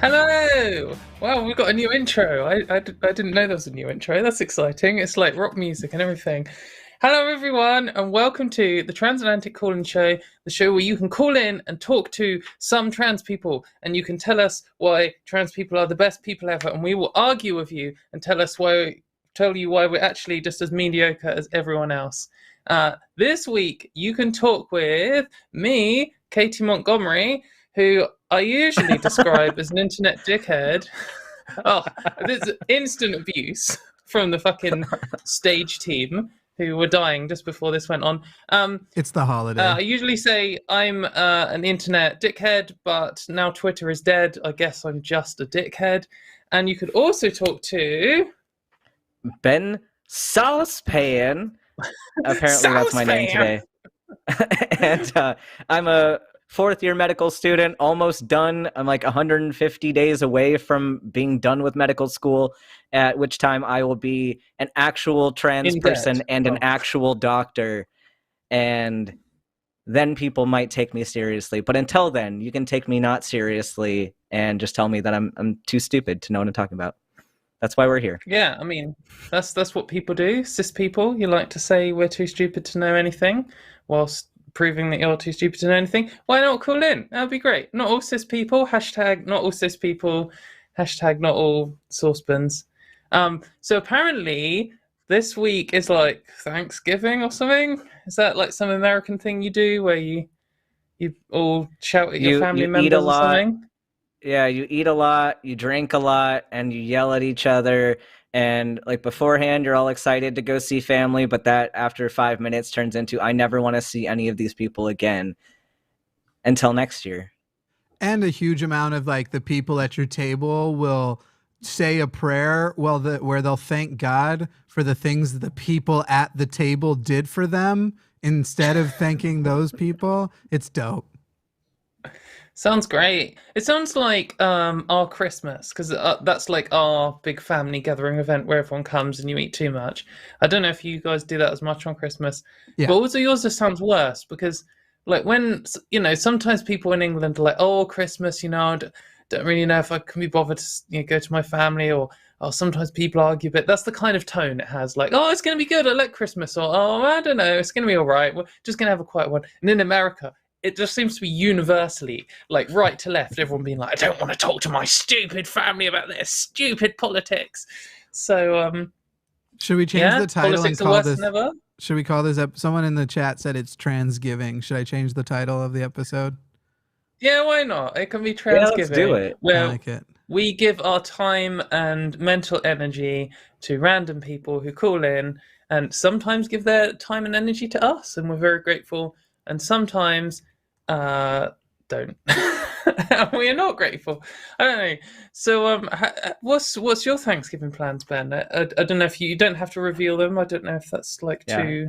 Hello! Wow, we've got a new intro. I didn't know there was a new intro. That's exciting. It's like rock music and everything. Hello, everyone, and welcome to the Transatlantic Call-In Show, the show where you can call in and talk to some trans people, and you can tell us why trans people are the best people ever, and we will argue with you and tell you why we're actually just as mediocre as everyone else. This week, you can talk with me, Katy Montgomerie, who I usually describe as an internet dickhead. Oh, there's instant abuse from the fucking stage team who were dying just before this went on. It's the holiday. I usually say I'm an internet dickhead, but now Twitter is dead. I guess I'm just a dickhead. And you could also talk to Ben Saucepan. Apparently, that's my name today. And I'm a fourth-year medical student, almost done. I'm like 150 days away from being done with medical school, at which time I will be an actual trans person and an actual doctor. And then people might take me seriously. But until then, you can take me not seriously and just tell me that I'm too stupid to know what I'm talking about. That's why we're here. Yeah, I mean, that's what people do. Cis people, you like to say we're too stupid to know anything, whilst proving that you're too stupid to know anything. Why not call in? That'd be great. Not all cis people. Hashtag not all cis people. Hashtag not all saucepans. So apparently this week is like Thanksgiving or something. Is that like some American thing you do where you all shout at your family members or something? Yeah, you eat a lot, you drink a lot, and you yell at each other. And like beforehand, you're all excited to go see family, but that after 5 minutes turns into, I never want to see any of these people again until next year. And a huge amount of like the people at your table will say a prayer where they'll thank God for the things that the people at the table did for them instead of thanking those people. It's dope. Sounds great. It sounds like our Christmas, because that's like our big family gathering event where everyone comes and you eat too much. I don't know if you guys do that as much on Christmas, but also yours just sounds worse because, like, when sometimes people in England are like, "Oh, Christmas, I don't really know if I can be bothered to go to my family," or sometimes people argue, but that's the kind of tone it has. Like, "Oh, it's going to be good. I like Christmas," or "Oh, I don't know, it's going to be all right. We're just going to have a quiet one." And in America, it just seems to be universally, like right to left, everyone being like, "I don't want to talk to my stupid family about their stupid politics." So, should we change the title politics and are call worse this? than ever? Should we call this? Someone in the chat said it's TransGiving. Should I change the title of the episode? Yeah, why not? It can be TransGiving. Yeah, let's do it. Where I like it. we give our time and mental energy to random people who call in and sometimes give their time and energy to us, and we're very grateful. And sometimes don't. We are not grateful. I don't know. So, what's your Thanksgiving plans, Ben? I don't know if you don't have to reveal them. I don't know if that's like too.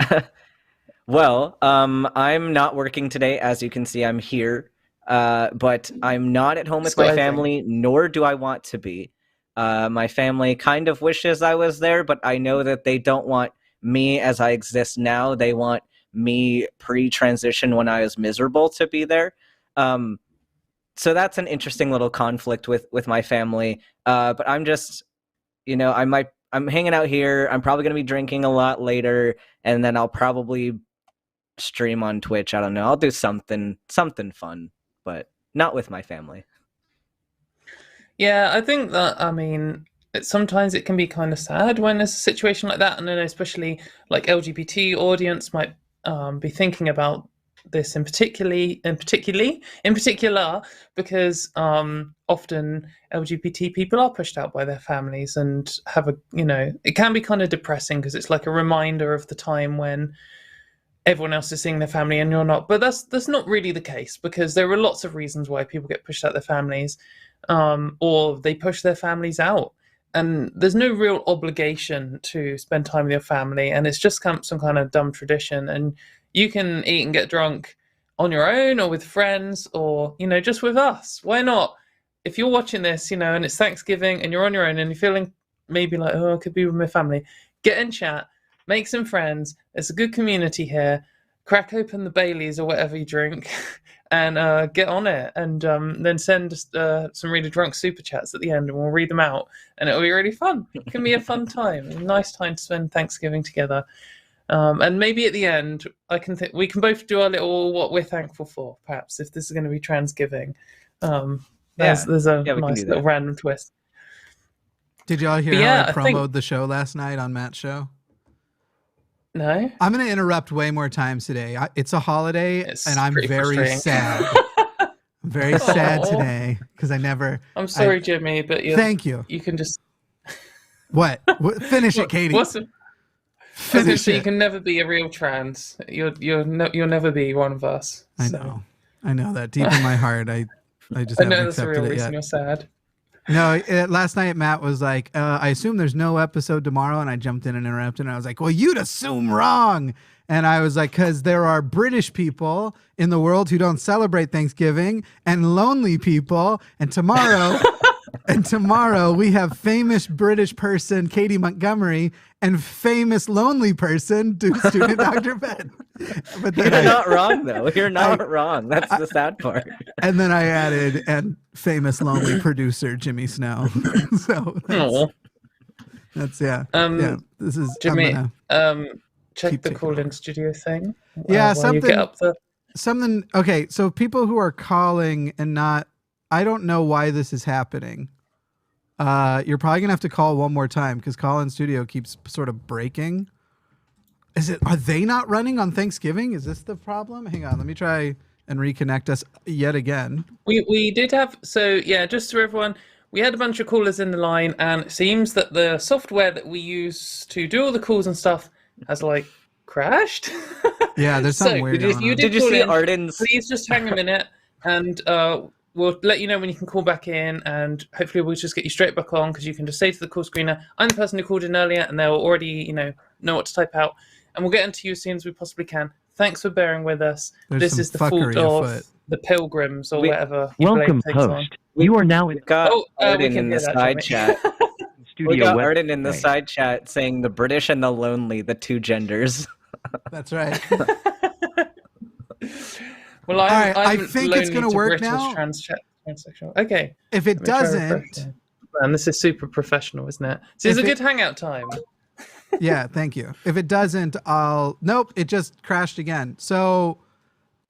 Well, I'm not working today, as you can see. I'm here, but I'm not at home with my family, nor do I want to be. My family kind of wishes I was there, but I know that they don't want me as I exist now. They want me pre-transition when I was miserable to be there. So that's an interesting little conflict with my family. But I'm just, I'm hanging out here. I'm probably going to be drinking a lot later, and then I'll probably stream on Twitch. I don't know. I'll do something fun, but not with my family. Yeah, I think that, sometimes it can be kind of sad when there's a situation like that, and then especially like LGBT audience might be thinking about this in particular because often LGBT people are pushed out by their families and have it can be kind of depressing because it's like a reminder of the time when everyone else is seeing their family and you're not. But that's not really the case, because there are lots of reasons why people get pushed out their families, or they push their families out. And there's no real obligation to spend time with your family, and it's just some kind of dumb tradition. And you can eat and get drunk on your own or with friends or, just with us. Why not? If you're watching this, and it's Thanksgiving and you're on your own and you're feeling maybe like, oh, I could be with my family, get in chat, make some friends. There's a good community here. Crack open the Baileys or whatever you drink and get on it, and then send some really drunk super chats at the end, and we'll read them out, and it'll be really fun. It can be a fun time, a nice time to spend Thanksgiving together. And maybe at the end, we can both do our little what we're thankful for, perhaps, if this is going to be TransGiving. There's a nice little random twist. Did y'all hear how I promoted the show last night on Matt's show? No. I'm going to interrupt way more times today. It's a holiday, and I'm very sad. I'm very sad today because I never... I'm sorry, Jimmy, but thank you. You can just... What? Finish it, Katie. Finish it. You can never be a real trans. You'll never be one of us. So. I know that deep in my heart. I just I haven't know that's the accepted real it reason yet. you're sad. No, last night Matt was like, I assume there's no episode tomorrow, and I jumped in and interrupted, and I was like, well, you'd assume wrong. And I was like, because there are British people in the world who don't celebrate Thanksgiving, and lonely people, and tomorrow we have famous British person Katy Montgomerie and famous lonely person student Dr. Ben. But you're not wrong, though. You're not wrong. That's the sad part. And then I added, and famous lonely producer Jimmy Snow. So that's this is Jimmy. Check the call-in studio thing. Something. Okay, so people who are calling and not, I don't know why this is happening. You're probably gonna have to call one more time because call-in studio keeps sort of breaking. Are they not running on Thanksgiving? Is this the problem? Hang on, let me try and reconnect us yet again. We did have, just for everyone, we had a bunch of callers in the line, and it seems that the software that we use to do all the calls and stuff has crashed. Yeah, there's something weird going on. Did you see Arden's? Please just hang a minute, and we'll let you know when you can call back in, and hopefully we'll just get you straight back on, because you can just say to the call screener, I'm the person who called in earlier, and they'll already know what to type out, and we'll get into you as soon as we possibly can. Thanks for bearing with us. This is the fault of the pilgrims or whatever. Welcome, host. You are now in. Arden in the side chat. We got Arden in the side chat saying the British and the lonely, the two genders. That's right. Well, I think it's going to work British now. Transsexual. Okay. If it doesn't, and this is super professional, isn't it? So it's a good hangout time. Yeah, thank you. If it doesn't, nope, it just crashed again. So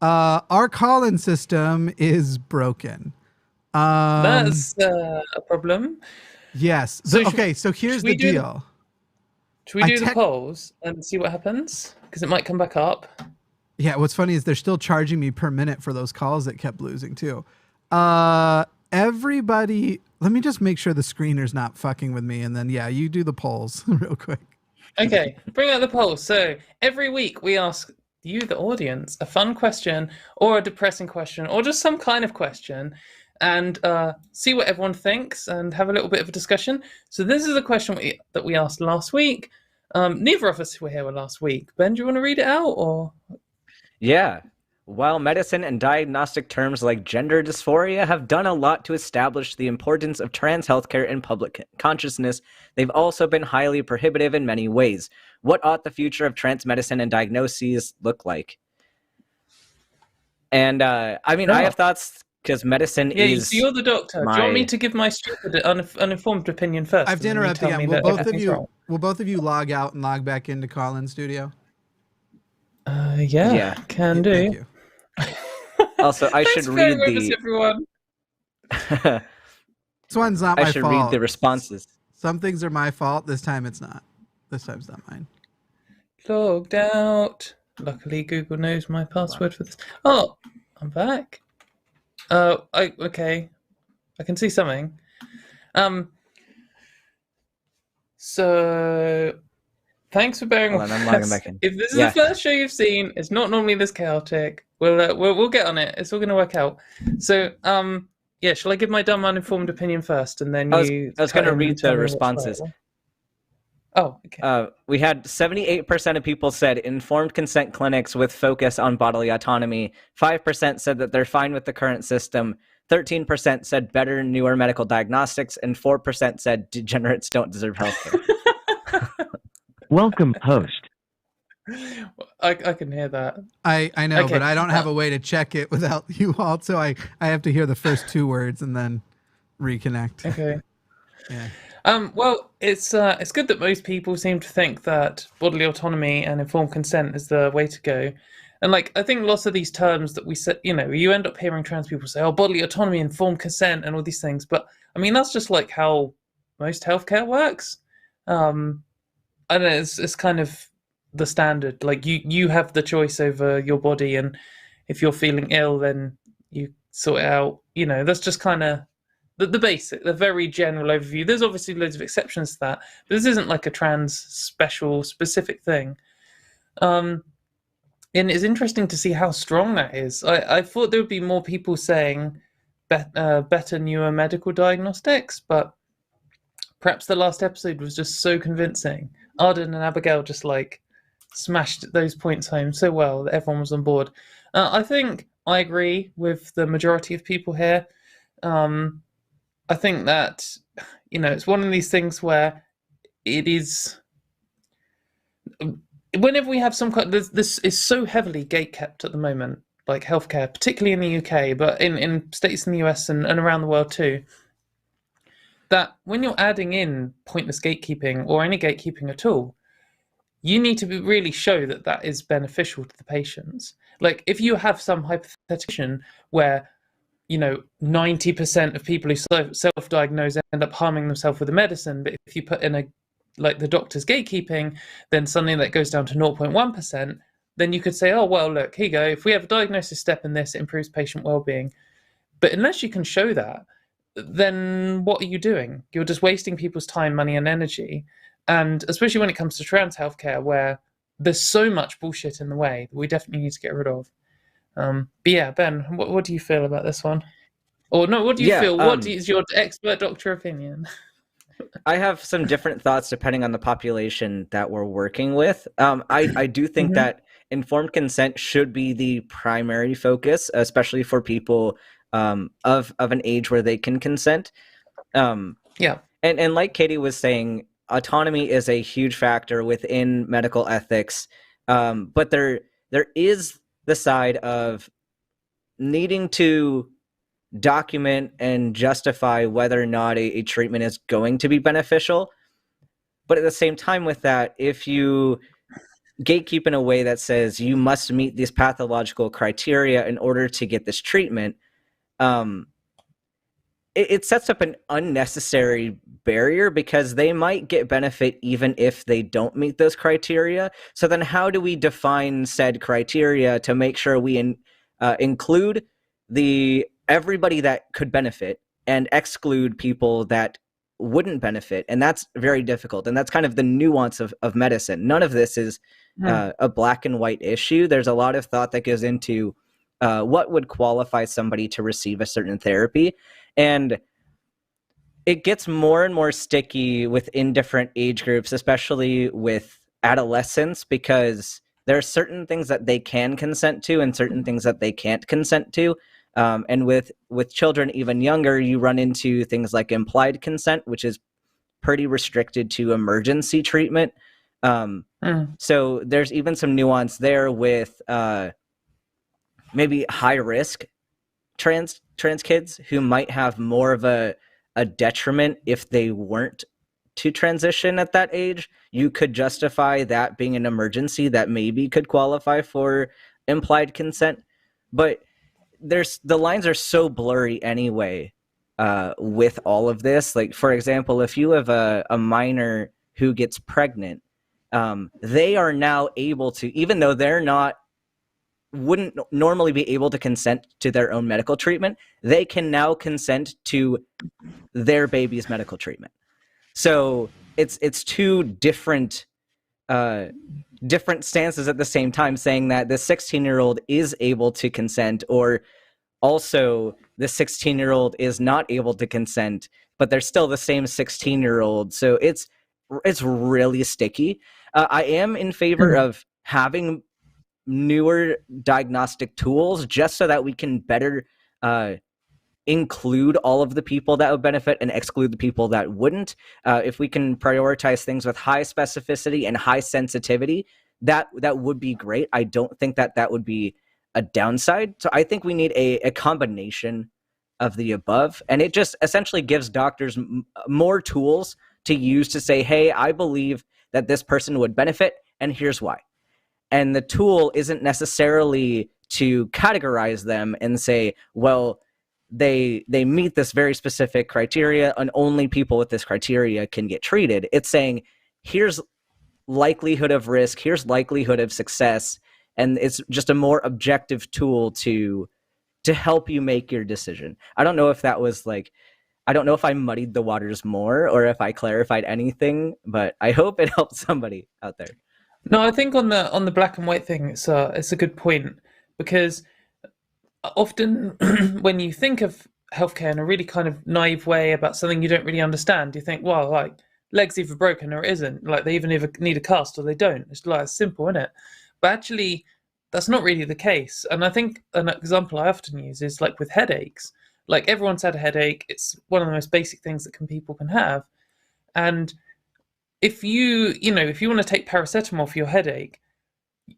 our call-in system is broken. That's a problem. Yes. So here's the deal. Should we do the polls and see what happens? Because it might come back up. Yeah, what's funny is they're still charging me per minute for those calls that kept losing too. Everybody, let me just make sure the screener's not fucking with me, and then you do the polls real quick. Okay, bring out the polls. So every week we ask you, the audience, a fun question or a depressing question or just some kind of question, and see what everyone thinks and have a little bit of a discussion. So this is a question that we asked last week. Neither of us were here last week. Ben, do you want to read it out? Or yeah. While medicine and diagnostic terms like gender dysphoria have done a lot to establish the importance of trans healthcare in public consciousness, they've also been highly prohibitive in many ways. What ought the future of trans medicine and diagnoses look like? And I have thoughts because medicine is. So you're the doctor. Do you want me to give my stupid, uninformed opinion first? I have to interrupt again. Will both of you log out and log back into call-in studio? Yeah, can do. Thank you. Also, I should read everyone. This one's not my fault. I should read the responses. Some things are my fault. This time it's not. This time's not mine. Logged out. Luckily, Google knows my password for this. Oh, I'm back. Okay. I can see something. So thanks for bearing with us. If this is the first show you've seen, it's not normally this chaotic. We'll get on it. It's all going to work out. So shall I give my dumb uninformed opinion first, and then I was going to read the responses. Oh, okay. We had 78% of people said informed consent clinics with focus on bodily autonomy. 5% said that they're fine with the current system. 13% said better, newer medical diagnostics, and 4% said degenerates don't deserve healthcare. Welcome, host. I can hear that. I know, Okay. but I don't have a way to check it without you all, so I have to hear the first 2 words and then reconnect. Okay. Yeah. Well, it's good that most people seem to think that bodily autonomy and informed consent is the way to go. And like, I think lots of these terms that we said, you end up hearing trans people say, "Oh, bodily autonomy, informed consent," and all these things. But I mean, that's just like how most healthcare works. I don't know. It's kind of the standard. Like you have the choice over your body, and if you're feeling ill, then you sort it out. That's just kind of the basic, the very general overview. There's obviously loads of exceptions to that, but this isn't like a trans specific thing. And it's interesting to see how strong that is. I thought there would be more people saying better, newer medical diagnostics, but perhaps the last episode was just so convincing. Arden and Abigail just like smashed those points home so well that everyone was on board. I think I agree with the majority of people here. I think that, it's one of these things where it is, whenever we have some kind, this is so heavily gatekept at the moment, like healthcare, particularly in the UK, but in states in the US and around the world too, that when you're adding in pointless gatekeeping or any gatekeeping at all, you need to really show that that is beneficial to the patients. Like if you have some hypothetical where 90% of people who self-diagnose end up harming themselves with a medicine, but if you put in the doctor's gatekeeping, then suddenly that goes down to 0.1%, then you could say, oh, well, look, here you go. If we have a diagnosis step in this, it improves patient well-being. But unless you can show that, then what are you doing? You're just wasting people's time, money, and energy. And especially when it comes to trans healthcare, where there's so much bullshit in the way that we definitely need to get rid of. But yeah, Ben, what do you feel about this one? Or no, what do you feel? What is your expert doctor opinion? I have some different thoughts depending on the population that we're working with. I do think that informed consent should be the primary focus, especially for people of an age where they can consent. Yeah. And like Katie was saying, autonomy is a huge factor within medical ethics. But there is the side of needing to document and justify whether or not a treatment is going to be beneficial. But at the same time with that, if you gatekeep in a way that says you must meet these pathological criteria in order to get this treatment, it sets up an unnecessary barrier because they might get benefit even if they don't meet those criteria. So then how do we define said criteria to make sure we include everybody that could benefit and exclude people that wouldn't benefit? And that's very difficult. And that's kind of the nuance of medicine. None of this is a black and white issue. There's a lot of thought that goes into what would qualify somebody to receive a certain therapy. And it gets more and more sticky within different age groups, especially with adolescents, because there are certain things that they can consent to and certain things that they can't consent to. And with children even younger, you run into things like implied consent, which is pretty restricted to emergency treatment. So there's even some nuance there with maybe high risk trans kids who might have more of a detriment if they weren't to transition at that age. You could justify that being an emergency that maybe could qualify for implied consent. But the lines are so blurry anyway with all of this. Like, for example, if you have a minor who gets pregnant, they are now able to, even though wouldn't normally be able to consent to their own medical treatment, they can now consent to their baby's medical treatment. So it's two different stances at the same time, saying that the 16-year-old is able to consent, or also the 16-year-old is not able to consent, but they're still the same 16-year-old. So it's really sticky. I am in favor of having newer diagnostic tools just so that we can better include all of the people that would benefit and exclude the people that wouldn't. If we can prioritize things with high specificity and high sensitivity, that would be great. I don't think that would be a downside. So I think we need a combination of the above, and it just essentially gives doctors more tools to use to say, hey, I believe that this person would benefit, and here's why. And the tool isn't necessarily to categorize them and say, well, they meet this very specific criteria and only people with this criteria can get treated. It's saying, here's likelihood of risk, here's likelihood of success, and it's just a more objective tool to help you make your decision. I don't know if that was like, I don't know if I muddied the waters more or if I clarified anything, but I hope it helped somebody out there. No, I think on the black and white thing, it's a good point, because often when you think of healthcare in a really kind of naive way about something you don't really understand, you think, well, like, leg's either broken or it isn't. Like, they either need a cast or they don't. It's like, it's simple, isn't it? But actually, that's not really the case. And I think an example I often use is like with headaches. Like, everyone's had a headache. It's one of the most basic things that people can have. And if you want to take paracetamol for your headache,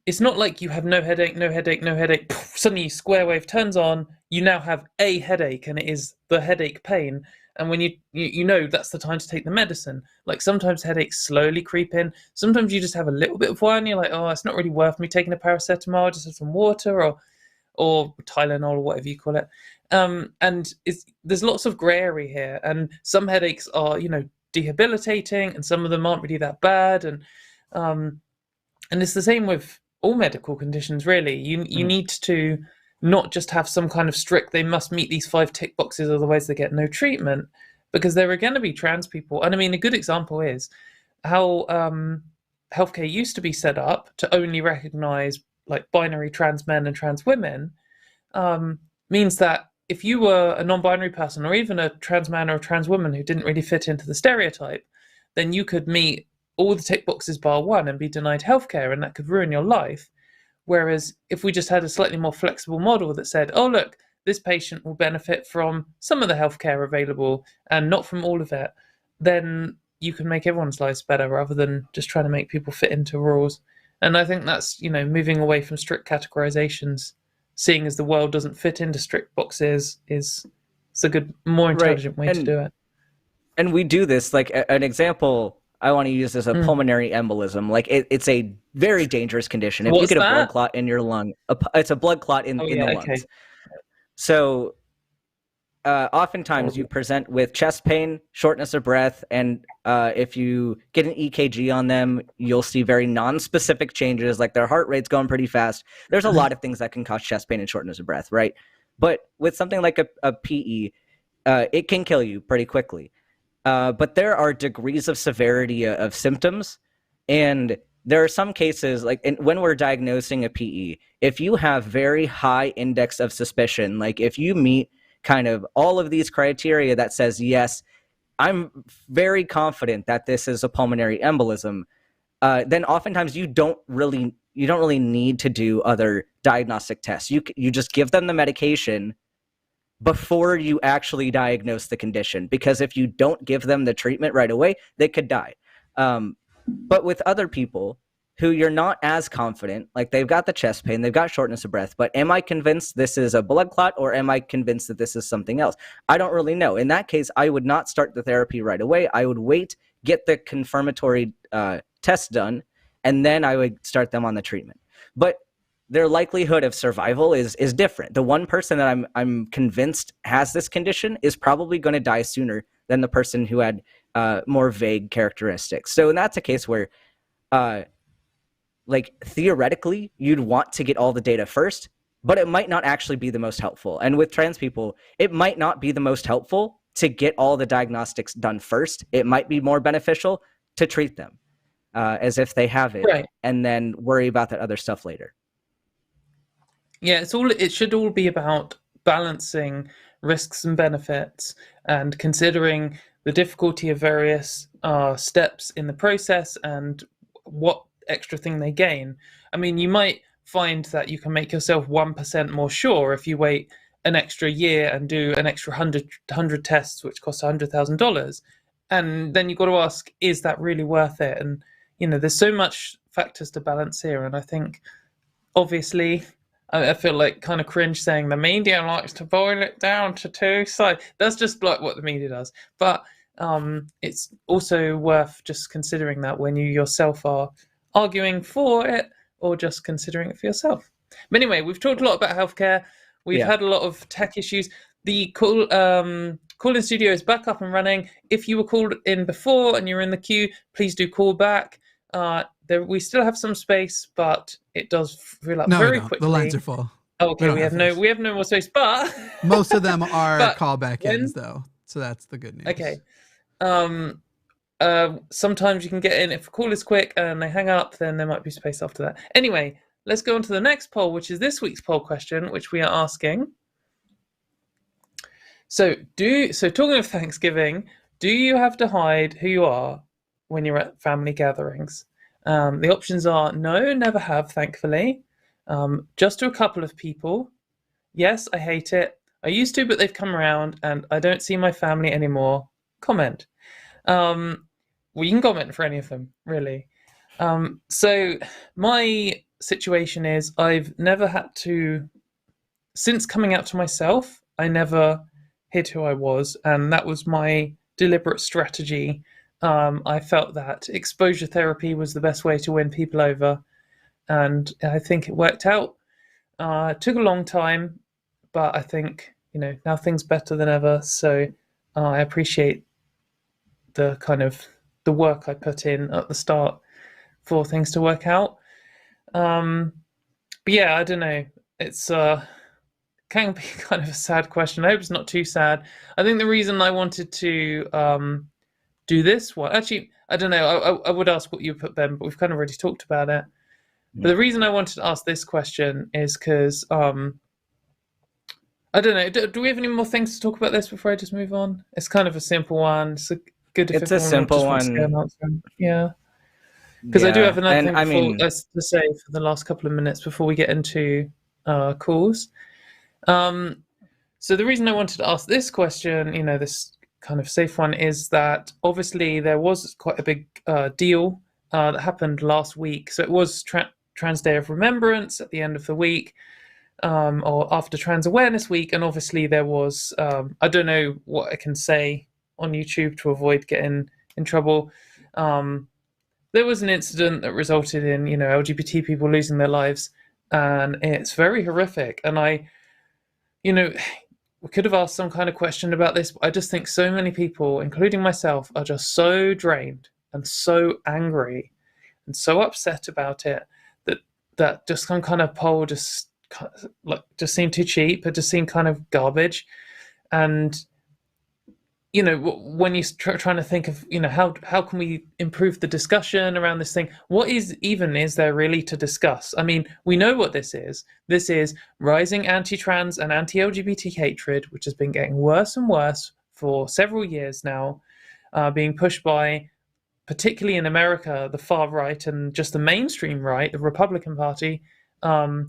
it's not like you have no headache, suddenly square wave turns on, you now have a headache, and it is the headache pain. And when you know that's the time to take the medicine. Like, sometimes headaches slowly creep in. Sometimes you just have a little bit of one, you're like, oh, it's not really worth me taking a paracetamol, I'll just have some water or Tylenol or whatever you call it. And there's lots of grey area here, and some headaches are, debilitating, and some of them aren't really that bad, and it's the same with all medical conditions, really. You need to not just have some kind of strict, they must meet these 5 tick boxes, otherwise they get no treatment, because there are going to be trans people. And I mean, a good example is how healthcare used to be set up to only recognize like binary trans men and trans women, means that if you were a non-binary person or even a trans man or a trans woman who didn't really fit into the stereotype, then you could meet all the tick boxes bar one and be denied healthcare, and that could ruin your life. Whereas if we just had a slightly more flexible model that said, oh, look, this patient will benefit from some of the healthcare available and not from all of it, then you can make everyone's lives better rather than just trying to make people fit into rules. And I think that's, moving away from strict categorizations, seeing as the world doesn't fit into strict boxes, is a good, more intelligent way to do it. And we do this, like an example I want to use as a pulmonary embolism. Like, it's a very dangerous condition. If you get a blood clot in your lung, it's a blood clot in the lungs. Okay. So oftentimes you present with chest pain, shortness of breath, and if you get an EKG on them, you'll see very non-specific changes, like their heart rate's going pretty fast. There's a lot of things that can cause chest pain and shortness of breath, right? But with something like a PE, it can kill you pretty quickly. But there are degrees of severity of symptoms, and there are some cases, like when we're diagnosing a PE, if you have very high index of suspicion, like if you meet kind of all of these criteria that says, yes, I'm very confident that this is a pulmonary embolism, then oftentimes you don't really need to do other diagnostic tests. You just give them the medication before you actually diagnose the condition, because if you don't give them the treatment right away, they could die. But with other people who you're not as confident, like they've got the chest pain, they've got shortness of breath, but am I convinced this is a blood clot or am I convinced that this is something else? I don't really know. In that case, I would not start the therapy right away. I would wait, get the confirmatory test done, and then I would start them on the treatment. But their likelihood of survival is different. The one person that I'm convinced has this condition is probably going to die sooner than the person who had more vague characteristics. So that's a case where, like, theoretically, you'd want to get all the data first, but it might not actually be the most helpful. And with trans people, it might not be the most helpful to get all the diagnostics done first. It might be more beneficial to treat them as if they have it, right, and then worry about that other stuff later. Yeah, it should all be about balancing risks and benefits and considering the difficulty of various steps in the process and what extra thing they gain. I mean, you might find that you can make yourself 1% more sure if you wait an extra year and do an extra 100 tests, which costs $100,000. And then you've got to ask, is that really worth it? And, there's so much factors to balance here, and I think obviously I feel like kind of cringe saying the media likes to boil it down to two sides. That's just like what the media does. But it's also worth just considering that when you yourself are arguing for it or just considering it for yourself. But anyway, we've talked a lot about healthcare. We've had a lot of tech issues. The call-in studio is back up and running. If you were called in before and you're in the queue, please do call back. We still have some space, but it does fill up very quickly. The lines are full. Okay, we have no more space, but most of them are callback ins though, so that's the good news. Okay. Sometimes you can get in if a call is quick and they hang up, then there might be space after that. Anyway, let's go on to the next poll, which is this week's poll question, which we are asking. So talking of Thanksgiving, do you have to hide who you are when you're at family gatherings? The options are no, never have, thankfully. Just to a couple of people. Yes, I hate it. I used to, but they've come around and I don't see my family anymore. Comment. Well, you can comment for any of them, really. So my situation is I've never had to, since coming out to myself, I never hid who I was, and that was my deliberate strategy. I felt that exposure therapy was the best way to win people over, and I think it worked out. It took a long time, but I think now things better than ever. So I appreciate the work I put in at the start for things to work out. But yeah, I don't know. It's can be kind of a sad question. I hope it's not too sad. I think the reason I wanted to do this one, actually, I don't know. I would ask what you put, Ben, but we've kind of already talked about it. But the reason I wanted to ask this question is because I don't know. Do we have any more things to talk about this before I just move on? It's kind of a simple one. It's a simple one. Yeah. Because I do have another thing to say for the last couple of minutes before we get into calls. So the reason I wanted to ask this question, this kind of safe one, is that obviously there was quite a big deal that happened last week. So it was Trans Day of Remembrance at the end of the week, or after Trans Awareness Week. And obviously there was, I don't know what I can say on YouTube to avoid getting in trouble. There was an incident that resulted in, LGBT people losing their lives, and it's very horrific. And we could have asked some kind of question about this, but I just think so many people, including myself, are just so drained and so angry and so upset about it that just some kind of poll just seemed too cheap. It just seemed kind of garbage. And when you're trying to think of how can we improve the discussion around this thing, what is there really to discuss? I mean, we know what this is. This is rising anti-trans and anti-LGBT hatred, which has been getting worse and worse for several years now, being pushed by, particularly in America, the far right and just the mainstream right, the Republican Party. For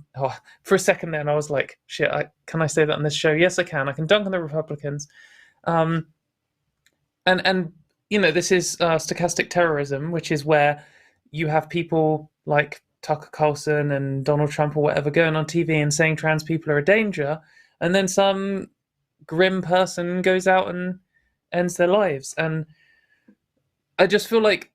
a second then I was like, shit, can I say that on this show? Yes, I can. I can dunk on the Republicans. And this is stochastic terrorism, which is where you have people like Tucker Carlson and Donald Trump or whatever going on TV and saying trans people are a danger, and then some grim person goes out and ends their lives. And I just feel like,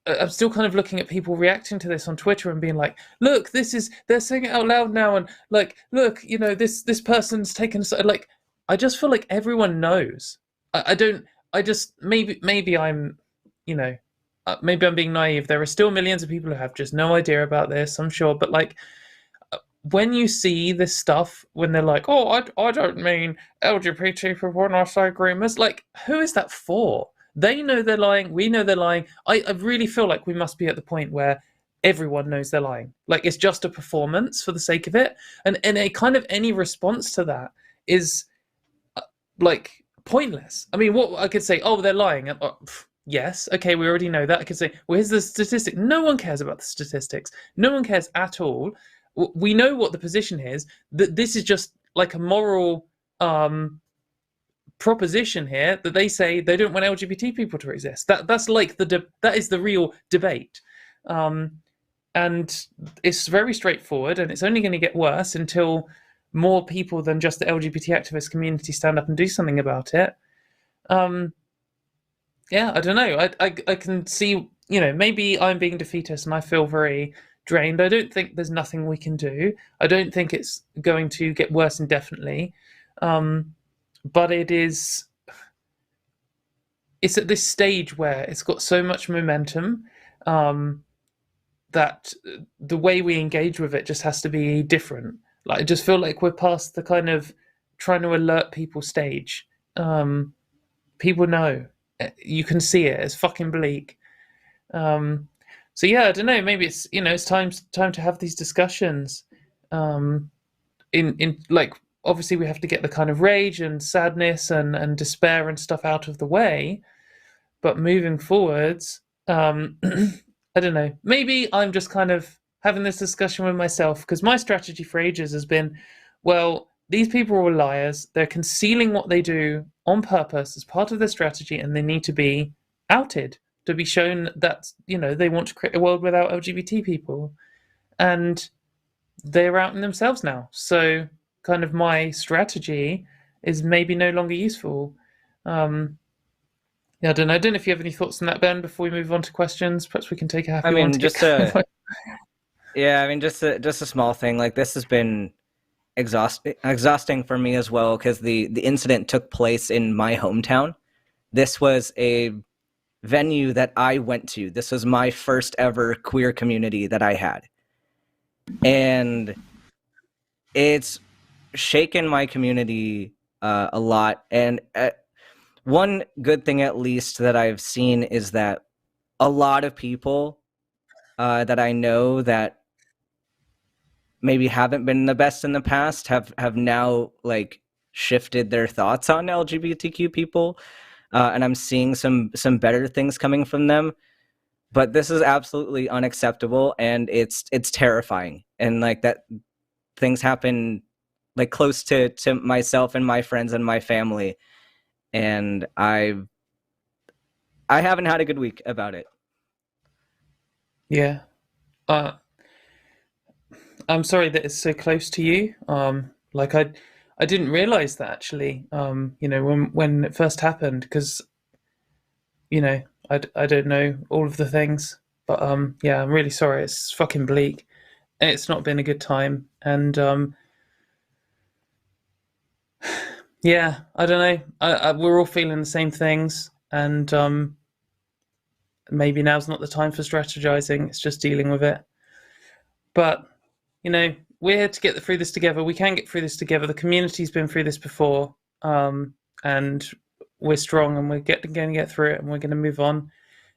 I'm still kind of looking at people reacting to this on Twitter and being like, look, they're saying it out loud now, and like, look, this person's taken, like, I just feel like everyone knows. Maybe I'm being naive. There are still millions of people who have just no idea about this, I'm sure. But like, when you see this stuff, when they're like, oh, I don't mean LGBT people when I say groomers, like, who is that for? They know they're lying. We know they're lying. I really feel like we must be at the point where everyone knows they're lying. Like, it's just a performance for the sake of it. And a kind of any response to that is like pointless. I mean, what I could say, oh, they're lying. Yes, okay, we already know that. I could say, well, here's the statistic. No one cares about the statistics. No one cares at all. We know what the position is. That this is just like a moral proposition here, that they say they don't want LGBT people to exist. That's like that is the real debate. And it's very straightforward, and it's only going to get worse until more people than just the LGBT activist community stand up and do something about it. Yeah, I don't know. I can see, maybe I'm being defeatist and I feel very drained. I don't think there's nothing we can do. I don't think it's going to get worse indefinitely. But it's at this stage where it's got so much momentum that the way we engage with it just has to be different. Like, I just feel like we're past the kind of trying to alert people stage. People know. You can see it. It's fucking bleak. So yeah, I don't know. Maybe it's it's time to have these discussions. In like, obviously we have to get the kind of rage and sadness and despair and stuff out of the way. But moving forwards, I don't know. Maybe I'm just kind of having this discussion with myself, because my strategy for ages has been, well, these people are all liars. They're concealing what they do on purpose as part of their strategy, and they need to be outed, to be shown that, they want to create a world without LGBT people. And they're outing themselves now. So kind of my strategy is maybe no longer useful. Yeah, I don't know. I don't know if you have any thoughts on that, Ben, before we move on to questions. Perhaps we can take a happy one to just a small thing. Like, this has been exhausting for me as well, because the incident took place in my hometown. This was a venue that I went to. This was my first ever queer community that I had. And it's shaken my community a lot. And one good thing, at least, that I've seen is that a lot of people that I know that maybe haven't been the best in the past have now like shifted their thoughts on LGBTQ people, and I'm seeing some better things coming from them. But this is absolutely unacceptable, and it's terrifying. And like, that things happen like close to myself and my friends and my family, and I haven't had a good week about it. Yeah. I'm sorry that it's so close to you. Like, I didn't realize that, actually, when it first happened, because, I don't know all of the things, but yeah, I'm really sorry. It's fucking bleak. It's not been a good time. And yeah, I don't know. We're all feeling the same things, and maybe now's not the time for strategizing. It's just dealing with it. But we're here to get through this together. We can get through this together. The community's been through this before, and we're strong, and we're going to get through it, and we're going to move on,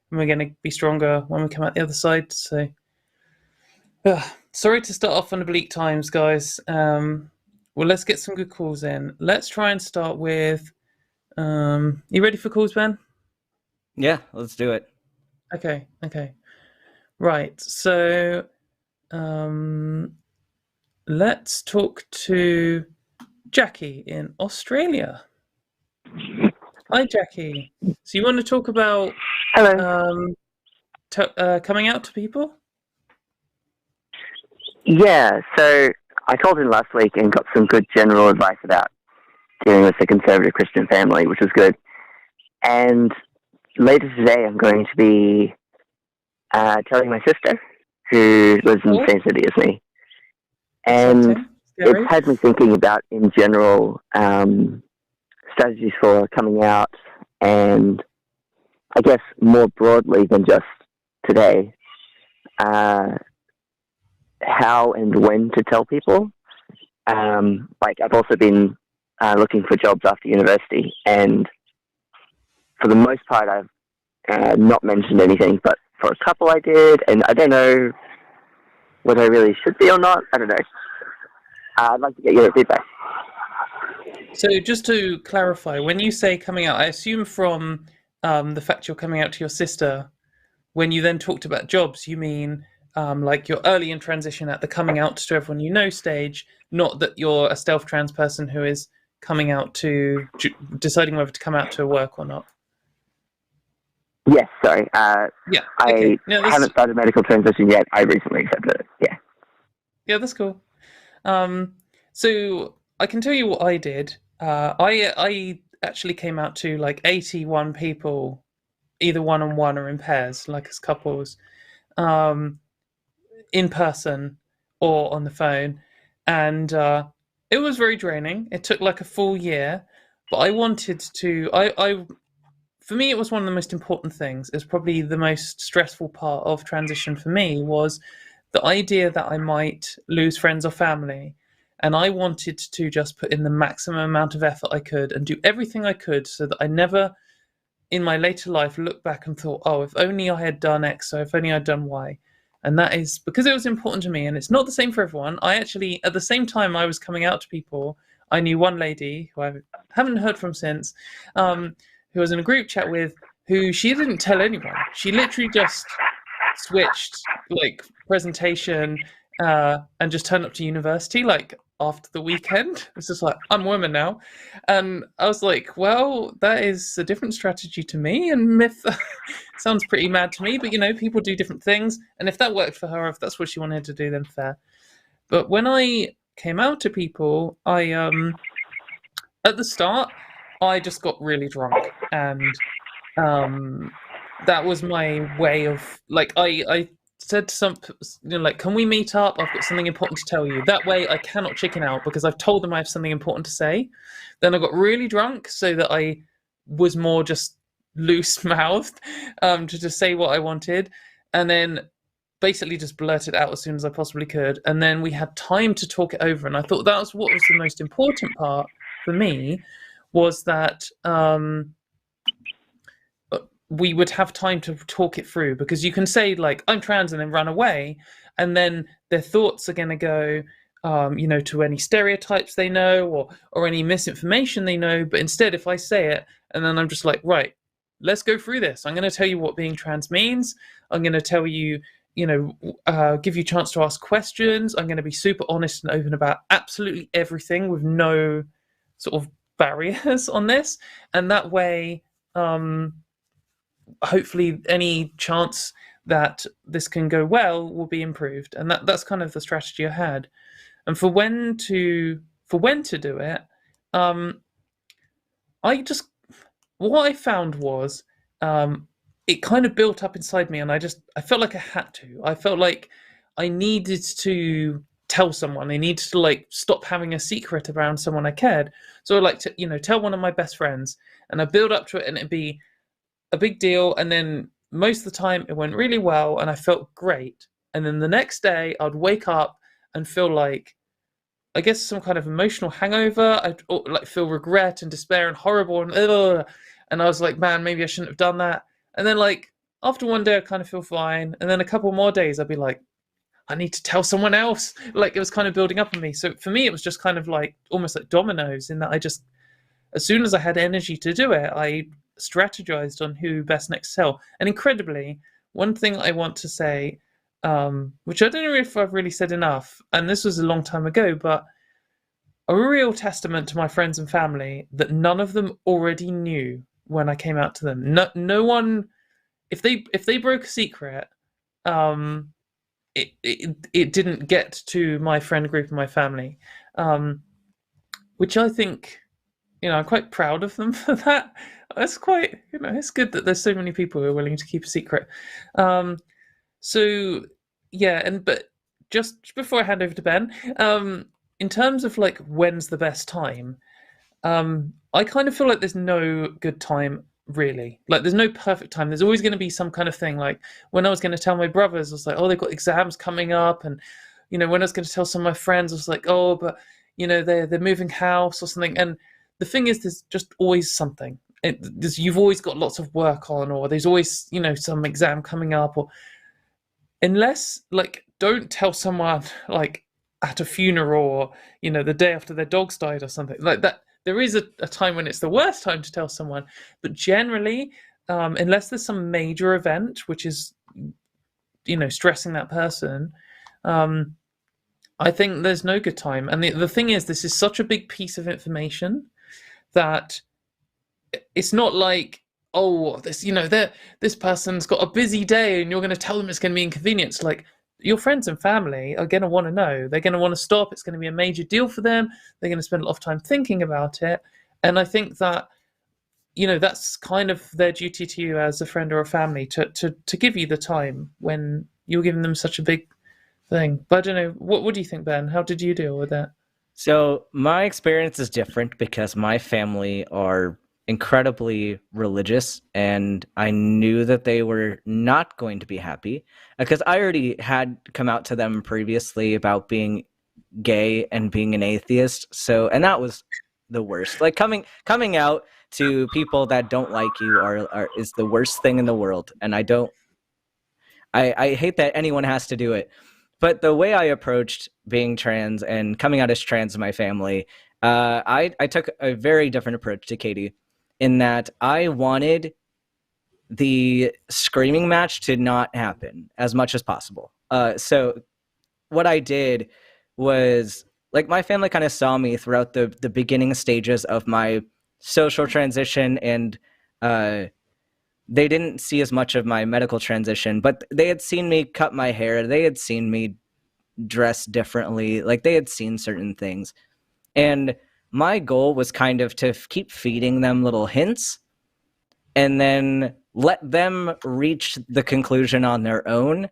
and we're going to be stronger when we come out the other side. So, sorry to start off on the bleak times, guys. Well, let's get some good calls in. Let's try and start with. You ready for calls, Ben? Yeah, let's do it. Okay. Right. So, let's talk to Jackie in Australia. Hi, Jackie. So you want to talk about coming out to people? Yeah, so I called in last week and got some good general advice about dealing with a conservative Christian family, which was good. And later today, I'm going to be telling my sister, who lives in the same city as me. And it's had me thinking about, in general, strategies for coming out, and I guess more broadly than just today, how and when to tell people. Like, I've also been looking for jobs after university, and for the most part, I've not mentioned anything, but for a couple I did, and I don't know whether I really should be or not. I don't know. I'd like to get your feedback. So just to clarify, when you say coming out, I assume from the fact you're coming out to your sister, when you then talked about jobs, you mean like you're early in transition at the coming out to everyone you know stage, not that you're a stealth trans person who is coming out to deciding whether to come out to work or not. Yes, sorry. Yeah. Okay. I haven't started medical transition yet. I recently accepted it. Yeah. Yeah, that's cool. So I can tell you what I did. I actually came out to like 81 people, either one-on-one or in pairs, like as couples, in person or on the phone, and it was very draining. It took like a full year, but I wanted to. For me, it was one of the most important things. It's probably the most stressful part of transition for me was the idea that I might lose friends or family. And I wanted to just put in the maximum amount of effort I could and do everything I could so that I never, in my later life, look back and thought, oh, if only I had done X, or if only I'd done Y. And that is because it was important to me. And it's not the same for everyone. I actually, at the same time I was coming out to people, I knew one lady who I haven't heard from since, who I was in a group chat with, who she didn't tell anyone. She literally just switched like presentation and just turned up to university like after the weekend. It's just like, I'm a woman now. And I was like, well, that is a different strategy to me, and myth sounds pretty mad to me, but you know, people do different things, and if that worked for her, if that's what she wanted to do, then fair. But when I came out to people, I at the start I just got really drunk, and that was my way of like I said to some, you know, like, can we meet up? I've got something important to tell you. That way I cannot chicken out because I've told them I have something important to say. Then I got really drunk so that I was more just loose mouthed to just say what I wanted, and then basically just blurted out as soon as I possibly could. And then we had time to talk it over, and I thought that was what was the most important part for me, was that we would have time to talk it through, because you can say like, I'm trans, and then run away, and then their thoughts are going to go you know, to any stereotypes they know, or any misinformation they know. But instead, if I say it and then I'm just like, right, let's go through this, I'm going to tell you what being trans means, I'm going to tell you, you know, give you a chance to ask questions, I'm going to be super honest and open about absolutely everything with no sort of barriers on this, and that way hopefully any chance that this can go well will be improved. And that's kind of the strategy I had. And for when to do it, I just, what I found was it kind of built up inside me, and I felt like I had to. I felt like I needed to tell someone. I needed to like stop having a secret around someone I cared. So I like to, you know, tell one of my best friends, and I build up to it, and it'd be a big deal, and then most of the time it went really well and I felt great, and then the next day I'd wake up and feel like, I guess, some kind of emotional hangover. I'd like feel regret and despair and horrible, and I was like, man, maybe I shouldn't have done that. And then like after one day I'd kind of feel fine, and then a couple more days I'd be like, I need to tell someone else. Like it was kind of building up on me. So for me it was just kind of like almost like dominoes, in that I just, as soon as I had energy to do it, I strategized on who best next to tell. And incredibly, one thing I want to say, which I don't know if I've really said enough, and this was a long time ago, but a real testament to my friends and family, that none of them already knew when I came out to them. No one, if they broke a secret, it didn't get to my friend group and my family, which I think, you know, I'm quite proud of them for that. It's quite, you know, it's good that there's so many people who are willing to keep a secret. So yeah, but just before I hand over to Ben, in terms of like when's the best time, I kind of feel like there's no good time really. Like there's no perfect time. There's always going to be some kind of thing. Like when I was going to tell my brothers, I was like, oh, they've got exams coming up, and you know, when I was going to tell some of my friends, I was like, oh, but you know, they're moving house or something. And the thing is, there's just always something. You've always got lots of work on, or there's always, you know, some exam coming up, or unless like, don't tell someone like at a funeral, or you know, the day after their dog's died or something like that. There is a time when it's the worst time to tell someone, but generally, unless there's some major event which is, you know, stressing that person, I think there's no good time. And the thing is, this is such a big piece of information that it's not like, oh, this person's got a busy day and you're going to tell them it's going to be inconvenience. Like, your friends and family are going to want to know. They're going to want to stop. It's going to be a major deal for them. They're going to spend a lot of time thinking about it. And I think that, that's kind of their duty to you as a friend or a family to give you the time when you're giving them such a big thing. But I don't know, what do you think, Ben? How did you deal with that? So my experience is different because my family are incredibly religious, and I knew that they were not going to be happy because I already had come out to them previously about being gay and being an atheist. So, and that was the worst. Like coming out to people that don't like you is the worst thing in the world. And I hate that anyone has to do it. But the way I approached being trans and coming out as trans in my family, I took a very different approach to Katy, in that I wanted the screaming match to not happen as much as possible. So what I did was, like, my family kind of saw me throughout the beginning stages of my social transition, and they didn't see as much of my medical transition, but they had seen me cut my hair. They had seen me dress differently. Like, they had seen certain things. And my goal was kind of to keep feeding them little hints and then let them reach the conclusion on their own.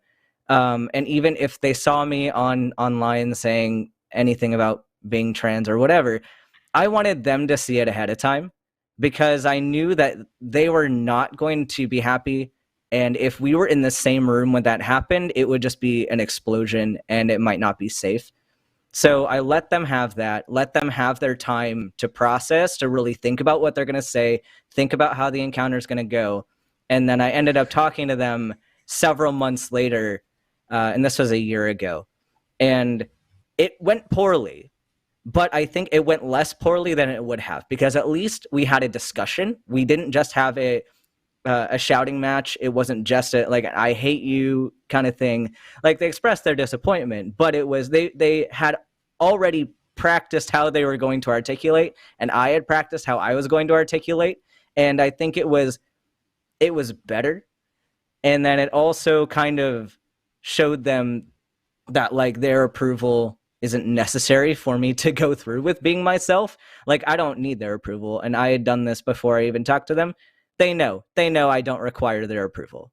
And even if they saw me online saying anything about being trans or whatever, I wanted them to see it ahead of time, because I knew that they were not going to be happy. And if we were in the same room when that happened, it would just be an explosion and it might not be safe. So I let them have that, let them have their time to process, to really think about what they're going to say, think about how the encounter is going to go. And then I ended up talking to them several months later, and this was a year ago. And it went poorly. But I think it went less poorly than it would have, because at least we had a discussion. We didn't just have a shouting match. It wasn't just a, like, I hate you kind of thing. Like, they expressed their disappointment, but it was, they had already practiced how they were going to articulate, and I had practiced how I was going to articulate. And I think it was better. And then it also kind of showed them that, like, their approval isn't necessary for me to go through with being myself. Like, I don't need their approval. And I had done this before I even talked to them. They know I don't require their approval.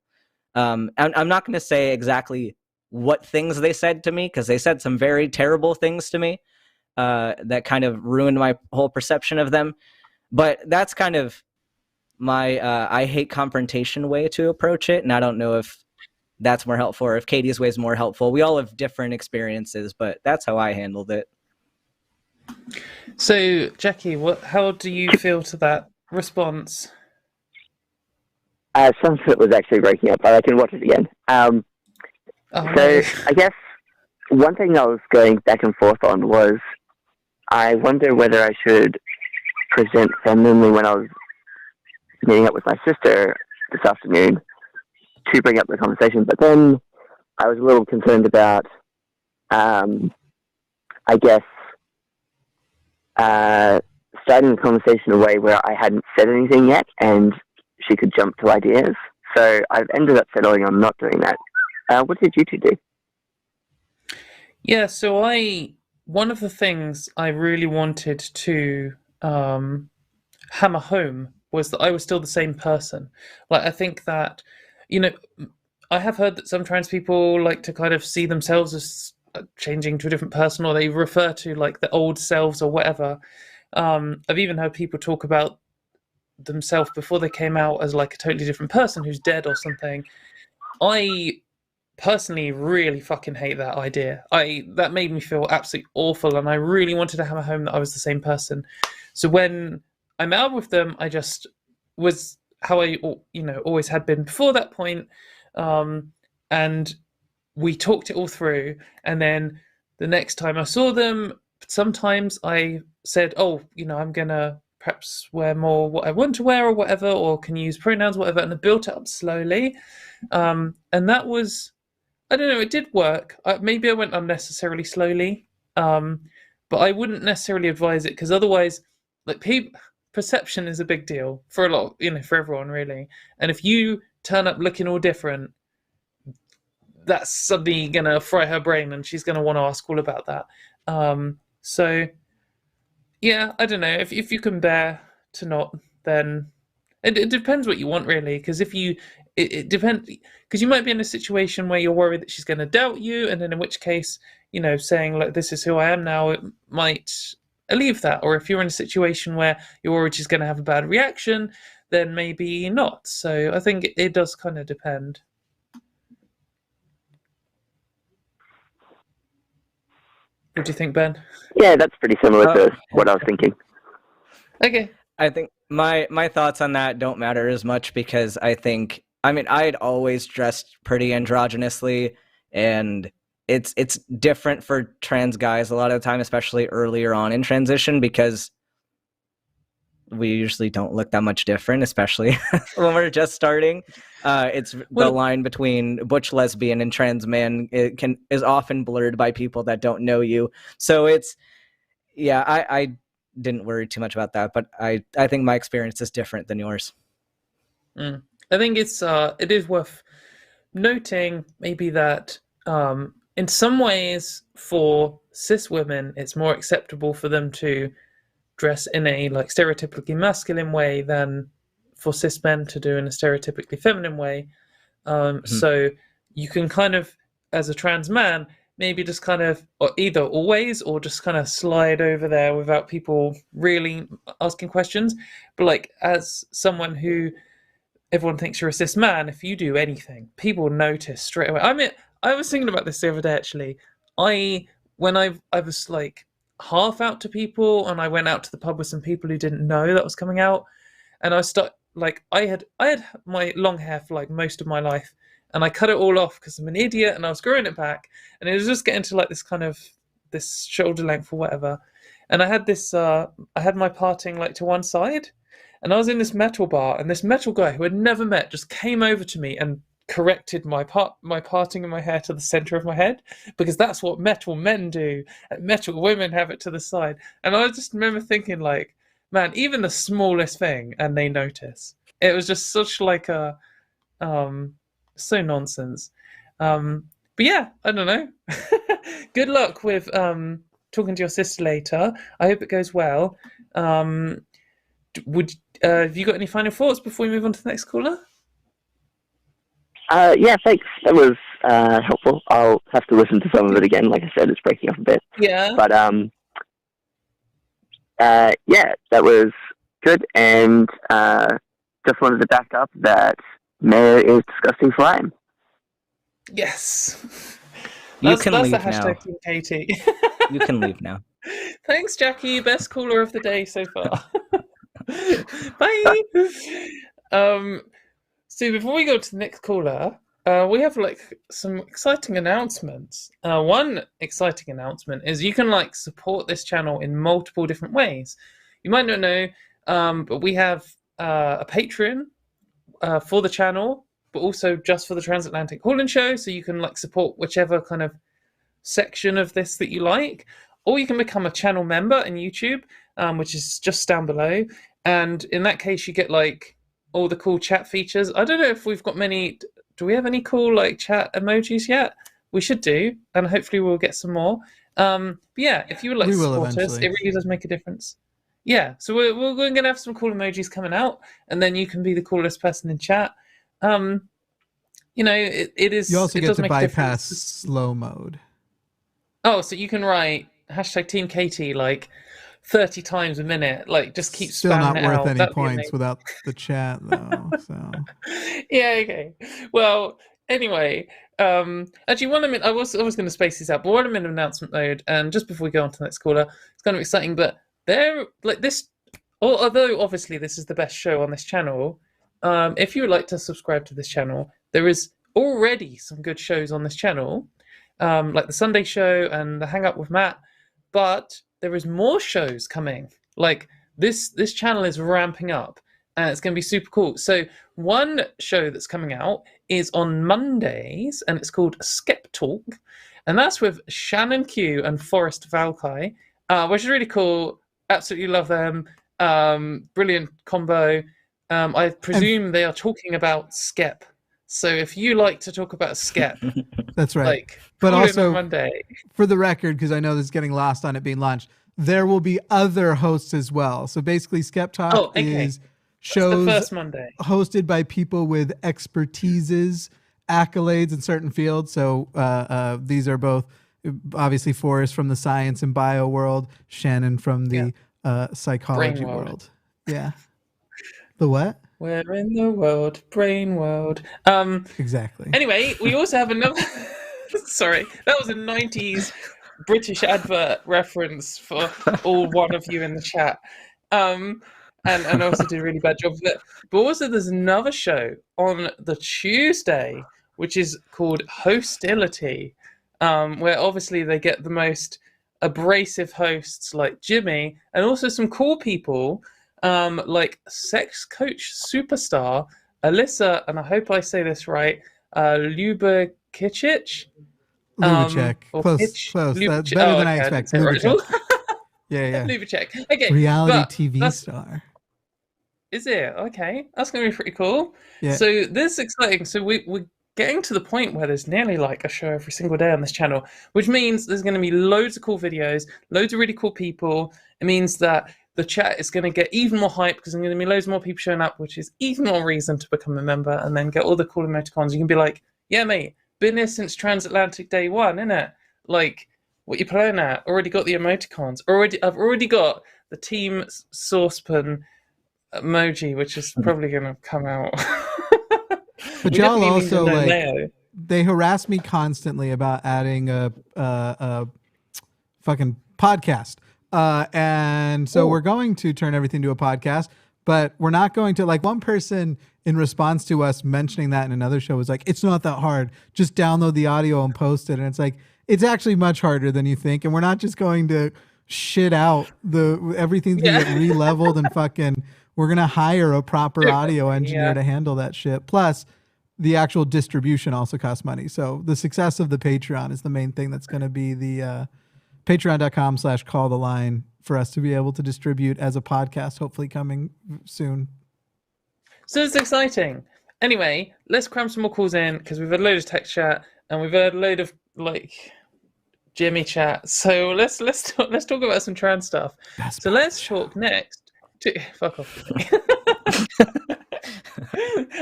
I'm not going to say exactly what things they said to me, because they said some very terrible things to me that kind of ruined my whole perception of them. But that's kind of my I hate confrontation way to approach it. And I don't know if that's more helpful or if Katy's way is more helpful. We all have different experiences, but that's how I handled it. So, Jackie, how do you feel to that response? Some of it was actually breaking up, but I can watch it again. So I guess one thing I was going back and forth on was, I wonder whether I should present femininely when I was meeting up with my sister this afternoon to bring up the conversation. But then I was a little concerned about, I guess, starting the conversation in a way where I hadn't said anything yet and she could jump to ideas. So I've ended up settling on not doing that. What did you two do? Yeah, so one of the things I really wanted to hammer home was that I was still the same person. Like, I think that, I have heard that some trans people like to kind of see themselves as changing to a different person, or they refer to like the old selves or whatever. I've even heard people talk about themselves before they came out as like a totally different person who's dead or something. I personally really fucking hate that idea. That made me feel absolutely awful, and I really wanted to hammer home that I was the same person. So when I met up with them, I just was how I always had been before that point, and we talked it all through. And then the next time I saw them, sometimes I said, I'm gonna perhaps wear more what I want to wear or whatever, or can use pronouns, whatever, and I built it up slowly. And that was, I don't know, it did work. Maybe I went unnecessarily slowly, but I wouldn't necessarily advise it, because otherwise, like, perception is a big deal for a lot, for everyone really. And if you turn up looking all different, that's suddenly gonna fry her brain, and she's gonna want to ask all about that. So yeah, I don't know. If you can bear to not, then it depends what you want really. Because it depends, because you might be in a situation where you're worried that she's going to doubt you, and then in which case, saying like this is who I am now, it might alleviate that. Or if you're in a situation where you're worried she's going to have a bad reaction, then maybe not. So I think it does kind of depend. What do you think, Ben? Yeah, that's pretty similar to what I was thinking. Okay. I think my thoughts on that don't matter as much, because I'd always dressed pretty androgynously, and it's different for trans guys a lot of the time, especially earlier on in transition, because we usually don't look that much different, especially when we're just starting. It's the line between butch lesbian and trans man is often blurred by people that don't know you. So I didn't worry too much about that, but I think my experience is different than yours. I think it is worth noting maybe that in some ways for cis women it's more acceptable for them to dress in a like stereotypically masculine way than for cis men to do in a stereotypically feminine way. So you can kind of, as a trans man, maybe just kind of either always or just kind of slide over there without people really asking questions. But like as someone who everyone thinks you're a cis man, if you do anything, people notice straight away. I mean, I was thinking about this the other day actually. When I was like half out to people, and I went out to the pub with some people who didn't know that was coming out, and I had my long hair for like most of my life, and I cut it all off because I'm an idiot, and I was growing it back, and it was just getting to like this shoulder length or whatever, and I had my parting like to one side, and I was in this metal bar, and this metal guy who I'd never met just came over to me and corrected my parting of my hair to the center of my head, because that's what metal men do, and metal women have it to the side. And I just remember thinking like, man, even the smallest thing and they notice. It was just such like a so nonsense. But yeah, I don't know. Good luck with talking to your sister later. I hope it goes well. Have you got any final thoughts before we move on to the next caller? Yeah, thanks. That was helpful. I'll have to listen to some of it again. Like I said, it's breaking up a bit. Yeah. But yeah, that was good. And just wanted to back up that Mayor is disgusting slime. Yes. You can leave that's the now. hashtag Team Katie. You can leave now. Thanks, Jackie. Best caller of the day so far. Bye. So before we go to the next caller, we have like some exciting announcements. One exciting announcement is you can like support this channel in multiple different ways. You might not know, but we have a Patreon for the channel, but also just for the Transatlantic Call-In Show. So you can like support whichever kind of section of this that you like, or you can become a channel member in YouTube, which is just down below. And in that case, you get like all the cool chat features. I don't know if we've got many. Do we have any cool like chat emojis yet? We should do, and hopefully we'll get some more. But yeah, if you would like to support us, it really does make a difference. Yeah, so we're going to have some cool emojis coming out, and then you can be the coolest person in chat. You know, it is. You also it get does to make a bypass difference. slow mode. Oh, so you can write hashtag Team Katie like 30 times a minute, like just keep still spamming not it worth out. any That'd be points amazing. without the chat though. So yeah, okay. Well, anyway, actually, I was going to space these out, but while I'm in announcement mode, and just before we go on to the next caller, it's kind of exciting. But they're like this, although obviously this is the best show on this channel. If you would like to subscribe to this channel, there is already some good shows on this channel, like the Sunday Show and the Hang Up with Matt. But there is more shows coming. Like this channel is ramping up, and it's going to be super cool. So one show that's coming out is on Mondays, and it's called Skeptalk, and that's with Shannon Q and Forrest Valkai, which is really cool. Absolutely love them. Brilliant combo. I presume they are talking about Skep. So if you like to talk about Skep, that's right. Like, but also on Monday. For the record, because I know this is getting lost on it being launched, there will be other hosts as well. So basically, Skeptalk is shows the first Monday hosted by people with expertises, accolades in certain fields. So these are both obviously Forrest from the science and bio world, Shannon from the psychology world. Yeah. The what? Where in the world? Brain world. Exactly. Anyway, we also have another. Sorry, that was a 90s British advert reference for all one of you in the chat. And also did a really bad job of it. But also, there's another show on the Tuesday, which is called Hostility, where obviously they get the most abrasive hosts like Jimmy, and also some cool people like sex coach superstar Alyssa, and I hope I say this right, Lubicic. Lubicic. Close. That's better than I expected. Lubicic. Yeah. Lubicic. Okay. Reality TV star. Is it? Okay. That's going to be pretty cool. Yeah. So this is exciting. So we're getting to the point where there's nearly like a show every single day on this channel, which means there's going to be loads of cool videos, loads of really cool people. It means that the chat is going to get even more hype because there's going to be loads more people showing up, which is even more reason to become a member and then get all the cool emoticons. You can be like, yeah, mate, been here since Transatlantic Day 1, innit? Like, what you playing at? Already got the emoticons. I've already got the Team Saucepan emoji, which is probably going to come out. But y'all also like, they harass me constantly about adding a fucking podcast. And so we're going to turn everything to a podcast, but we're not going to, like, one person in response to us mentioning that in another show was like, it's not that hard. Just download the audio and post it. And it's like, it's actually much harder than you think. And we're not just going to shit out everything's gonna get re-leveled and fucking, we're going to hire a proper audio engineer to handle that shit. Plus the actual distribution also costs money. So the success of the Patreon is the main thing that's going to be the, patreon.com/calltheline for us to be able to distribute as a podcast, hopefully coming soon. So it's exciting. Anyway, let's cram some more calls in because we've had a load of text chat and we've had a load of like Jimmy chat. So let's talk about some trans stuff. Let's talk next to fuck off.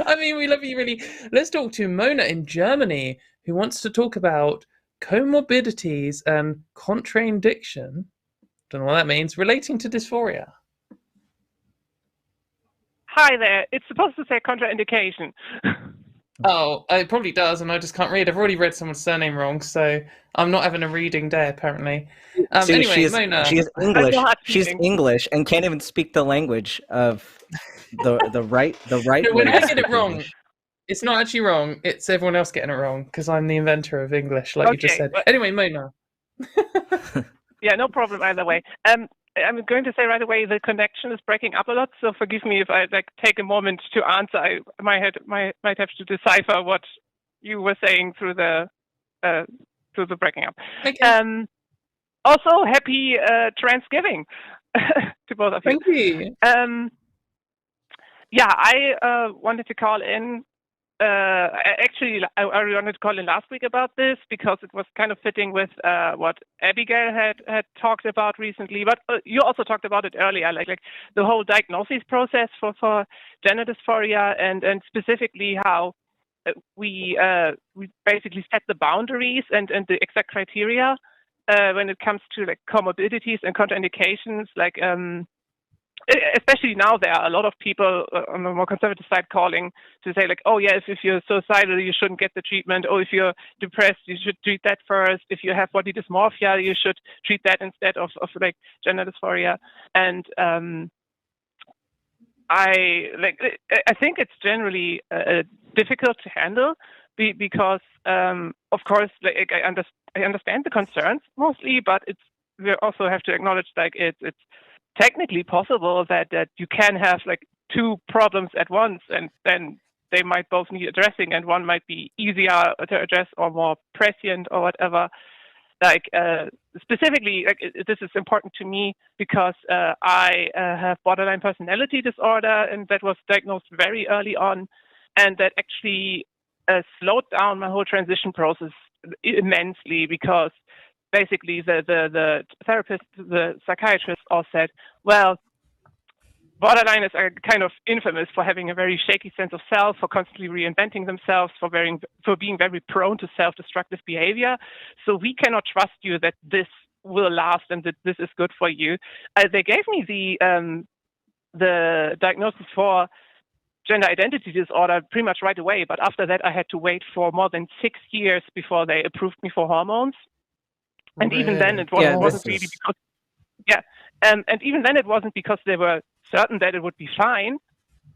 I mean, we love you really. Let's talk to Mona in Germany who wants to talk about comorbidities and contraindiction, don't know what that means, relating to dysphoria. Hi there. It's supposed to say contraindication. Oh, it probably does, and I just can't read. I've already read someone's surname wrong, so I'm not having a reading day, apparently. Anyway, Mona. She's English. She's English and can't even speak the language of the right No, when I get it wrong, it's not actually wrong. It's everyone else getting it wrong because I'm the inventor of English, like you just said. Anyway, Mona. Yeah, no problem either way. I'm going to say right away the connection is breaking up a lot, so forgive me if I take a moment to answer. I might have to decipher what you were saying through the breaking up. Okay. Also, happy TransGiving to both of you. Thank you. Yeah, I wanted to call in. Actually, I wanted to call in last week about this because it was kind of fitting with what Abigail had talked about recently. But you also talked about it earlier, like the whole diagnosis process for gender dysphoria, and specifically how we basically set the boundaries and the exact criteria when it comes to like comorbidities and contraindications, like. Especially now, there are a lot of people on the more conservative side calling to say, like, oh, yeah, if you're suicidal, you shouldn't get the treatment. Or if you're depressed, you should treat that first. If you have body dysmorphia, you should treat that instead of like gender dysphoria. And I think it's generally difficult to handle because, of course, like, I understand the concerns mostly, but we also have to acknowledge like it's technically possible that you can have like two problems at once, and then they might both need addressing, and one might be easier to address or more prescient or whatever. like specifically, like this is important to me because I have borderline personality disorder, and that was diagnosed very early on, and that actually slowed down my whole transition process immensely because basically the therapist, the psychiatrist all said, well, borderliners are kind of infamous for having a very shaky sense of self, for constantly reinventing themselves, for being very prone to self-destructive behavior. So we cannot trust you that this will last and that this is good for you. They gave me the diagnosis for gender identity disorder pretty much right away, but after that I had to wait for more than 6 years before they approved me for hormones. And even then it wasn't really because and even then it wasn't because they were certain that it would be fine,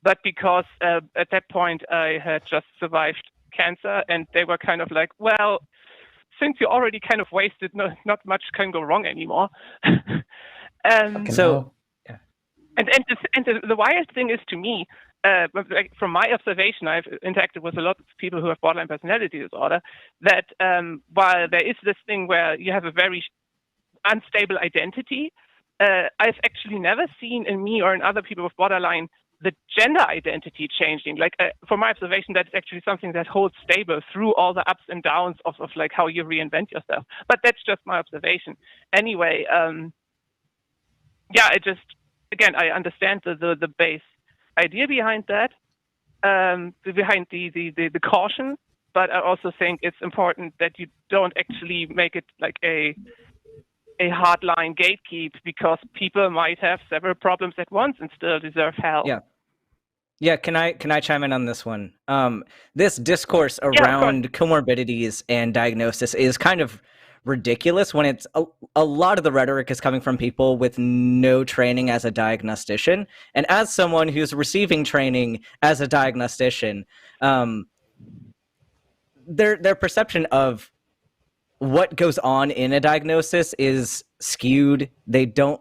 but because at that point I had just survived cancer, and they were kind of like, well, since you already kind of wasted, not much can go wrong anymore. And the wild thing is, to me, from my observation, I've interacted with a lot of people who have borderline personality disorder, that while there is this thing where you have a very unstable identity, I've actually never seen in me or in other people with borderline the gender identity changing. Like from my observation, that's actually something that holds stable through all the ups and downs of like how you reinvent yourself. But that's just my observation. Anyway, I just, again, I understand the base idea behind that, behind the caution, but I also think it's important that you don't actually make it like a hardline gatekeep, because people might have several problems at once and still deserve help. Yeah. Can I chime in on this one? This discourse around comorbidities and diagnosis is kind of ridiculous when it's a lot of the rhetoric is coming from people with no training as a diagnostician. And as someone who's receiving training as a diagnostician, their perception of what goes on in a diagnosis is skewed. They don't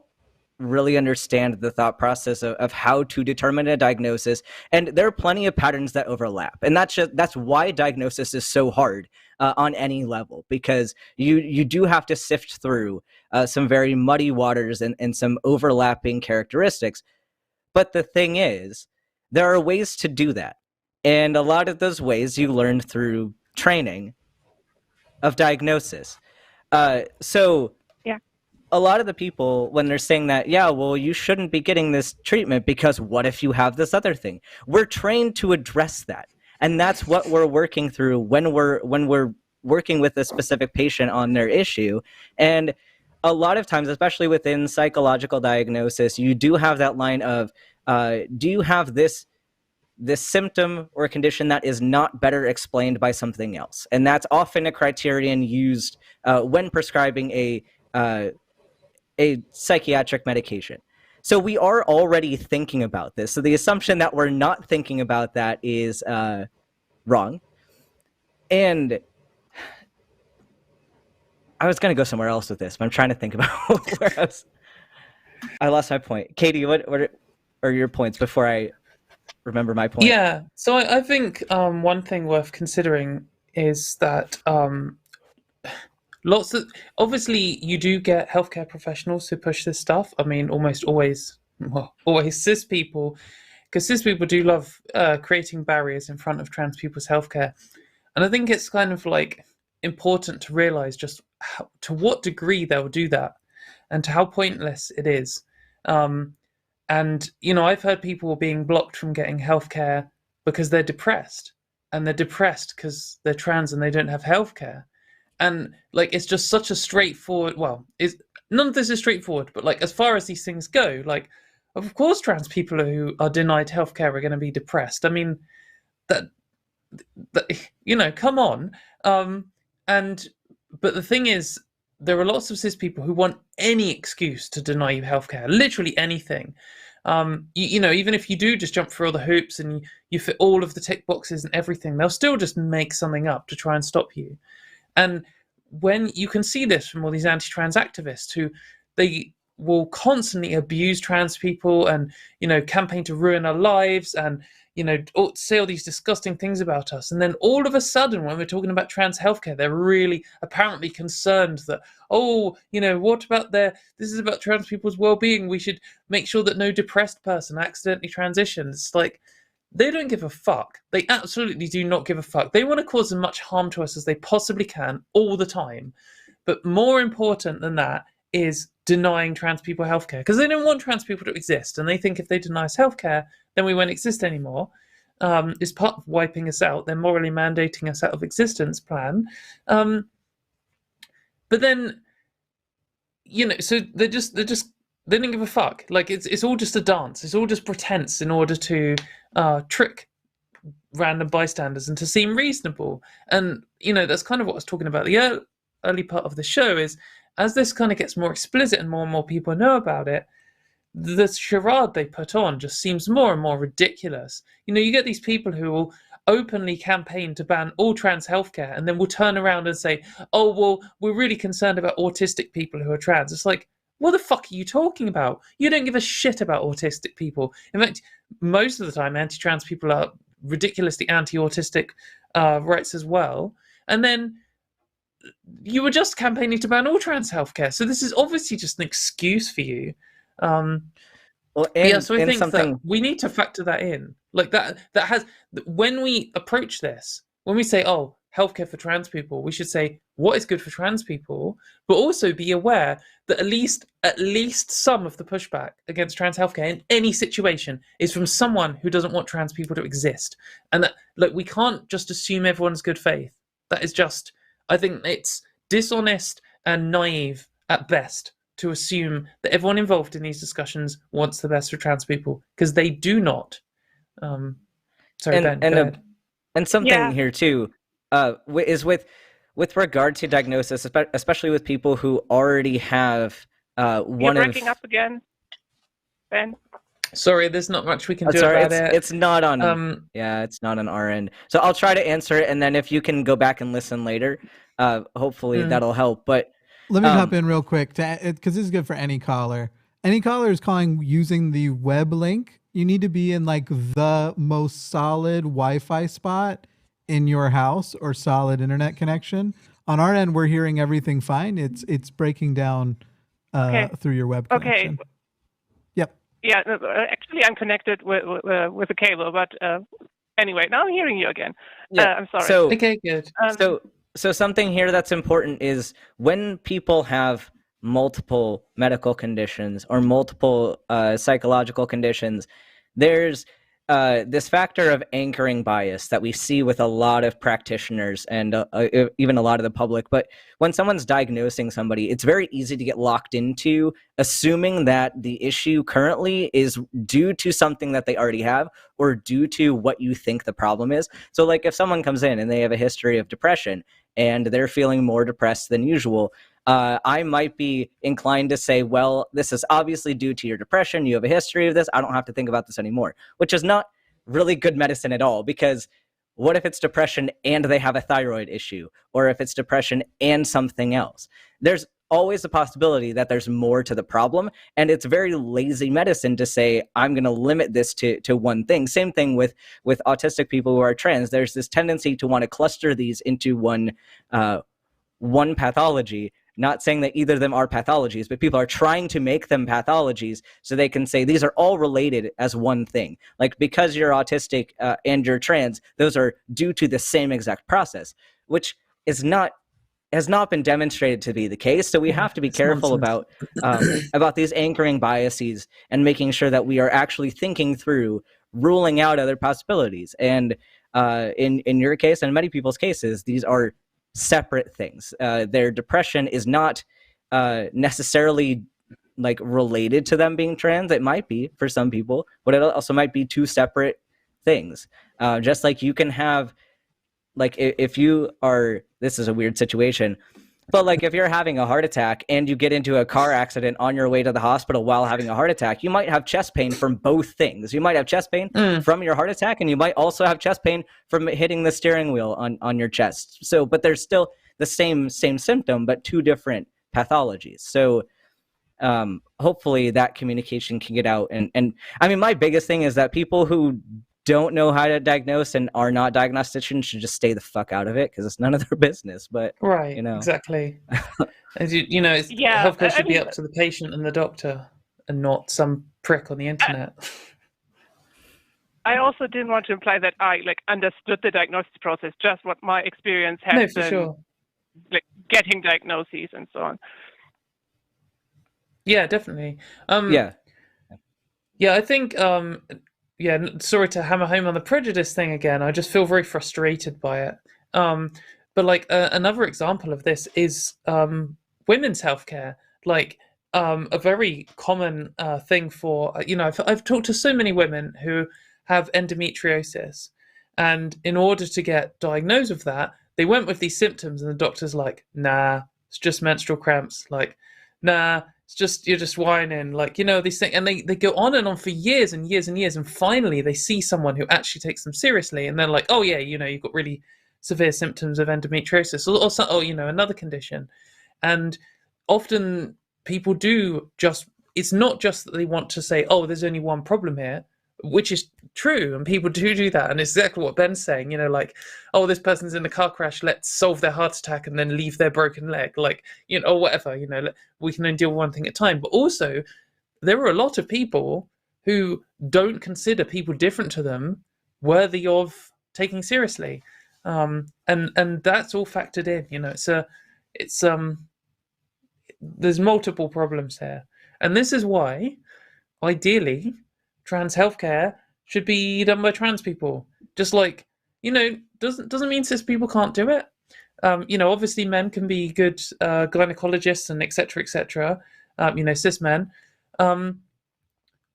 really understand the thought process of how to determine a diagnosis, and there are plenty of patterns that overlap, and that's why diagnosis is so hard on any level, because you do have to sift through some very muddy waters and some overlapping characteristics. But the thing is, there are ways to do that, and a lot of those ways you learn through training of diagnosis. So a lot of the people, when they're saying that, you shouldn't be getting this treatment because what if you have this other thing? We're trained to address that. And that's what we're working through when we're working with a specific patient on their issue. And a lot of times, especially within psychological diagnosis, you do have that line of, do you have this symptom or condition that is not better explained by something else? And that's often a criterion used when prescribing a psychiatric medication. So we are already thinking about this. So the assumption that we're not thinking about that is wrong. And I was going to go somewhere else with this, but I'm trying to think about where I lost my point. Katie, what are your points before I remember my point? Yeah, so I think one thing worth considering is that obviously you do get healthcare professionals who push this stuff. I mean, almost always cis people, because cis people do love creating barriers in front of trans people's healthcare. And I think it's kind of like important to realize just to what degree they'll do that and to how pointless it is. And, I've heard people being blocked from getting healthcare because they're depressed, and they're depressed because they're trans and they don't have healthcare. And like, it's just such a straightforward, none of this is straightforward, but like, as far as these things go, like, of course, trans people who are denied healthcare are going to be depressed. I mean, that come on. But the thing is, there are lots of cis people who want any excuse to deny you healthcare, literally anything. Even if you do just jump through all the hoops and you fit all of the tick boxes and everything, they'll still just make something up to try and stop you. And when you can see this from all these anti-trans activists who they will constantly abuse trans people and, campaign to ruin our lives and, say all these disgusting things about us. And then all of a sudden, when we're talking about trans healthcare, they're really apparently concerned that, what about this is about trans people's well-being. We should make sure that no depressed person accidentally transitions. It's like, they don't give a fuck. They absolutely do not give a fuck. They want to cause as much harm to us as they possibly can all the time. But more important than that is denying trans people healthcare, because they don't want trans people to exist, and they think if they deny us healthcare, then we won't exist anymore. Is part of wiping us out. They're morally mandating us out of existence plan. But then, so they don't give a fuck. Like it's all just a dance. It's all just pretense in order to trick random bystanders and to seem reasonable. And that's kind of what I was talking about the early part of the show is, as this kind of gets more explicit and more people know about it, the charade they put on just seems more and more ridiculous. You get these people who will openly campaign to ban all trans healthcare and then will turn around and say, oh, well, we're really concerned about autistic people who are trans. It's like, what the fuck are you talking about? You don't give a shit about autistic people. In fact, most of the time, anti-trans people are ridiculously anti-autistic rights as well. And then you were just campaigning to ban all trans healthcare. So this is obviously just an excuse for you. So I think that we need to factor that in. Like when we approach this, when we say, oh, healthcare for trans people, we should say what is good for trans people, but also be aware that at least some of the pushback against trans healthcare in any situation is from someone who doesn't want trans people to exist. And that, we can't just assume everyone's good faith. That is just, I think it's dishonest and naive at best to assume that everyone involved in these discussions wants the best for trans people, because they do not. Sorry, Ben. And something here too is with regard to diagnosis, especially with people who already have You're breaking up again, Ben. Sorry, there's not much we can do about it. It's not on. It's not on our end. So I'll try to answer it, and then if you can go back and listen later, hopefully that'll help. But let me hop in real quick because this is good for any caller. Any caller is calling using the web link. You need to be in like the most solid Wi-Fi spot in your house or solid internet connection. On our end, we're hearing everything fine. It's breaking down through your web connection. Okay. Yep. Yeah, actually, I'm connected with a cable, but anyway, now I'm hearing you again. Yeah. I'm sorry. So, okay, good. So something here that's important is when people have multiple medical conditions or multiple psychological conditions, there's this factor of anchoring bias that we see with a lot of practitioners and even a lot of the public. But when someone's diagnosing somebody, it's very easy to get locked into assuming that the issue currently is due to something that they already have or due to what you think the problem is. So like if someone comes in and they have a history of depression and they're feeling more depressed than usual, I might be inclined to say, well, this is obviously due to your depression. You have a history of this. I don't have to think about this anymore, which is not really good medicine at all, because what if it's depression and they have a thyroid issue, or if it's depression and something else? There's always a possibility that there's more to the problem, and it's very lazy medicine to say, I'm going to limit this to one thing. Same thing with autistic people who are trans. There's this tendency to want to cluster these into one pathology. Not saying that either of them are pathologies, but people are trying to make them pathologies so they can say these are all related as one thing. Like because you're autistic and you're trans, those are due to the same exact process, which has not been demonstrated to be the case. So we have to be careful about these anchoring biases and making sure that we are actually thinking through ruling out other possibilities. And in your case and in many people's cases, these are separate things. Their depression is not necessarily like related to them being trans. It might be for some people, but it also might be two separate things. Just like you can have, like if you are, this is a weird situation, but like if you're having a heart attack and you get into a car accident on your way to the hospital while having a heart attack, you might have chest pain from both things. You might have chest pain from your heart attack, and you might also have chest pain from hitting the steering wheel on your chest. So, but there's still the same symptom, but two different pathologies. So hopefully that communication can get out. And I mean, my biggest thing is that people who don't know how to diagnose and are not diagnosticians should just stay the fuck out of it because it's none of their business. But right, you know, exactly. As it's, Yeah, healthcare should be up to the patient and the doctor, and not some prick on the internet. I also didn't want to imply that I understood the diagnosis process, just what my experience has No, for been, sure. like getting diagnoses and so on. Yeah, definitely. yeah. Yeah, I think. Sorry to hammer home on the prejudice thing again. I just feel very frustrated by it. But like another example of this is women's healthcare. Like a very common thing for I've talked to so many women who have endometriosis, and in order to get diagnosed with that, they went with these symptoms, and the doctor's like, "Nah, it's just menstrual cramps." Like, "Nah, it's just you're just whining." Like, these things, and they go on and on for years and years and years, and finally they see someone who actually takes them seriously, and they're like, "Oh yeah, you've got really severe symptoms of endometriosis, or another condition," and often people do just. It's not just that they want to say, "Oh, there's only one problem here," which is true, and people do that, and it's exactly what Ben's saying. Like, "Oh, this person's in a car crash. Let's solve their heart attack and then leave their broken leg." Like, or whatever. We can only deal with one thing at a time. But also, there are a lot of people who don't consider people different to them worthy of taking seriously, and that's all factored in. There's multiple problems here, and this is why, ideally, trans healthcare should be done by trans people. Just like, doesn't mean cis people can't do it. Obviously men can be good gynecologists and etc. etc. Cis men,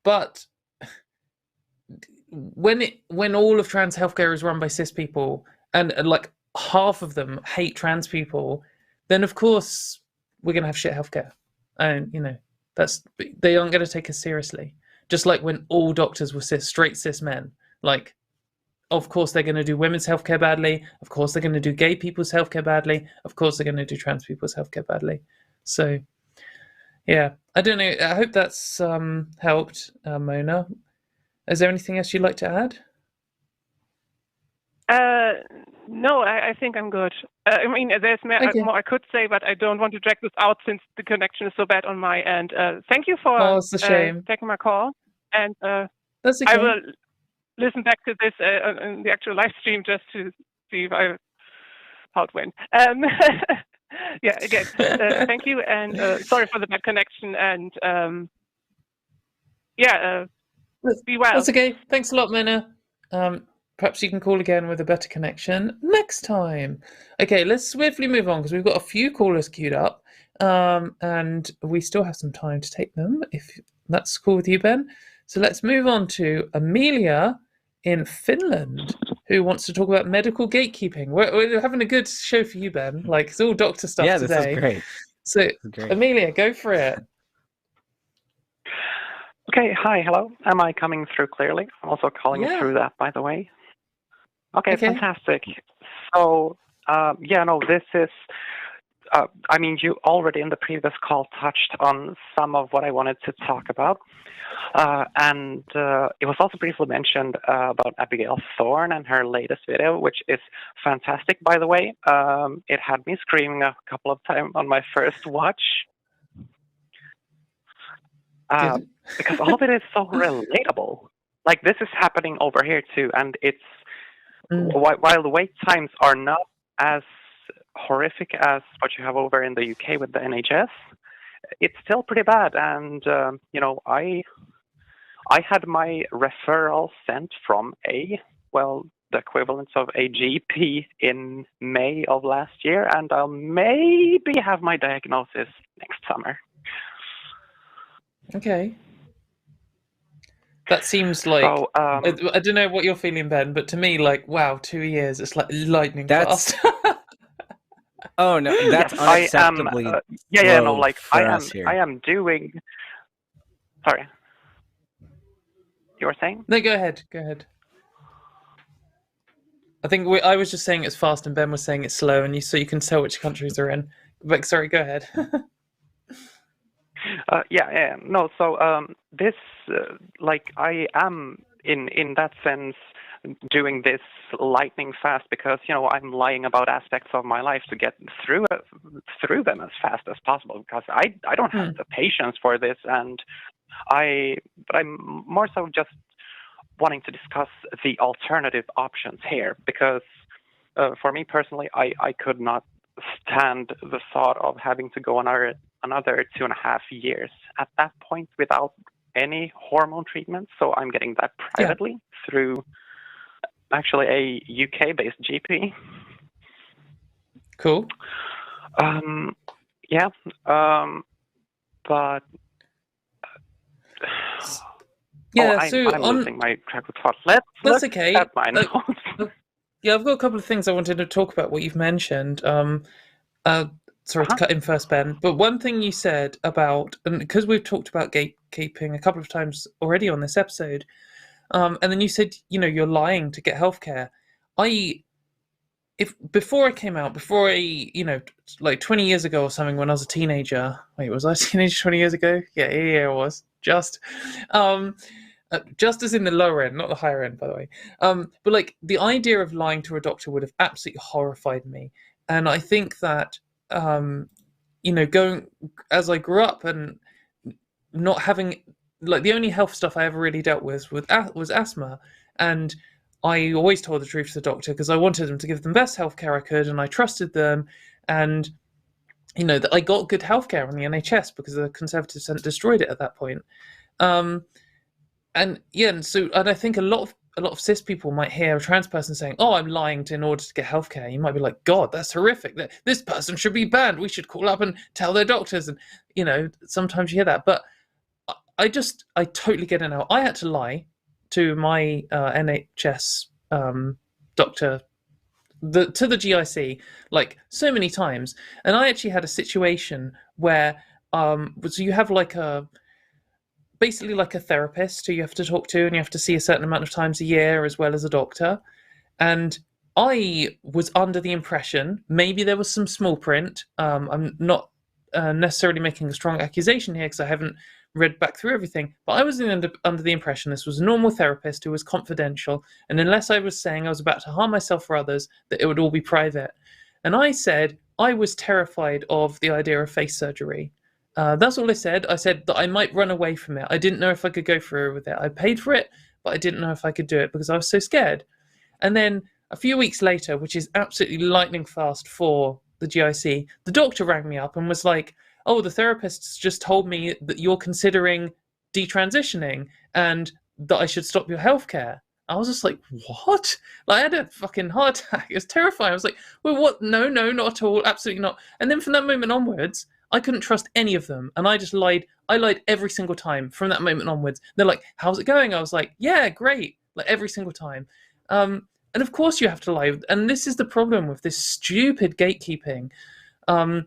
but when all of trans healthcare is run by cis people, and like half of them hate trans people, then of course we're gonna have shit healthcare, and they aren't gonna take us seriously. Just like when all doctors were straight cis men, like, of course they're going to do women's healthcare badly. Of course they're going to do gay people's healthcare badly. Of course they're going to do trans people's healthcare badly. So, yeah, I don't know. I hope that's helped, Mona. Is there anything else you'd like to add? No, I think I'm good. I mean, there's more I could say, but I don't want to drag this out since the connection is so bad on my end. Thank you for it's a shame. taking my call, and that's okay. I will listen back to this in the actual live stream just to see how it went. Yeah, again, thank you, and sorry for the bad connection, and be well. That's okay. Thanks a lot, Mona. Perhaps you can call again with a better connection next time. Okay, let's swiftly move on because we've got a few callers queued up, and we still have some time to take them, if that's cool with you, Ben. So let's move on to Amelia in Finland, who wants to talk about medical gatekeeping. We're having a good show for you, Ben. Like, it's all doctor stuff today. Yeah, this is great. So, Amelia, go for it. Okay, hi, hello. Am I coming through clearly? I'm also calling through that, by the way. Okay, fantastic. So, this is, I mean, you already in the previous call touched on some of what I wanted to talk about. And it was also briefly mentioned about Abigail Thorne and her latest video, which is fantastic, by the way. It had me screaming a couple of times on my first watch. Because all of it is so relatable. Like, this is happening over here too, and it's while the wait times are not as horrific as what you have over in the UK with the NHS, it's still pretty bad. And I had my referral sent from the equivalent of a GP in May of last year, and I'll maybe have my diagnosis next summer. Okay. That seems like, I don't know what you're feeling, Ben, but to me, like, wow, 2 years, it's like lightning fast. Oh, no, that's unacceptably I am doing... Sorry. You were saying? No, go ahead. I think I was just saying it's fast and Ben was saying it's slow, and so you can tell which countries they're in. But sorry, go ahead. No, so this, I am in that sense doing this lightning fast because I'm lying about aspects of my life to get through them as fast as possible because I don't have the patience for this, and but I'm more so just wanting to discuss the alternative options here because for me personally, I could not stand the thought of having to go another 2.5 years at that point without any hormone treatment. So I'm getting that privately through actually a UK-based GP. Cool. But I'm losing my track of thought. Let's okay. at my notes. Yeah, I've got a couple of things I wanted to talk about what you've mentioned. Sorry to cut in first, Ben, but one thing you said about, and because we've talked about gatekeeping a couple of times already on this episode, and then you said, you're lying to get healthcare. Before I, like 20 years ago or something, when I was a teenager. Wait, was I a teenager 20 years ago? Yeah, I was. Just as in the lower end, not the higher end, by the way. But like the idea of lying to a doctor would have absolutely horrified me, and I think that going as I grew up and not having, like, the only health stuff I ever really dealt with was asthma, and I always told the truth to the doctor because I wanted them to give them the best healthcare I could, and I trusted them, and that I got good healthcare on the NHS because the Conservatives hadn't destroyed it at that point. And I think a lot of cis people might hear a trans person saying, "Oh, I'm lying in order to get healthcare." You might be like, "God, that's horrific. This person should be banned. We should call up and tell their doctors." And sometimes you hear that, but I totally get it now. I had to lie to my NHS doctor, to the GIC, like so many times, and I actually had a situation where so you have basically like a therapist who you have to talk to, and you have to see a certain amount of times a year, as well as a doctor. And I was under the impression, maybe there was some small print, I'm not necessarily making a strong accusation here because I haven't read back through everything, but I was under the impression this was a normal therapist who was confidential, and unless I was saying I was about to harm myself or others, that it would all be private. And I said I was terrified of the idea of face surgery. That's all I said. I said that I might run away from it. I didn't know if I could go through with it. I paid for it, but I didn't know if I could do it because I was so scared. And then a few weeks later, which is absolutely lightning fast for the GIC, the doctor rang me up and was like, "Oh, the therapist just told me that you're considering detransitioning and that I should stop your healthcare." I was just like, "What?" Like, I had a fucking heart attack. It was terrifying. I was like, "Well, what? No, not at all. Absolutely not." And then from that moment onwards, I couldn't trust any of them, and I just lied. I lied every single time from that moment onwards. They're like, "How's it going?" I was like, "Yeah, great." Like every single time. And of course you have to lie. And this is the problem with this stupid gatekeeping. And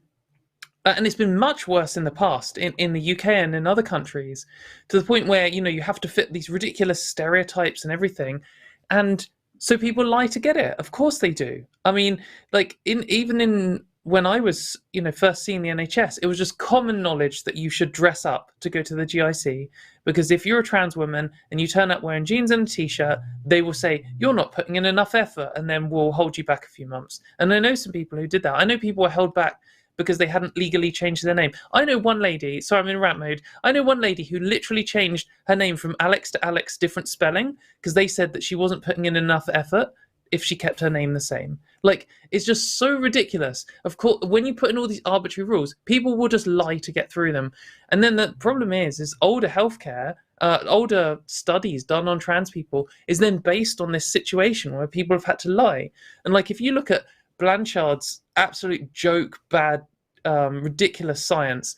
it's been much worse in the past in the UK and in other countries, to the point where you have to fit these ridiculous stereotypes and everything, and so people lie to get it. Of course they do. I mean, like even when I was first seeing the NHS, it was just common knowledge that you should dress up to go to the GIC, because if you're a trans woman and you turn up wearing jeans and a t-shirt, they will say you're not putting in enough effort, and then we'll hold you back a few months. And I know some people who did that. I know people were held back because they hadn't legally changed their name. I know one lady, sorry, I'm in rant mode. I know one lady who literally changed her name from Alex to Alex, different spelling, because they said that she wasn't putting in enough effort if she kept her name the same. Like, it's just so ridiculous. Of course, when you put in all these arbitrary rules, people will just lie to get through them. And then the problem is older healthcare, older studies done on trans people is then based on this situation where people have had to lie. And like, if you look at Blanchard's absolute joke, bad, ridiculous science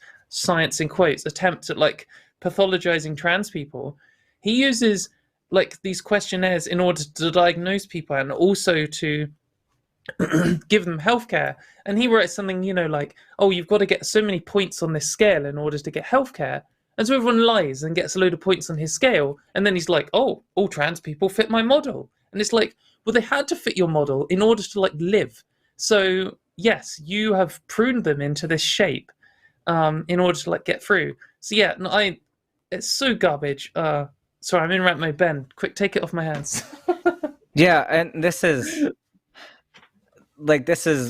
in quotes, attempts at like pathologizing trans people, he uses like these questionnaires in order to diagnose people and also to give them healthcare. And he wrote something, like, "Oh, you've got to get so many points on this scale in order to get healthcare." And so everyone lies and gets a load of points on his scale. And then he's like, "Oh, all trans people fit my model." And it's like, well, they had to fit your model in order to like live. So yes, you have pruned them into this shape in order to like get through. So yeah, it's so garbage. Sorry, I'm in rant mode. Ben, quick, take it off my hands. Yeah, and this is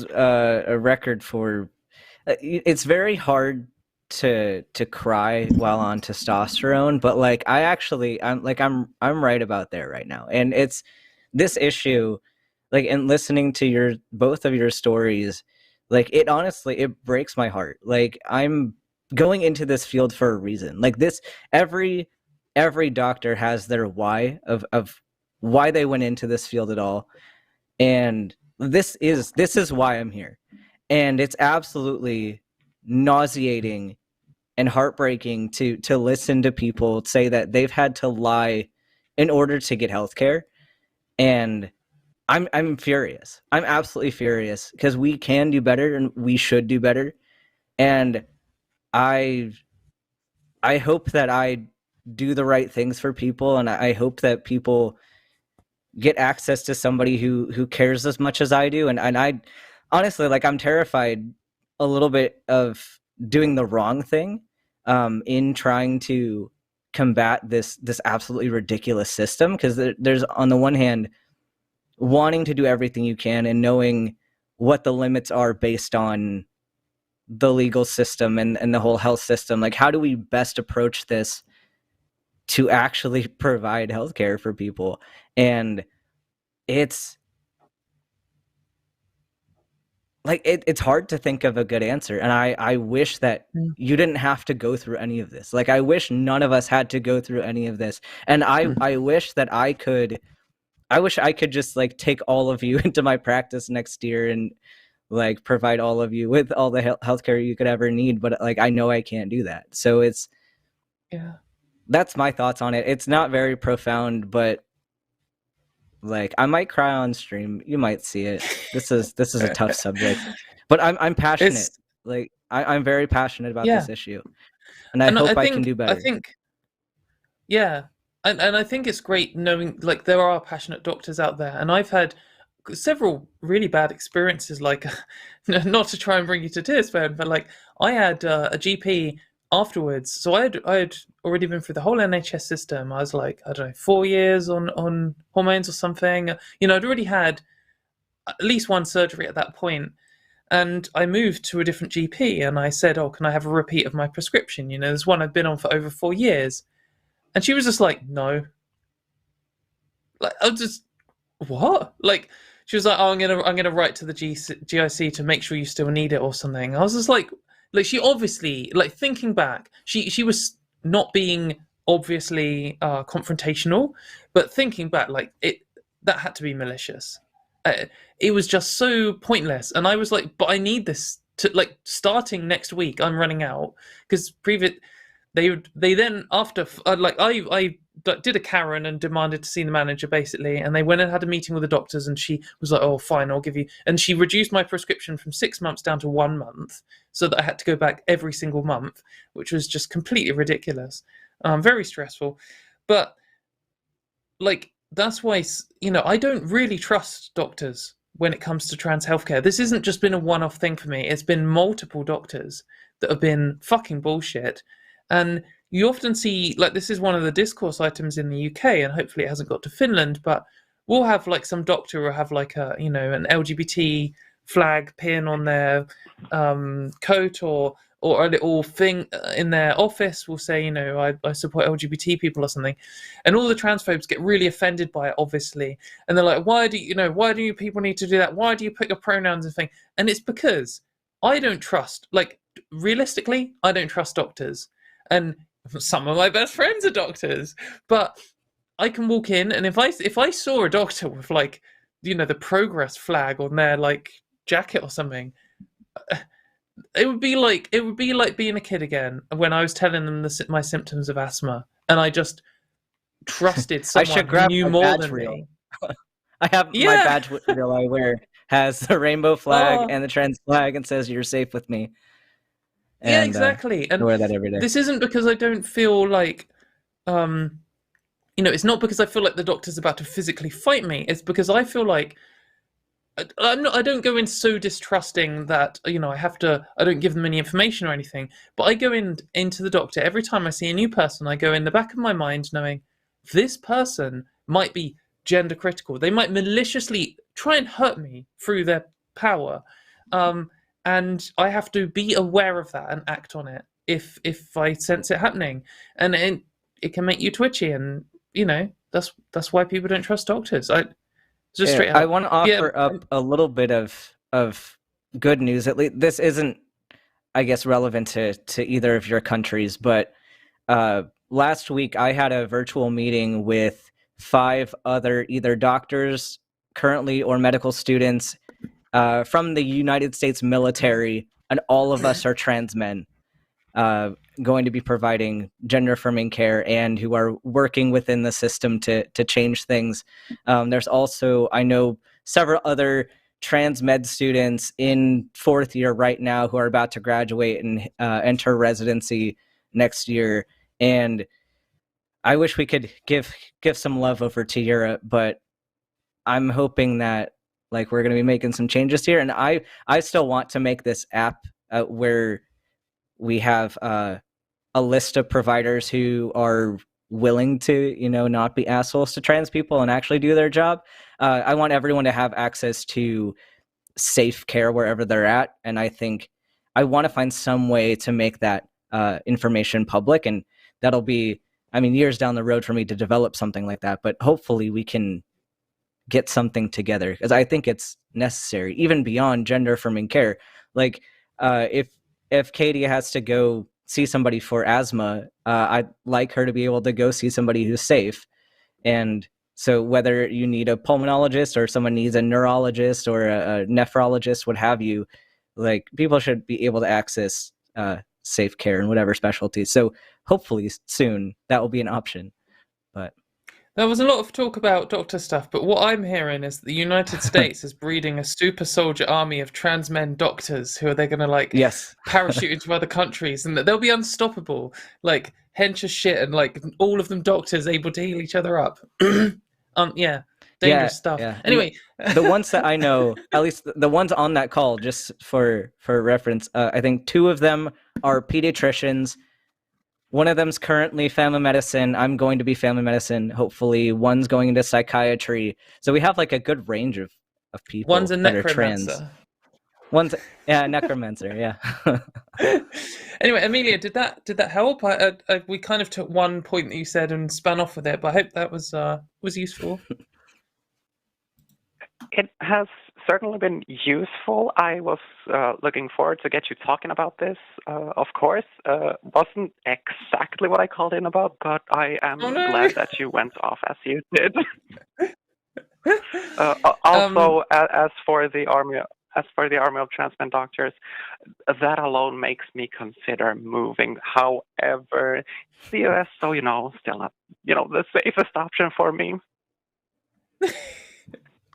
a record for. It's very hard to cry while on testosterone, but like I'm right about there right now, and it's this issue, like, and listening to both of your stories, like, it honestly, it breaks my heart. Like, I'm going into this field for a reason. Like, this, every doctor has their why of why they went into this field at all, and this is why I'm here. And it's absolutely nauseating and heartbreaking to listen to people say that they've had to lie in order to get healthcare. And I'm furious. I'm absolutely furious, because we can do better and we should do better. And I hope that I do the right things for people, and I hope that people get access to somebody who cares as much as I do. And I honestly, like, I'm terrified a little bit of doing the wrong thing in trying to combat this absolutely ridiculous system, because there's, on the one hand, wanting to do everything you can and knowing what the limits are based on the legal system and the whole health system. Like, how do we best approach this to actually provide healthcare for people? And it's like, it's hard to think of a good answer. And I wish that you didn't have to go through any of this. Like, I wish none of us had to go through any of this. And I wish that I could just, like, take all of you into my practice next year and, like, provide all of you with all the healthcare you could ever need. But, like, I know I can't do that. So that's my thoughts on it. It's not very profound, but, like, I might cry on stream. You might see it. This is a tough subject, but I'm passionate. Like, I'm very passionate about this issue, and I hope I can do better. I think, and I think it's great knowing, like, there are passionate doctors out there, and I've had several really bad experiences. Like, not to try and bring you to tears, Ben, but, like, I had a GP afterwards. So I had already been through the whole NHS system. I was, like, I don't know, 4 years on hormones or something. You know, I'd already had at least one surgery at that point. And I moved to a different GP, and I said, oh, can I have a repeat of my prescription? You know, there's one I've been on for over 4 years. And she was just like, no. Like, I was just, what? Like, she was like, oh, I'm gonna write to the GIC to make sure you still need it or something. I was just like, she obviously, like, thinking back, she was not being obviously confrontational, but thinking back, like, that had to be malicious. It was just so pointless. And I was like, but I need this to, like, starting next week, I'm running out, because they then, after, like, I did a Karen and demanded to see the manager, basically, and they went and had a meeting with the doctors, and she was like, oh, fine, I'll give you, and she reduced my prescription from 6 months down to 1 month, so that I had to go back every single month, which was just completely ridiculous. Very stressful. But, like, that's why, you know, I don't really trust doctors when it comes to trans healthcare. This hasn't just been a one-off thing for me. It's been multiple doctors that have been fucking bullshit. And you often see, like, this is one of the discourse items in the UK, and hopefully it hasn't got to Finland, but we'll have, like, some doctor will have, like, a, you know, an LGBT flag pin on their coat, or a little thing in their office will say, you know, I support LGBT people or something. And all the transphobes get really offended by it, obviously. And they're like, why do you people need to do that? Why do you put your pronouns and thing? And it's because I don't trust, like, realistically, I don't trust doctors. And some of my best friends are doctors, but I can walk in, and if I saw a doctor with, like, you know, the progress flag on their, like, jacket or something, it would be like being a kid again when I was telling them my symptoms of asthma, and I just trusted someone who knew more than me. I have my badge reel I wear has the rainbow flag and the trans flag, and says, "You're safe with me." And, yeah, exactly. And I wear that every day. This isn't because I don't feel like, you know, it's not because I feel like the doctor's about to physically fight me. It's because I feel like I don't go in so distrusting that, you know, I don't give them any information or anything. But I go into the doctor every time I see a new person. I go in the back of my mind knowing this person might be gender critical. They might maliciously try and hurt me through their power, and I have to be aware of that and act on it if I sense it happening. And it can make you twitchy, and that's why people don't trust doctors. Straight up. I want to offer up a little bit of good news. At least this isn't, I guess, relevant to either of your countries, but last week I had a virtual meeting with 5 other either doctors currently or medical students from the United States military, and all of us are trans men going to be providing gender-affirming care and who are working within the system to change things. There's also, I know, several other trans med students in 4th year right now who are about to graduate and enter residency next year. And I wish we could give some love over to Europe, but I'm hoping that we're going to be making some changes here. And I still want to make this app where we have a list of providers who are willing to, not be assholes to trans people and actually do their job. I want everyone to have access to safe care wherever they're at. And I think I want to find some way to make that information public. And that'll be, years down the road for me to develop something like that. But hopefully we can get something together, because I think it's necessary, even beyond gender affirming care. If Katie has to go see somebody for asthma, I'd like her to be able to go see somebody who's safe. And so whether you need a pulmonologist or someone needs a neurologist or a nephrologist, what have you, people should be able to access safe care in whatever specialty. So hopefully soon that will be an option. But there was a lot of talk about doctor stuff, but what I'm hearing is the United States is breeding a super soldier army of trans men doctors who are they going to parachute into other countries, and that they'll be unstoppable, hench as shit, and all of them doctors able to heal each other up. Dangerous stuff. Yeah. Anyway, the ones that I know, at least the ones on that call, just for reference, I think 2 of them are pediatricians. One of them's currently family medicine. I'm going to be family medicine, hopefully. One's going into psychiatry. So we have a good range of people. One's a necromancer. One's necromancer, yeah. Anyway, Amelia, did that help? We kind of took one point that you said and span off with it, but I hope that was useful. It has certainly been useful. I was looking forward to get you talking about this, of course. Wasn't exactly what I called in about, but I am glad that you went off as you did. Also, as for the army of trans men doctors, that alone makes me consider moving. However, the US, so still not the safest option for me.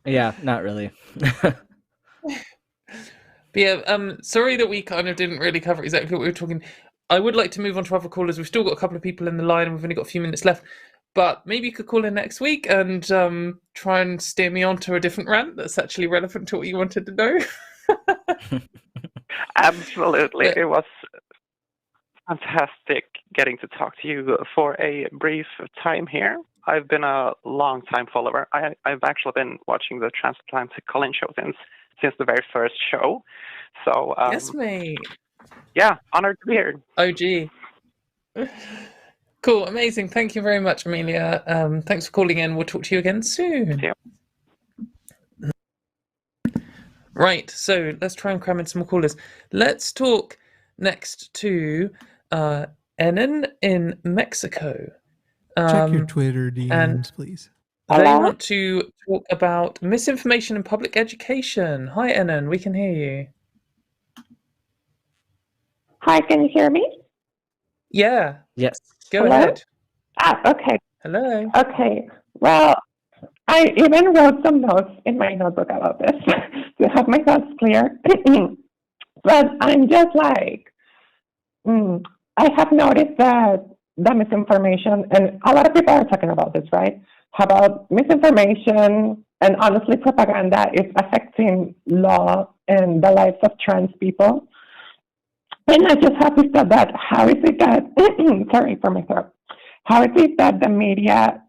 Yeah, not really. But yeah, sorry that we kind of didn't really cover exactly what we were talking. I would like to move on to other callers. We've still got a couple of people in the line and we've only got a few minutes left. But maybe you could call in next week and try and steer me on to a different rant that's actually relevant to what you wanted to know. Absolutely. It was fantastic getting to talk to you for a brief time here. I've been a long-time follower. I've actually been watching the Transatlantic Call-In show since the very first show. So yes, mate. Yeah, honored to be here. OG. Cool, amazing. Thank you very much, Amelia. Thanks for calling in. We'll talk to you again soon. Yeah. Right, so let's try and cram in some more callers. Let's talk next to N in Mexico. Check your Twitter DMs, please. They want to talk about misinformation in public education. Hi, Enan, we can hear you. Hi, can you hear me? Yeah. Yes. Go ahead. Okay. Hello. Okay. Well, I even wrote some notes in my notebook about this to have my thoughts clear. But I'm just I have noticed that the misinformation, and a lot of people are talking about this, right? About misinformation and honestly propaganda is affecting law and the lives of trans people. And I just have to say that how is it that, sorry for my throat, how is it that the media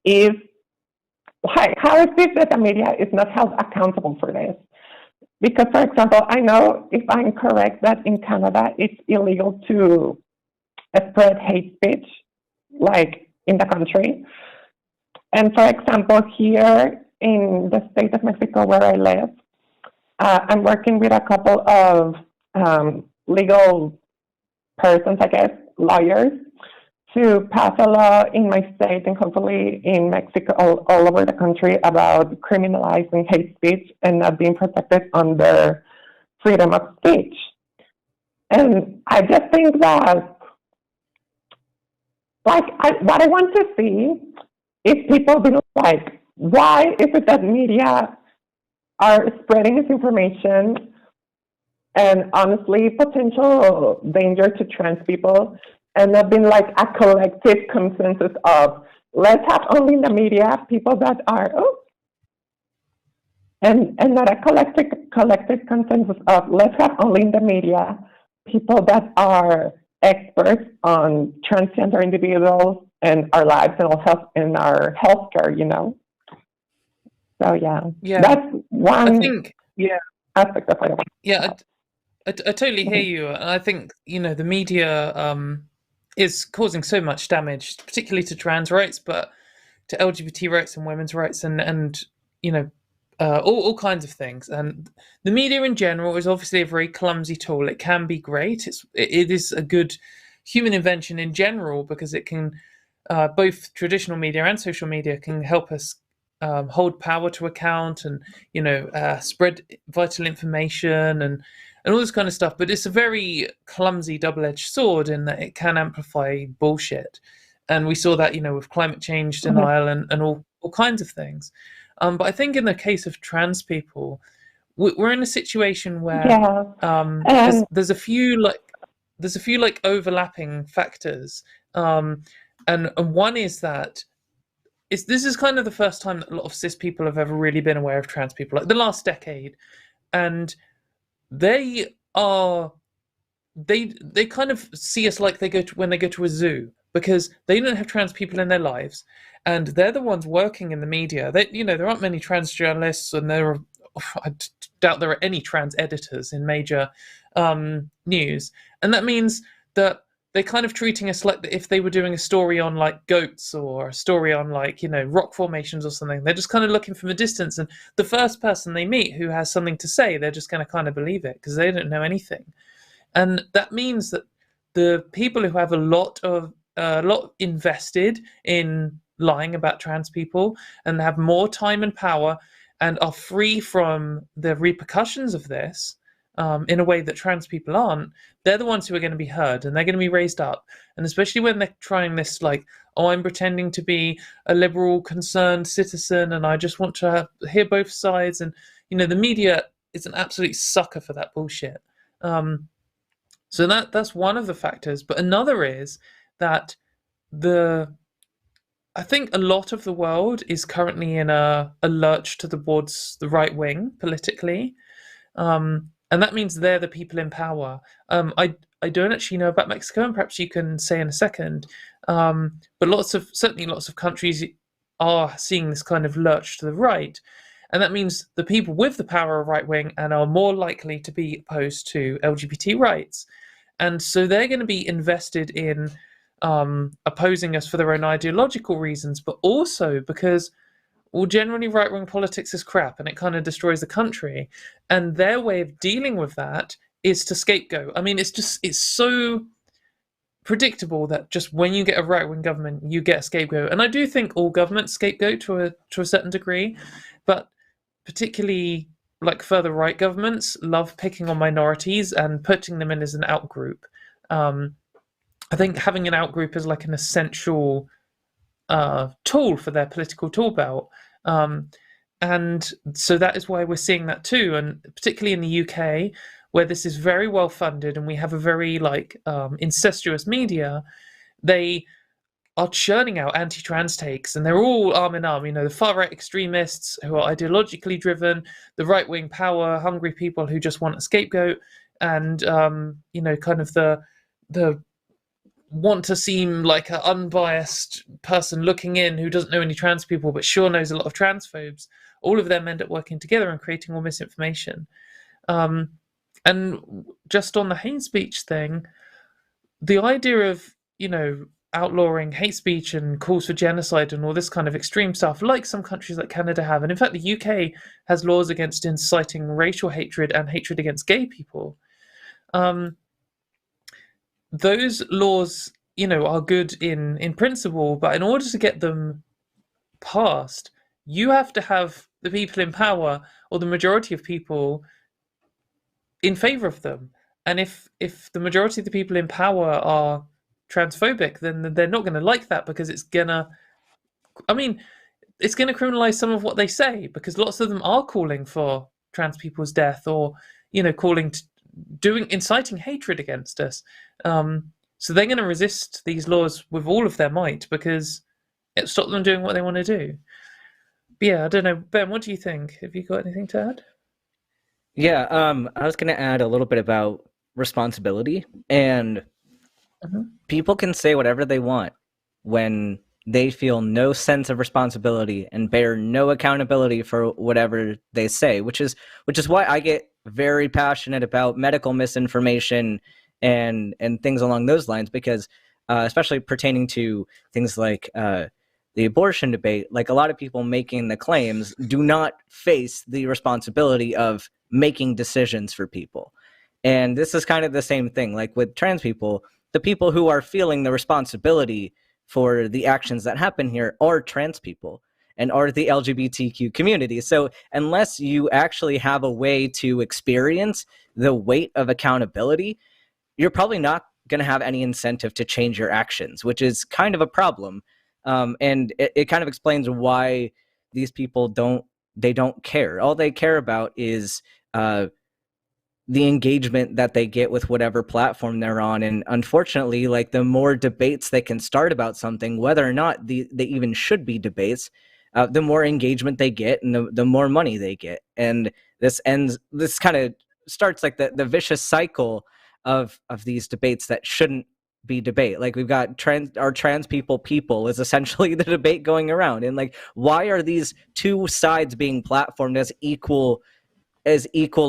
is how is this that the media is not held accountable for this? Because, for example, I know, if I'm correct, that in Canada it's illegal to spread hate speech, like in the country. And for example, here in the state of Mexico where I live, I'm working with a couple of legal persons, I guess, lawyers, to pass a law in my state and hopefully in Mexico, all over the country, about criminalizing hate speech and not being protected under freedom of speech. And I just think that, like, what I want to see is people being like, why is it that media are spreading misinformation and honestly potential danger to trans people, and there have been like a collective consensus of let's have only in the media people that are and not a collective consensus of let's have only in the media people that are experts on transgender individuals and our lives and our health and our healthcare, you know. So yeah, that's one aspect of it. Yeah, I totally hear you. I think, you know, the media is causing so much damage, particularly to trans rights, but to LGBT rights and women's rights, and you know, all kinds of things. And the media in general is obviously a very clumsy tool. It can be great. It is a good human invention in general, because it can both traditional media and social media can help us hold power to account, and, you know, spread vital information and all this kind of stuff. But it's a very clumsy double-edged sword in that it can amplify bullshit. And we saw that, you know, with climate change denial and all kinds of things. But I think in the case of trans people, we're in a situation where there's a few overlapping factors. And one is that this is kind of the first time that a lot of cis people have ever really been aware of trans people, like the last decade. And they kind of see us like when they go to a zoo, because they don't have trans people in their lives, and they're the ones working in the media. You know, there aren't many trans journalists, and I doubt there are any trans editors in major news, and that means that they're kind of treating us like if they were doing a story on like goats, or a story on like, you know, rock formations or something. They're just kind of looking from a distance, and the first person they meet who has something to say, they're just going to kind of believe it because they don't know anything. And that means that the people who have a lot invested in lying about trans people and have more time and power and are free from the repercussions of this, in a way that trans people aren't, they're the ones who are going to be heard, and they're going to be raised up. And especially when they're trying this, like, oh, I'm pretending to be a liberal, concerned citizen, and I just want to hear both sides. And, you know, the media is an absolute sucker for that bullshit. So that's one of the factors. But another is that I think a lot of the world is currently in a lurch towards the right wing politically. And that means they're the people in power. I don't actually know about Mexico, and perhaps you can say in a second. But certainly lots of countries are seeing this kind of lurch to the right. And that means the people with the power are right wing and are more likely to be opposed to LGBT rights. And so they're going to be invested in opposing us for their own ideological reasons, but also because, well, generally right-wing politics is crap and it kind of destroys the country. And their way of dealing with that is to scapegoat. I mean, it's so predictable that just when you get a right-wing government, you get a scapegoat. And I do think all governments scapegoat to a certain degree, but particularly like further right governments love picking on minorities and putting them in as an outgroup. I think having an outgroup is like an essential tool for their political tool belt. And so that is why we're seeing that too. And particularly in the UK, where this is very well funded and we have a very incestuous media, they are churning out anti-trans takes, and they're all arm in arm. You know, the far-right extremists who are ideologically driven, the right-wing power-hungry people who just want a scapegoat, and you know, kind of the want to seem like an unbiased person looking in who doesn't know any trans people but sure knows a lot of transphobes, all of them end up working together and creating all misinformation. And just on the hate speech thing, the idea of, outlawing hate speech and calls for genocide and all this kind of extreme stuff, like some countries like Canada have, and in fact the UK has laws against inciting racial hatred and hatred against gay people. Those laws, are good in principle, but in order to get them passed, you have to have the people in power, or the majority of people, in favor of them. And if the majority of the people in power are transphobic, then they're not going to like that, because it's going to criminalize some of what they say, because lots of them are calling for trans people's death, or inciting hatred against us. So they're going to resist these laws with all of their might, because it stops them doing what they want to do. But yeah, I don't know, Ben, what do you think? Have you got anything to add? Yeah, I was going to add a little bit about responsibility, and people can say whatever they want when they feel no sense of responsibility and bear no accountability for whatever they say, which is why I get very passionate about medical misinformation and things along those lines, because especially pertaining to things like the abortion debate, like a lot of people making the claims do not face the responsibility of making decisions for people. And this is kind of the same thing, like with trans people. The people who are feeling the responsibility for the actions that happen here are trans people and are the LGBTQ community. So unless you actually have a way to experience the weight of accountability, you're probably not going to have any incentive to change your actions, which is kind of a problem. And it kind of explains why these people don't care. All they care about is the engagement that they get with whatever platform they're on. And unfortunately, like, the more debates they can start about something, whether or not they even should be debates, the more engagement they get and the more money they get. And this kind of starts like the vicious cycle of these debates that shouldn't be debate. Like, we've got trans people is essentially the debate going around. And like, why are these two sides being platformed as equal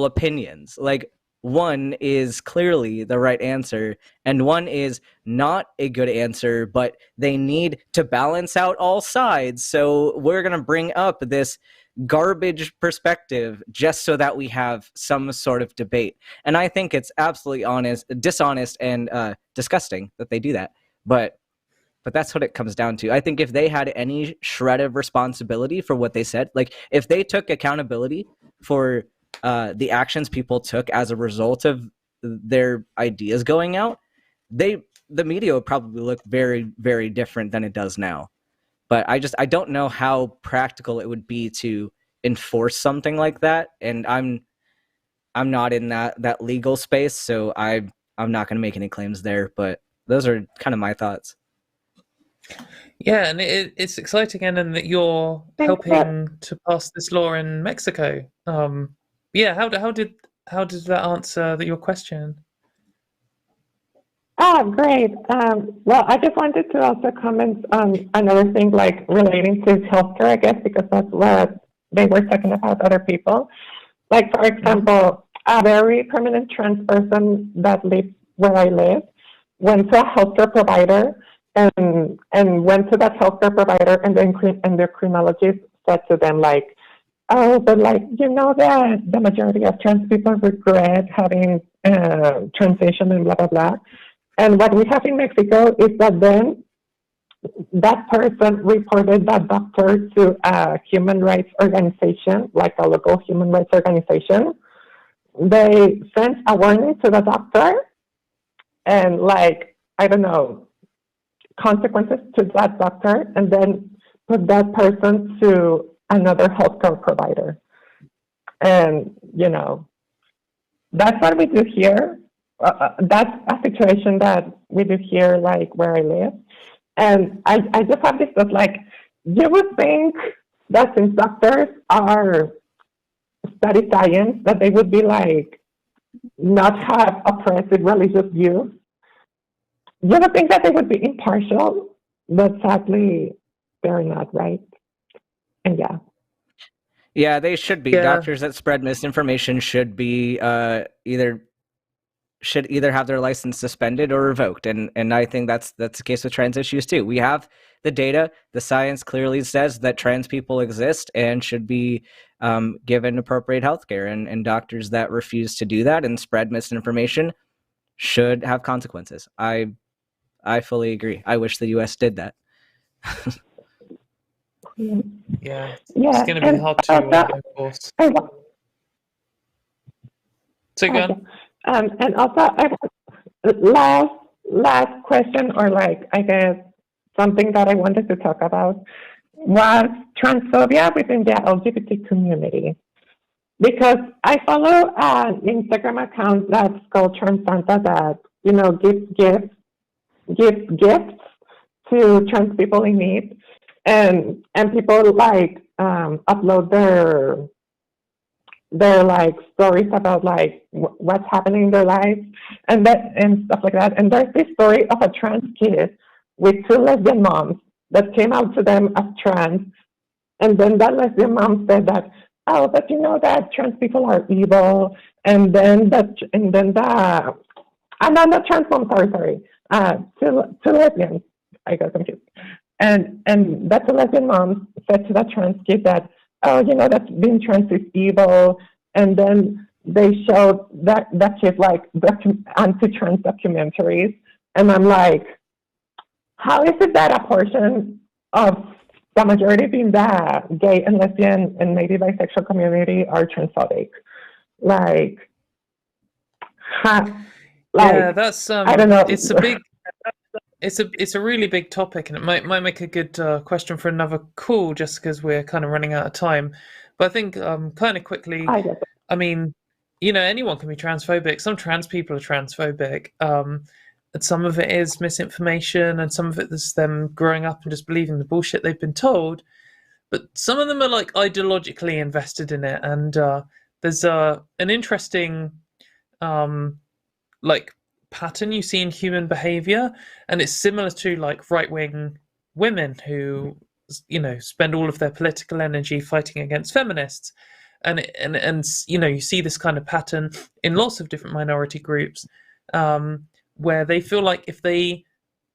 opinions? Like, one is clearly the right answer and one is not a good answer, but they need to balance out all sides. So we're going to bring up this garbage perspective just so that we have some sort of debate. And I think it's absolutely dishonest and disgusting that they do that. But that's what it comes down to. I think if they had any shred of responsibility for what they said, like if they took accountability for the actions people took as a result of their ideas going out, the media would probably look very, very different than it does now. But I don't know how practical it would be to enforce something like that. And I'm not in that legal space, so I'm not going to make any claims there. But those are kind of my thoughts. Yeah, and it's exciting, and that you're helping to pass this law in Mexico. Yeah, how did that answer your question? Oh, great. Well, I just wanted to also comment on another thing, like relating to healthcare, I guess, because that's what they were talking about, other people. Like, for example, a very prominent trans person that lives where I live went to a healthcare provider and went to that healthcare provider, and the endocrinologist said to them, like, oh, but like, that the majority of trans people regret having transition and blah, blah, blah. And what we have in Mexico is that then that person reported that doctor to a human rights organization, like a local human rights organization. They sent a warning to the doctor and, like, I don't know, consequences to that doctor, and then put that person to another healthcare provider. And, that's what we do here. That's a situation that we do here, like where I live. And I just have this thought, like, you would think that since doctors are study science, that they would be like, not have oppressive religious views. you would think that they would be impartial, but sadly, they're not, right? And yeah. Yeah, they should be. Yeah. Doctors that spread misinformation should be either have their license suspended or revoked, and I think that's the case with trans issues too. We have the data. The science clearly says that trans people exist and should be given appropriate health care, and doctors that refuse to do that and spread misinformation should have consequences. I fully agree. I wish the U.S. did that. Yeah, Yeah, it's going to be hard to enforce. So go on. And also, last question, or like, I guess, something that I wanted to talk about was transphobia within the LGBT community. Because I follow an Instagram account that's called Trans Santa that, you know, gives gifts to trans people in need. And people like upload their like stories about like what's happening in their lives and stuff like that. And there's this story of a trans kid with two lesbian moms that came out to them as trans, and then that lesbian mom said that, oh, but you know that trans people are evil, and then the trans mom, sorry, two lesbians, I got confused. And that two lesbian mom said to that trans kid that, oh, you know, that being trans is evil. And then they showed that kid like anti-trans documentaries. And I'm like, how is it that a portion of the majority being the gay and lesbian and maybe bisexual community are transphobic? Like, yeah, that's I don't know. It's a big. It's a really big topic, and it might make a good question for another call, just because we're kind of running out of time. But I think kind of quickly, I mean, you know, anyone can be transphobic. Some trans people are transphobic, and some of it is misinformation, and some of it is them growing up and just believing the bullshit they've been told. But some of them are like ideologically invested in it, and there's an interesting like pattern you see in human behavior, and it's similar to like right-wing women who, you know, spend all of their political energy fighting against feminists, and you know, you see this kind of pattern in lots of different minority groups, where they feel like if they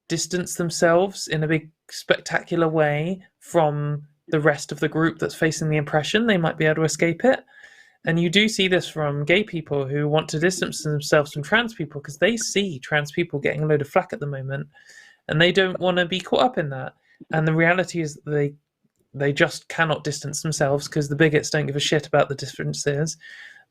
distance themselves in a big spectacular way from the rest of the group that's facing the oppression, they might be able to escape it. And you do see this from gay people who want to distance themselves from trans people because they see trans people getting a load of flack at the moment, and they don't want to be caught up in that. And the reality is that they just cannot distance themselves because the bigots don't give a shit about the differences.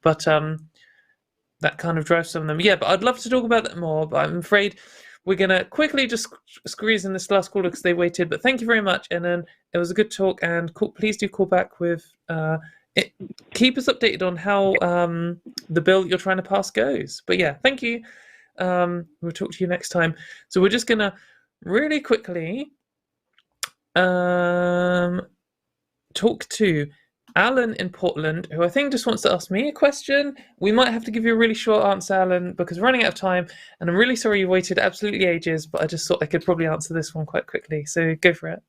But that kind of drives some of them. Yeah, but I'd love to talk about that more, but I'm afraid we're going to quickly just squeeze in this last caller because they waited. But thank you very much, Enan. It was a good talk, and please do call back with... keep us updated on how the bill that you're trying to pass goes. But yeah, thank you. We'll talk to you next time. So we're just going to really quickly talk to Alan in Portland, who I think just wants to ask me a question. We might have to give you a really short answer, Alan, because we're running out of time, and I'm really sorry you waited absolutely ages, but I just thought I could probably answer this one quite quickly. So go for it.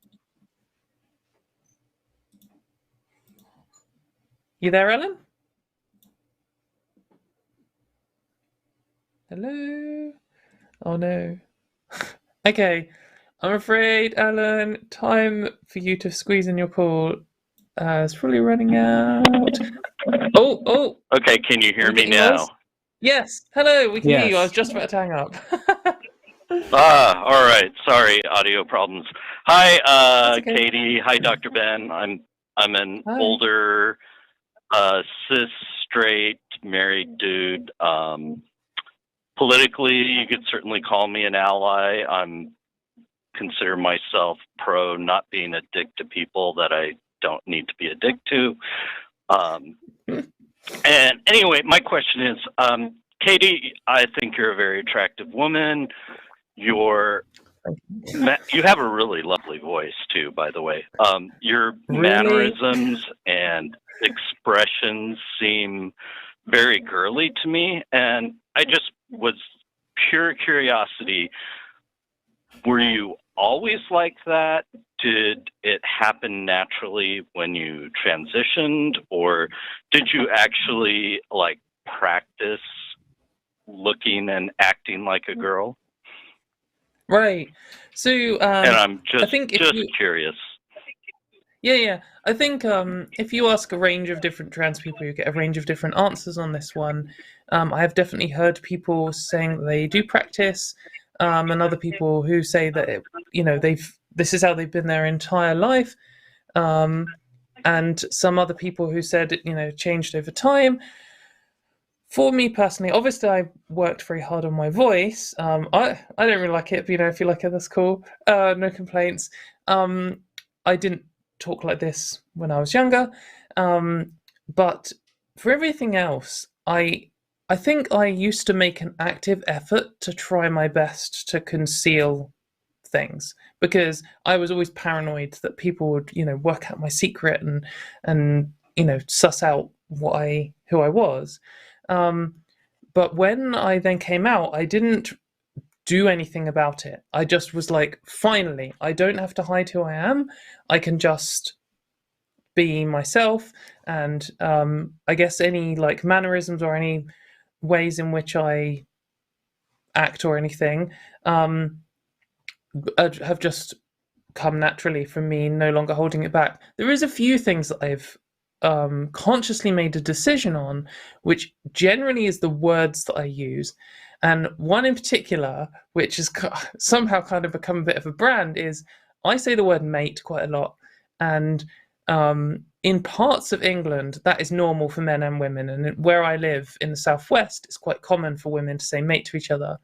You there, Alan? Hello? Oh no. Okay. I'm afraid, Alan, time for you to squeeze in your call. It's probably running out. Oh. Okay, can you hear me now? Yours? Yes. Hello, we can hear you. I was just about to hang up. All right. Sorry, audio problems. Hi, okay. Katie. Hi, Dr. Ben. I'm an Hi. older cis straight married dude. Politically, you could certainly call me an ally. I'm consider myself pro not being a dick to people that I don't need to be a dick to. And anyway, my question is, Katie, I think you're a very attractive woman. You have a really lovely voice too, by the way. Your mannerisms and expressions seem very girly to me, and I just was pure curiosity. were you always like that? Did it happen naturally when you transitioned, or did you actually like practice looking and acting like a girl? Right. So, And I'm I think if you, curious. yeah. I think if you ask a range of different trans people, you get a range of different answers on this one. I have definitely heard people saying that they do practice, and other people who say that this is how they've been their entire life, and some other people who said it changed over time. For me personally, obviously I worked very hard on my voice. I don't really like it, but if you like it, that's cool. No complaints. I didn't talk like this when I was younger, but for everything else, I think I used to make an active effort to try my best to conceal things, because I was always paranoid that people would work out my secret and suss out who I was. But when I then came out, I didn't do anything about it. I just was like, finally, I don't have to hide who I am. I can just be myself. And I guess any like mannerisms or any ways in which I act or anything have just come naturally from me, no longer holding it back. There is a few things that I've consciously made a decision on, which generally is the words that I use. And one in particular, which has somehow kind of become a bit of a brand, is I say the word mate quite a lot. And in parts of England, that is normal for men and women. And where I live in the southwest, it's quite common for women to say mate to each other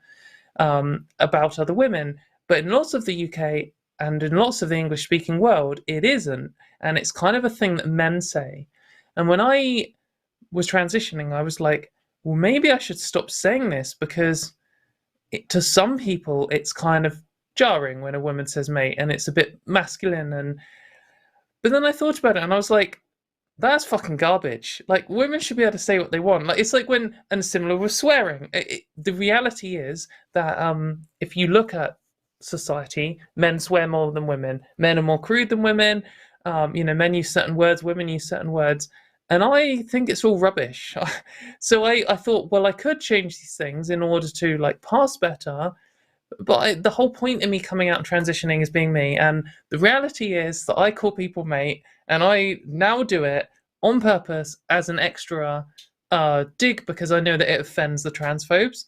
about other women. But in lots of the UK and in lots of the English-speaking world, it isn't. And it's kind of a thing that men say. And when I was transitioning, I was like, well, maybe I should stop saying this, because to some people, it's kind of jarring when a woman says mate, and it's a bit masculine. But then I thought about it, and I was like, that's fucking garbage. Like, women should be able to say what they want. Like, it's like and similar with swearing. The reality is that if you look at society, men swear more than women. Men are more crude than women. Men use certain words, women use certain words. And I think it's all rubbish. So I thought, well, I could change these things in order to like pass better. But the whole point of me coming out and transitioning is being me. And the reality is that I call people mate, and I now do it on purpose as an extra dig, because I know that it offends the transphobes.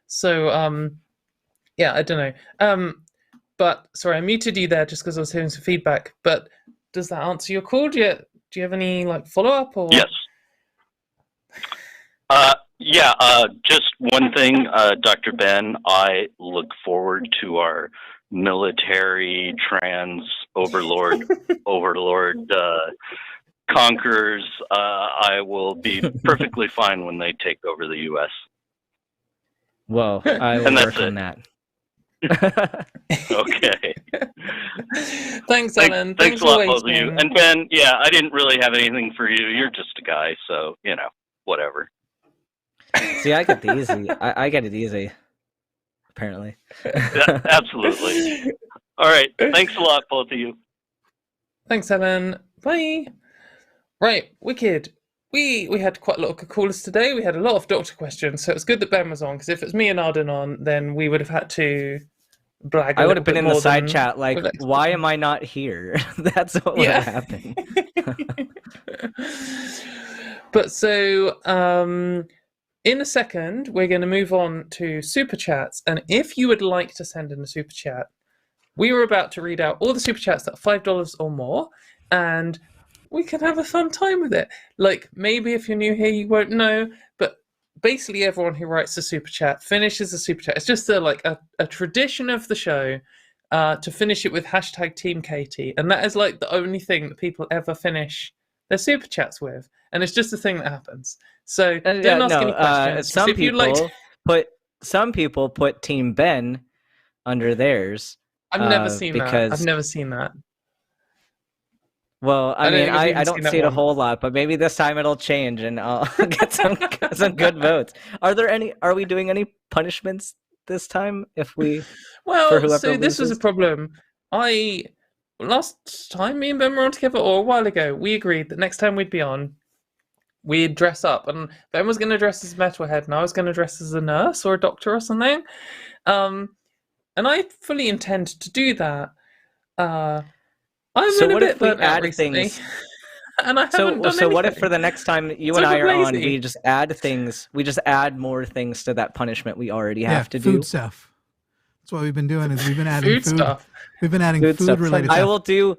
So, yeah, I don't know. But sorry, I muted you there just because I was hearing some feedback. But does that answer your call? Do you have any like follow-up? Or yes? Just one thing, Dr. Ben. I look forward to our military trans overlord conquerors. I will be perfectly fine when they take over the U.S. Well, I will work on that. Okay. Thanks, Alan. Thanks a lot, both of you. And Ben, yeah, I didn't really have anything for you. You're just a guy, so whatever. See, I get the easy. I get it easy. Apparently. Yeah, absolutely. All right. Thanks a lot, both of you. Thanks, Alan. Bye. Right, wicked. We had quite a lot of callers today. We had a lot of doctor questions, so it's good that Ben was on, because if it's me and Arden on, then we would have had to brag. I would have been in the side chat like, why am I not here? That's what would have happened. But so, in a second, we're going to move on to super chats, and if you would like to send in a super chat, we were about to read out all the super chats that are $5 or more, and we can have a fun time with it. Like, maybe if you're new here, you won't know, but basically everyone who writes a super chat finishes a super chat. It's just a tradition of the show to finish it with hashtag Team Katy, and that is like the only thing that people ever finish their super chats with, and it's just a thing that happens. So don't ask any questions. Some people put Team Ben under theirs. I've never seen that. I've never seen that. Well, I mean, I don't see it a whole lot, but maybe this time it'll change and I'll get some good votes. Are we doing any punishments this time? If we Well, so this was a problem. Last time me and Ben were on together, or a while ago, we agreed that next time we'd be on, we'd dress up. And Ben was going to dress as a metalhead, and I was going to dress as a nurse or a doctor or something. And I fully intend to do that. I've been a bit burnt out recently. And I haven't done anything. What if for the next time you and I are on, we just add things, we just add more things to that punishment we already have to do? Food stuff. That's what we've been doing, is we've been adding food stuff. We've been adding food related stuff. I will do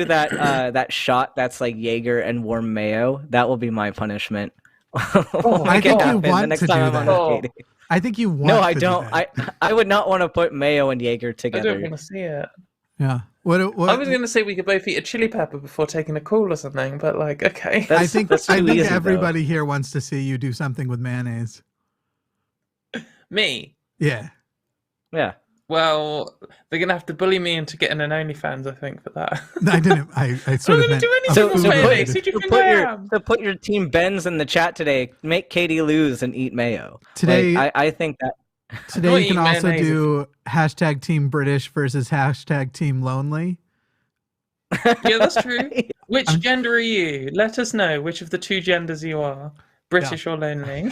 that that shot that's like Jaeger and warm mayo. That will be my punishment. I think you want to do that. I think you want to. No, I don't. I would not want to put mayo and Jaeger together. I don't want to see it. Yeah. I was going to say we could both eat a chili pepper before taking a call or something, but like, okay. I think everybody here wants to see you do something with mayonnaise. Me? Yeah. Yeah. Well, they're going to have to bully me into getting an OnlyFans, I think, for that. I didn't. I sort of meant... So put your Team Benz in the chat today. Make Katie lose and eat mayo. Today, I think that... Today you can also do hashtag Team British versus hashtag Team Lonely. Yeah, that's true. Which gender are you? Let us know which of the two genders you are. British or lonely.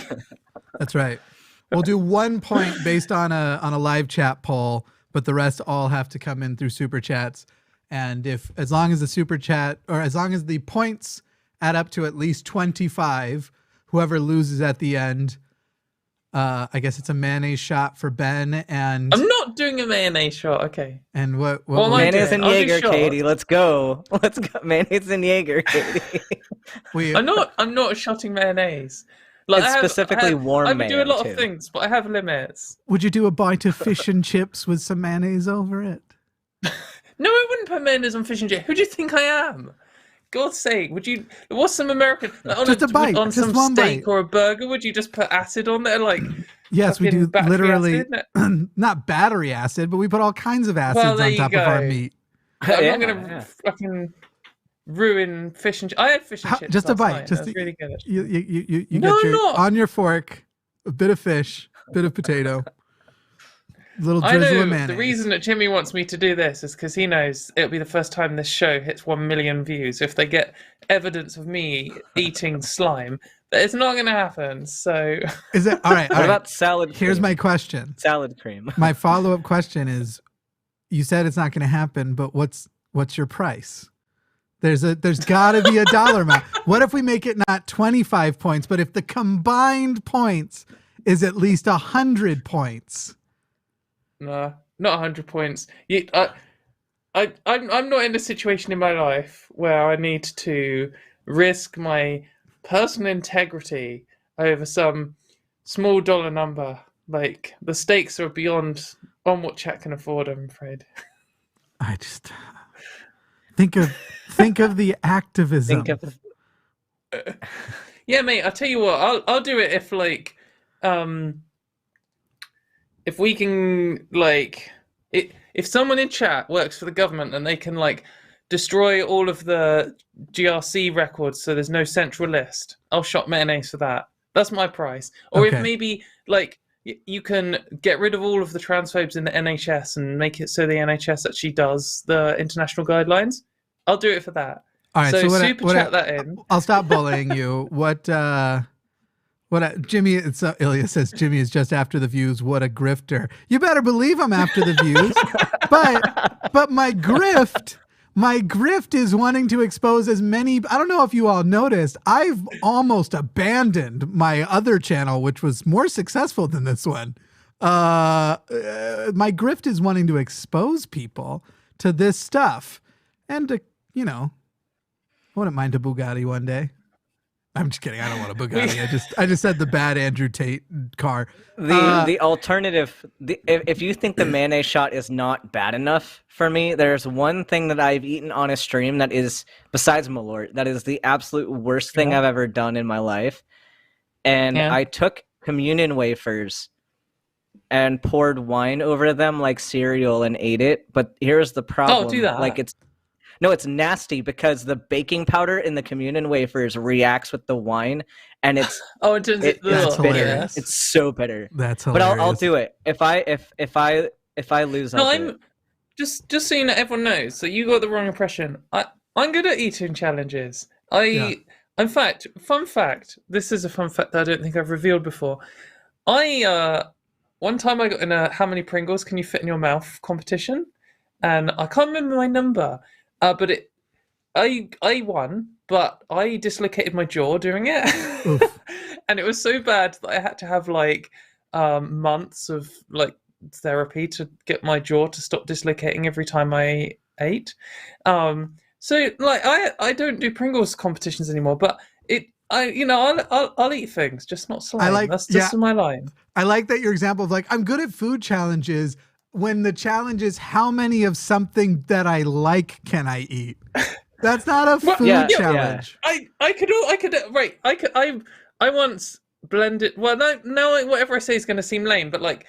That's right. We'll do 1 point based on a live chat poll, but the rest all have to come in through super chats. And as long as the super chat, or as long as the points add up to at least 25, whoever loses at the end, I guess it's a mayonnaise shot for Ben. And I'm not doing a mayonnaise shot. Okay. And what mayonnaise and Jaeger, Katie? Let's go. Let's go. Mayonnaise and Jaeger, Katie. I'm not shotting mayonnaise. Like it's specifically warm. I would do a lot of things, but I have limits. Would you do a bite of fish and chips with some mayonnaise over it? No, I wouldn't put mayonnaise on fish and chips. Who do you think I am? God's sake, would you? What's some American? Just a bite, on just some one steak bite. or a burger? Would you just put acid on there, like? Yes, we do. Literally, acid? Not battery acid, but we put all kinds of acids on top of our meat. I'm not gonna fucking ruin fish and. I had fish and chips. Just a bite. Night. Just really good. You get on your fork, a bit of fish, bit of potato. Little drizzle of mayonnaise. The reason that Jimmy wants me to do this is because he knows it'll be the first time this show hits 1 million views. If they get evidence of me eating slime, but it's not going to happen. So, is it all right? What about salad cream? Here's my question. Salad cream. My follow-up question is: you said it's not going to happen, but what's your price? There's got to be a dollar amount. What if we make it not 25 points, but if the combined points is at least 100 points? No, not 100 points. I'm not in a situation in my life where I need to risk my personal integrity over some small dollar number. Like, the stakes are beyond on what chat can afford, I'm afraid. I just think of the activism. Yeah, mate, I'll tell you what, I'll do it if, like, if we can, like, if someone in chat works for the government and they can, like, destroy all of the GRC records so there's no central list, I'll shot mayonnaise for that. That's my price. Or if maybe, like, you can get rid of all of the transphobes in the NHS and make it so the NHS actually does the international guidelines, I'll do it for that. All right, so super chat that in. I'll stop bullying you. Jimmy, Ilya says Jimmy is just after the views. What a grifter! You better believe I'm after the views. but my grift is wanting to expose as many. I don't know if you all noticed. I've almost abandoned my other channel, which was more successful than this one. My grift is wanting to expose people to this stuff, and to, I wouldn't mind a Bugatti one day. I'm just kidding. I don't want a Bugatti. I just said the bad Andrew Tate car. The alternative, if you think the mayonnaise shot is not bad enough for me, there's one thing that I've eaten on a stream that is, besides Malort, that is the absolute worst thing I've ever done in my life. And I took communion wafers and poured wine over them like cereal and ate it. But here's the problem. Oh, do that. Like, it's No, it's nasty because the baking powder in the communion wafers reacts with the wine, and it's it turns it, That's bitter. hilarious. It's so bitter. That's hilarious. But I'll do it if I lose. No, I'll do it. just so you know, everyone knows. So you got the wrong impression. I'm good at eating challenges. In fact, fun fact. This is a fun fact that I don't think I've revealed before. One time I got in a how many Pringles can you fit in your mouth competition, and I can't remember my number, but I won, but I dislocated my jaw doing it, and it was so bad that I had to have like months of like therapy to get my jaw to stop dislocating every time I ate. So like I don't do Pringles competitions anymore, but I'll eat things, just not slime. That's just my line. I like that your example of like I'm good at food challenges when the challenge is how many of something that I like can I eat. That's not a food challenge. I once blended. Well, no, whatever I say is going to seem lame, but like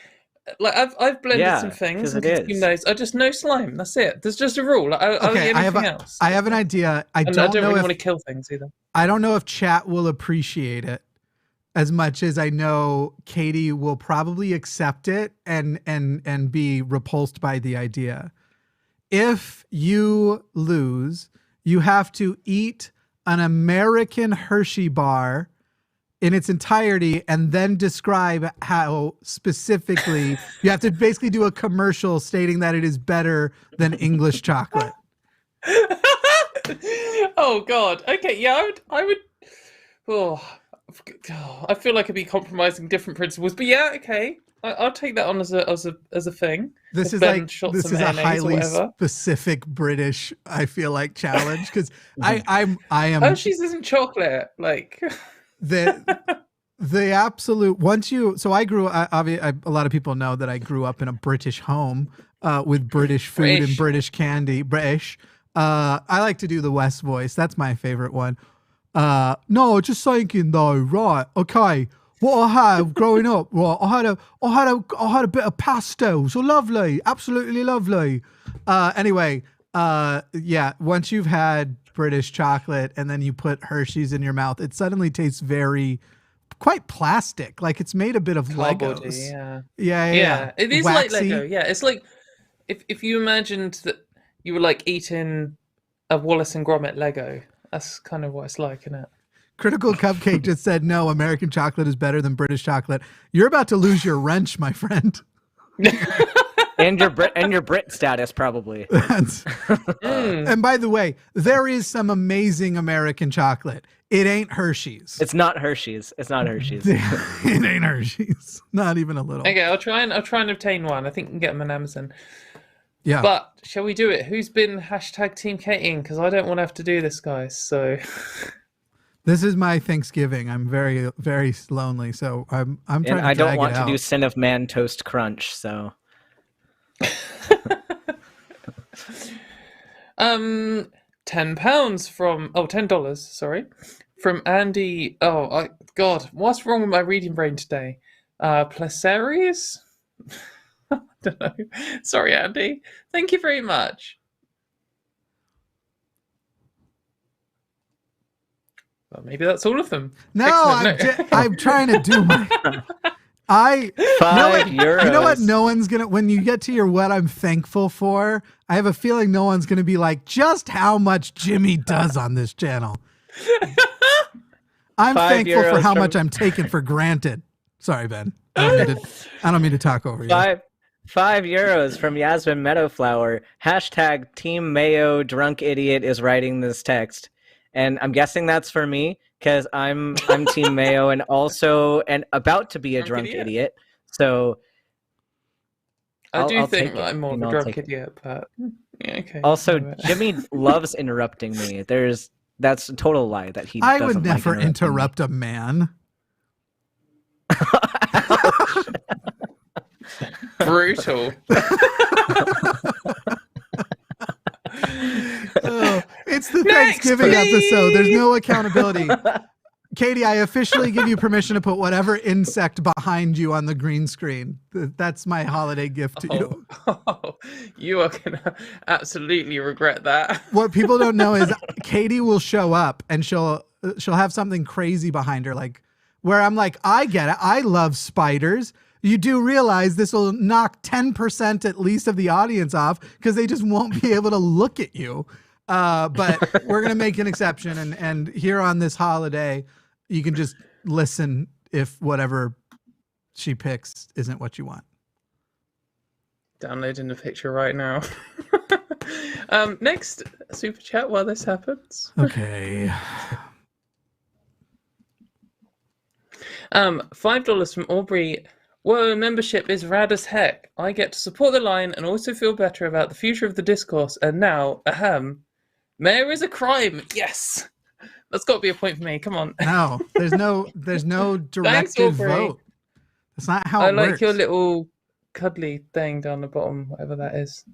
I've blended some things and consumed those. I just no slime. That's it. There's just a rule. I'll eat anything else. I have an idea. I don't really want to kill things either. I don't know if chat will appreciate it as much as I know Katy will probably accept it and be repulsed by the idea. If you lose, you have to eat an American Hershey bar in its entirety and then describe how specifically you have to basically do a commercial stating that it is better than English chocolate. Oh God. Okay. Yeah, I would. Oh, I feel like I'd be compromising different principles, but yeah, okay. I'll take that on as a thing. This is a highly specific British, I feel like, challenge because I am. Hershey's isn't chocolate, like the absolute. So I grew. A lot of people know that I grew up in a British home with British food and British candy. British. I like to do the West voice. That's my favorite one. No, just thinking though, right? Okay. What I have growing up, right? I had a bit of pastel, so lovely, absolutely lovely. Anyway, once you've had British chocolate and then you put Hershey's in your mouth, it suddenly tastes quite plastic, like it's made a bit of Legos. Yeah. It is waxy. Like Lego. Yeah, it's like if you imagined that you were like eating a Wallace and Gromit Lego. That's kind of what it's like, isn't it? Critical Cupcake just said, no, American chocolate is better than British chocolate. You're about to lose your wrench, my friend. and your Brit status, probably. And by the way, there is some amazing American chocolate. It ain't Hershey's. It's not Hershey's. It's not Hershey's. It ain't Hershey's. Not even a little. Okay, I'll try and obtain one. I think you can get them on Amazon. Yeah. But shall we do it? Who's been #Team Kating? Because I don't want to have to do this, guys. So this is my Thanksgiving. I'm very, very lonely. So I'm trying to drag it out. I don't want to do Sin of Man Toast Crunch. So £10 from $10. Sorry, from Andy. Oh, God, what's wrong with my reading brain today? Placerius. I don't know. Sorry, Andy. Thank you very much. Well, maybe that's all of them. No, I'm trying to do my. €5. You know what? No one's gonna. When you get to your what I'm thankful for, I have a feeling no one's gonna be like, just how much Jimmy does on this channel. I'm thankful for how much I'm taken for granted. Sorry, Ben. I don't mean to talk over you. €5 from Yasmin Meadowflower. #Team Mayo Drunk Idiot is writing this text, and I'm guessing that's for me because I'm Team Mayo and also about to be a drunk idiot. So I'll think I'm more of a drunk idiot, but yeah, okay. Also, Jimmy loves interrupting me. That's a total lie that he. I would never interrupt a man. Brutal. It's the Thanksgiving episode. There's no accountability. Katie, I officially give you permission to put whatever insect behind you on the green screen. That's my holiday gift to you. You are gonna absolutely regret that. What people don't know is Katie will show up and she'll have something crazy behind her, like where I'm like, I get it. I love spiders. You do realize this will knock 10% at least of the audience off because they just won't be able to look at you. But we're going to make an exception. And here on this holiday, you can just listen if whatever she picks isn't what you want. Downloading the picture right now. Next super chat while this happens. Okay. $5 from Aubrey. Whoa, membership is rad as heck. I get to support the line and also feel better about the future of the discourse. And now, mayor is a crime. Yes. That's got to be a point for me. Come on. No, there's no directed vote. That's not how it works. I like your little cuddly thing down the bottom, whatever that is.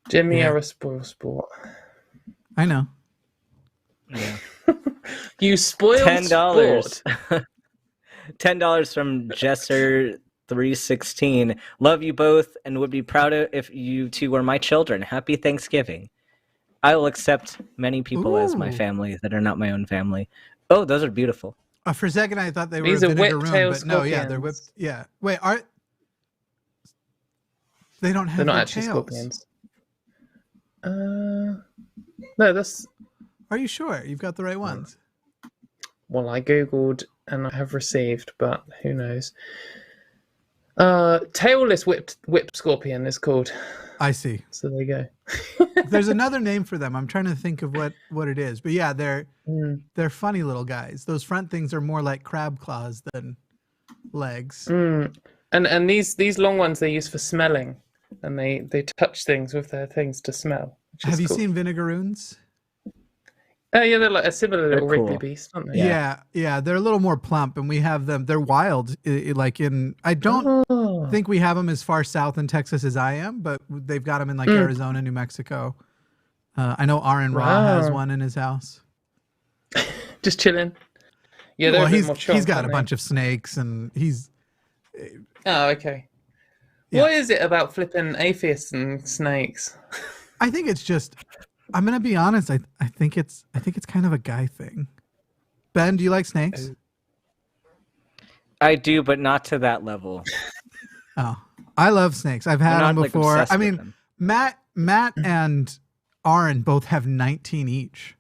Jimmy, you're a spoil sport. I know. Yeah. You spoiled $10. $10 from Jesser316. Love you both and would be proud if you two were my children. Happy Thanksgiving. I will accept many people as my family that are not my own family. Oh, those are beautiful. For a second, I thought they were These are vinegar room, whip-tailed but no, yeah, they're whipped. Yeah. Wait, they don't have They're not the actually tails. scorpions. No, that's... Are you sure? You've got the right ones. Well, I googled and I have received, but who knows? Tailless whip scorpion is called. I see. So there you go. There's another name for them. I'm trying to think of what it is, but yeah, they're funny little guys. Those front things are more like crab claws than legs. And these long ones they use for smelling, and they touch things with their things to smell. Have you seen vinegaroons? Oh yeah, they're like a similar little cool. Wrigley beast, aren't they? Yeah, they're a little more plump, and we have them. They're wild. I don't think we have them as far south in Texas as I am, but they've got them in like Arizona, New Mexico. I know Aron Ra has one in his house. Just chilling. Yeah, they're he's got a bunch of snakes, and he's. Oh, okay. Yeah. What is it about flipping atheists and snakes? I think it's just. I'm gonna be honest. I think it's kind of a guy thing. Ben, do you like snakes? I do, but not to that level. Oh, I love snakes. I've had them before. Like, I mean, Matt and Aron both have 19 each.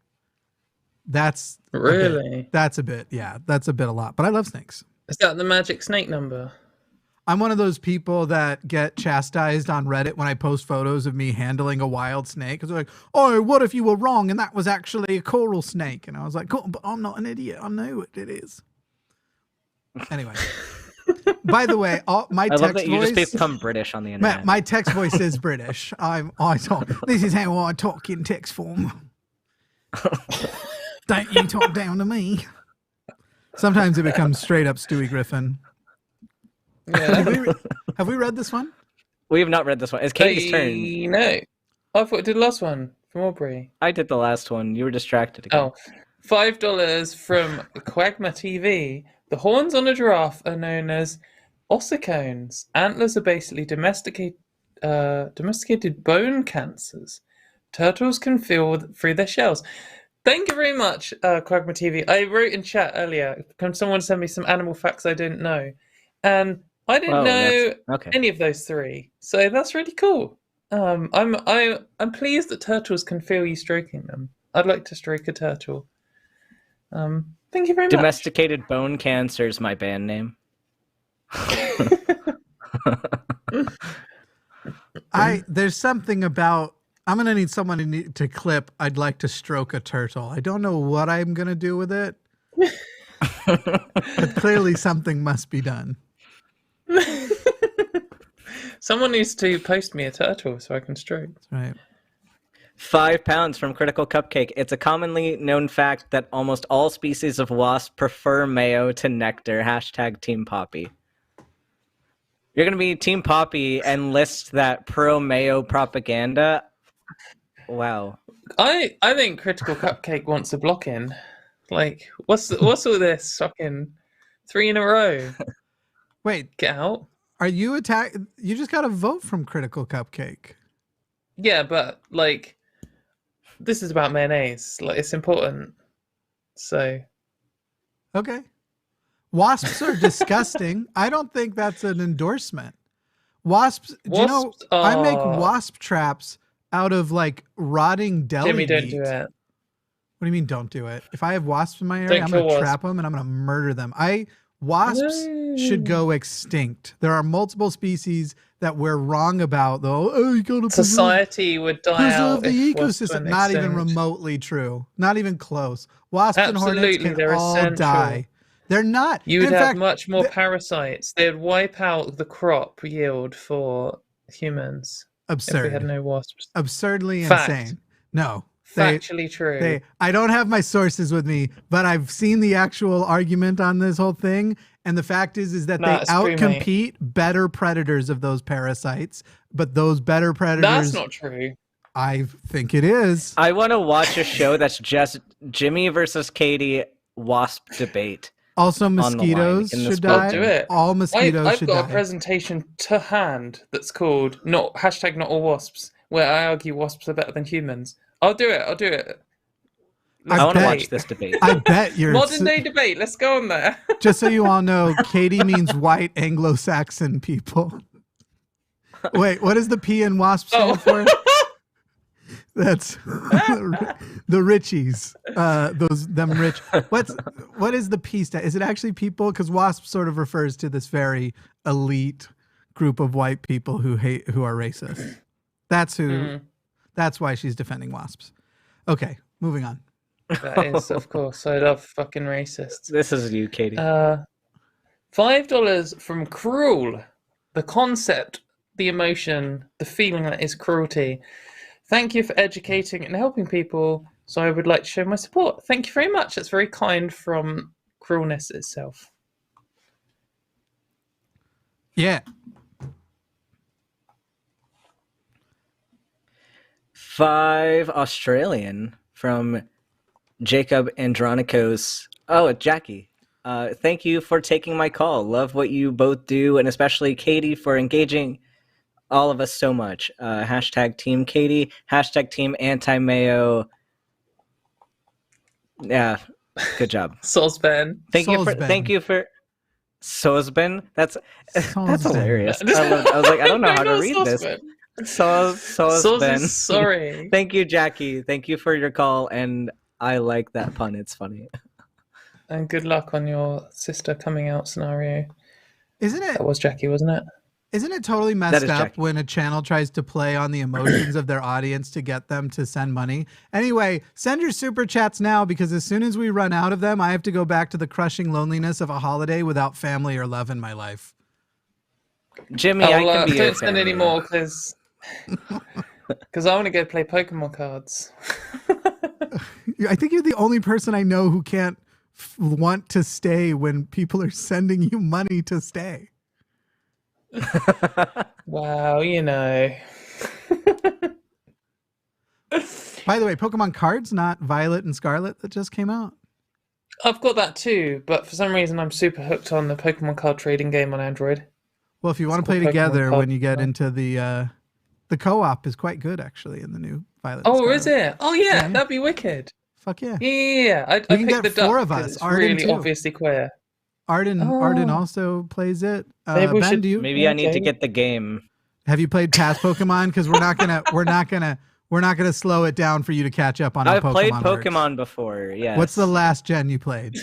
That's really. That's a bit. Yeah, that's a lot. But I love snakes. Is that the magic snake number? I'm one of those people that get chastised on Reddit when I post photos of me handling a wild snake. Because they're like, oh, what if you were wrong and that was actually a coral snake? And I was like, cool, but I'm not an idiot. I know what it is. Anyway. By the way, my text love that you voice... just become British on the internet. My text voice is British. I talk. This is how I talk in text form. Don't you talk down to me. Sometimes it becomes straight up Stewie Griffin. Yeah. Have we read this one? We have not read this one. It's Katie's turn. No. I thought I did the last one from Aubrey. I did the last one. You were distracted again. Oh, $5 from Quagma TV. The horns on a giraffe are known as ossicones. Antlers are basically domesticated bone cancers. Turtles can feel through their shells. Thank you very much, Quagma TV. I wrote in chat earlier, can someone send me some animal facts I didn't know? And I didn't know any of those three. So that's really cool. I'm pleased that turtles can feel you stroking them. I'd like to stroke a turtle. Thank you very much. Domesticated Bone Cancer is my band name. There's something about... I'm going to need someone to clip, I'd like to stroke a turtle. I don't know what I'm going to do with it. But clearly something must be done. Someone needs to post me a turtle so I can stroke. That's right. £5 from Critical Cupcake. It's a commonly known fact that almost all species of wasp prefer mayo to nectar. # Team Poppy. You're going to be Team Poppy and list that pro-mayo propaganda? Wow. I think Critical Cupcake wants a block in. Like, what's all this fucking 3 in a row? Wait, get out. Are you attack? You just got a vote from Critical Cupcake. Yeah, but like, this is about mayonnaise. Like, it's important. So. Okay. Wasps are disgusting. I don't think that's an endorsement. Wasps, do you know, I make wasp traps out of like rotting deli Jimmy, don't meat. do it. What do you mean don't do it? If I have wasps in my area, I'm going to trap them and I'm going to murder them. Wasps should go extinct. There are multiple species that we're wrong about, though. Oh, you go to society would die out. The ecosystem. Not even remotely true. Not even close. Wasps and hornets can all essential. Die. They're not. You would have much more parasites. They'd wipe out the crop yield for humans. Absurd. If we had no wasps. Absurdly insane. No. Factually true. I don't have my sources with me, but I've seen the actual argument on this whole thing. And the fact is that they outcompete better predators of those parasites. But those better predators. That's not true. I think it is. I want to watch a show that's just Jimmy versus Katy wasp debate. Also, mosquitoes should die. I'll do it. All mosquitoes should die. I've got a presentation to hand that's called not all wasps, where I argue wasps are better than humans. I'll do it. I want to watch this debate. I bet you're modern day debate. Let's go on there. Just so you all know, Katy means white Anglo-Saxon people. Wait, what does the P in wasp stand for? That's the Richies. Them rich. What is the P stand? Is it actually people? Because wasp sort of refers to this very elite group of white people who are racist. That's who. That's why she's defending wasps. Okay, moving on. That is, of course. I love fucking racists. This is you, Katy. $5 from Cruel. The concept, the emotion, the feeling that is cruelty. Thank you for educating and helping people. So I would like to show my support. Thank you very much. That's very kind from Cruelness itself. Yeah. $5 Australian from Jacob Andronikos. Oh, Jackie. Thank you for taking my call. Love what you both do, and especially Katy for engaging all of us so much. Hashtag Team Katy. Hashtag Team Anti-Mayo. Yeah, good job. Sosben. Thank you for Sosben. That's hilarious. I was like, I don't know how to read this. Sosben. Sorry. Thank you, Jackie. Thank you for your call, and I like that pun. It's funny. And good luck on your sister coming out scenario. Isn't it? That was Jackie, wasn't it? Isn't it totally messed up when a channel tries to play on the emotions of their audience to get them to send money? Anyway, send your super chats now, because as soon as we run out of them, I have to go back to the crushing loneliness of a holiday without family or love in my life. Jimmy, I can be don't send any more because I want to go play Pokemon cards. I think you're the only person I know who can't want to stay when people are sending you money to stay. Wow, you know. By the way, Pokemon cards, not Violet and Scarlet, that just came out. I've got that too, but for some reason I'm super hooked on the Pokemon card trading game on Android. Well, if you want to play together when you get into the co-op is quite good actually in the new Violet. Oh, is it? Oh yeah, that'd be wicked. Fuck yeah. Yeah. I can get 4 of us. It's really obviously queer. Arden also plays it. Maybe we should. Maybe I need to get the game. Have you played past Pokemon? Because we're not gonna slow it down for you to catch up on. I've played Pokemon before. Yeah. What's the last gen you played?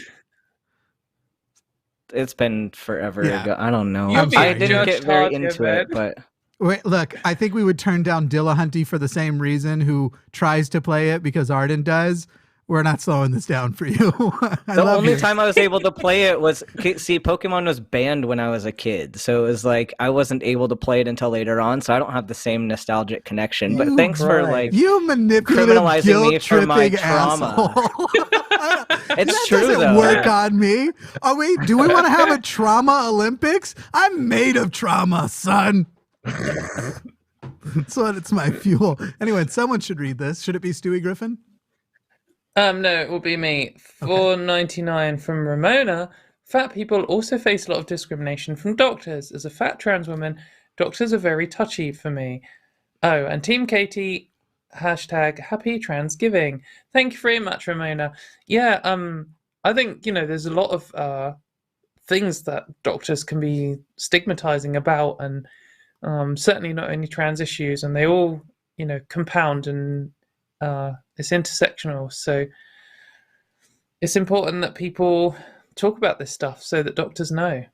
It's been forever ago. I don't know. I didn't get very into it, but. Wait, look, I think we would turn down Dillahunty for the same reason, who tries to play it because Arden does. We're not slowing this down for you. The only time I was able to play it was, Pokemon was banned when I was a kid. So it was like, I wasn't able to play it until later on. So I don't have the same nostalgic connection. But thanks for you manipulative, criminalizing me for my trauma. It's true, though. That doesn't work on me. Oh, wait, do we want to have a trauma Olympics? I'm made of trauma, son. It's my fuel. Anyway, someone should read this. Should it be Stewie Griffin? No, it will be me. $4.99 from Ramona. Fat people also face a lot of discrimination from doctors. As a fat trans woman, doctors are very touchy for me. Oh, and Team Katy, hashtag happy TransGiving. Thank you very much, Ramona. Yeah, I think, there's a lot of things that doctors can be stigmatizing about, and certainly not only trans issues, and they all, compound, and it's intersectional. So it's important that people talk about this stuff so that doctors know.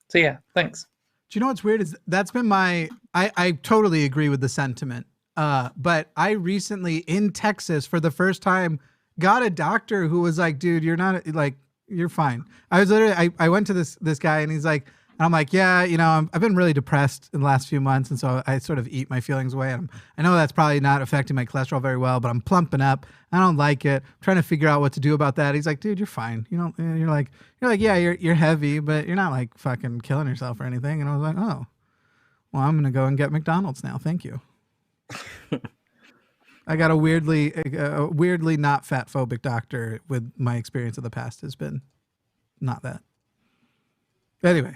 So yeah, thanks. Do you know what's weird is that's been I totally agree with the sentiment. But I recently in Texas for the first time got a doctor who was like, dude, you're not like, you're fine. I was literally, I went to this guy and he's like, and I'm like, yeah, I've been really depressed in the last few months. And so I sort of eat my feelings away. And I know that's probably not affecting my cholesterol very well, but I'm plumping up. I don't like it. I'm trying to figure out what to do about that. He's like, dude, you're fine. You're like, yeah, you're heavy, but you're not like fucking killing yourself or anything. And I was like, oh, well, I'm going to go and get McDonald's now. Thank you. I got a weirdly not fat phobic doctor with my experience of the past has been not that. Anyway.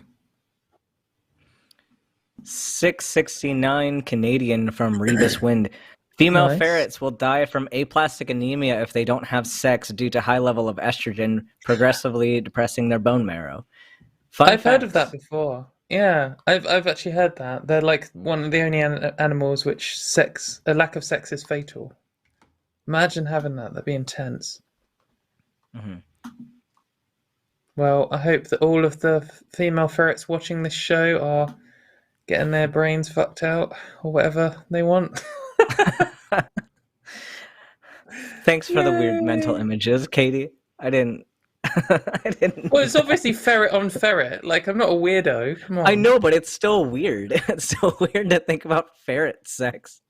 669 Canadian from Rebus Wind. Female ferrets will die from aplastic anemia if they don't have sex due to high level of estrogen, progressively depressing their bone marrow. I've heard of that before. Yeah, I've actually heard that. They're like one of the only animals which a lack of sex is fatal. Imagine having that. That'd be intense. Mm-hmm. Well, I hope that all of the female ferrets watching this show are getting their brains fucked out or whatever they want. Thanks for the weird mental images, Katie. I didn't. Well, it's obviously ferret on ferret. Like, I'm not a weirdo. Come on. I know, but it's still weird. It's still weird to think about ferret sex.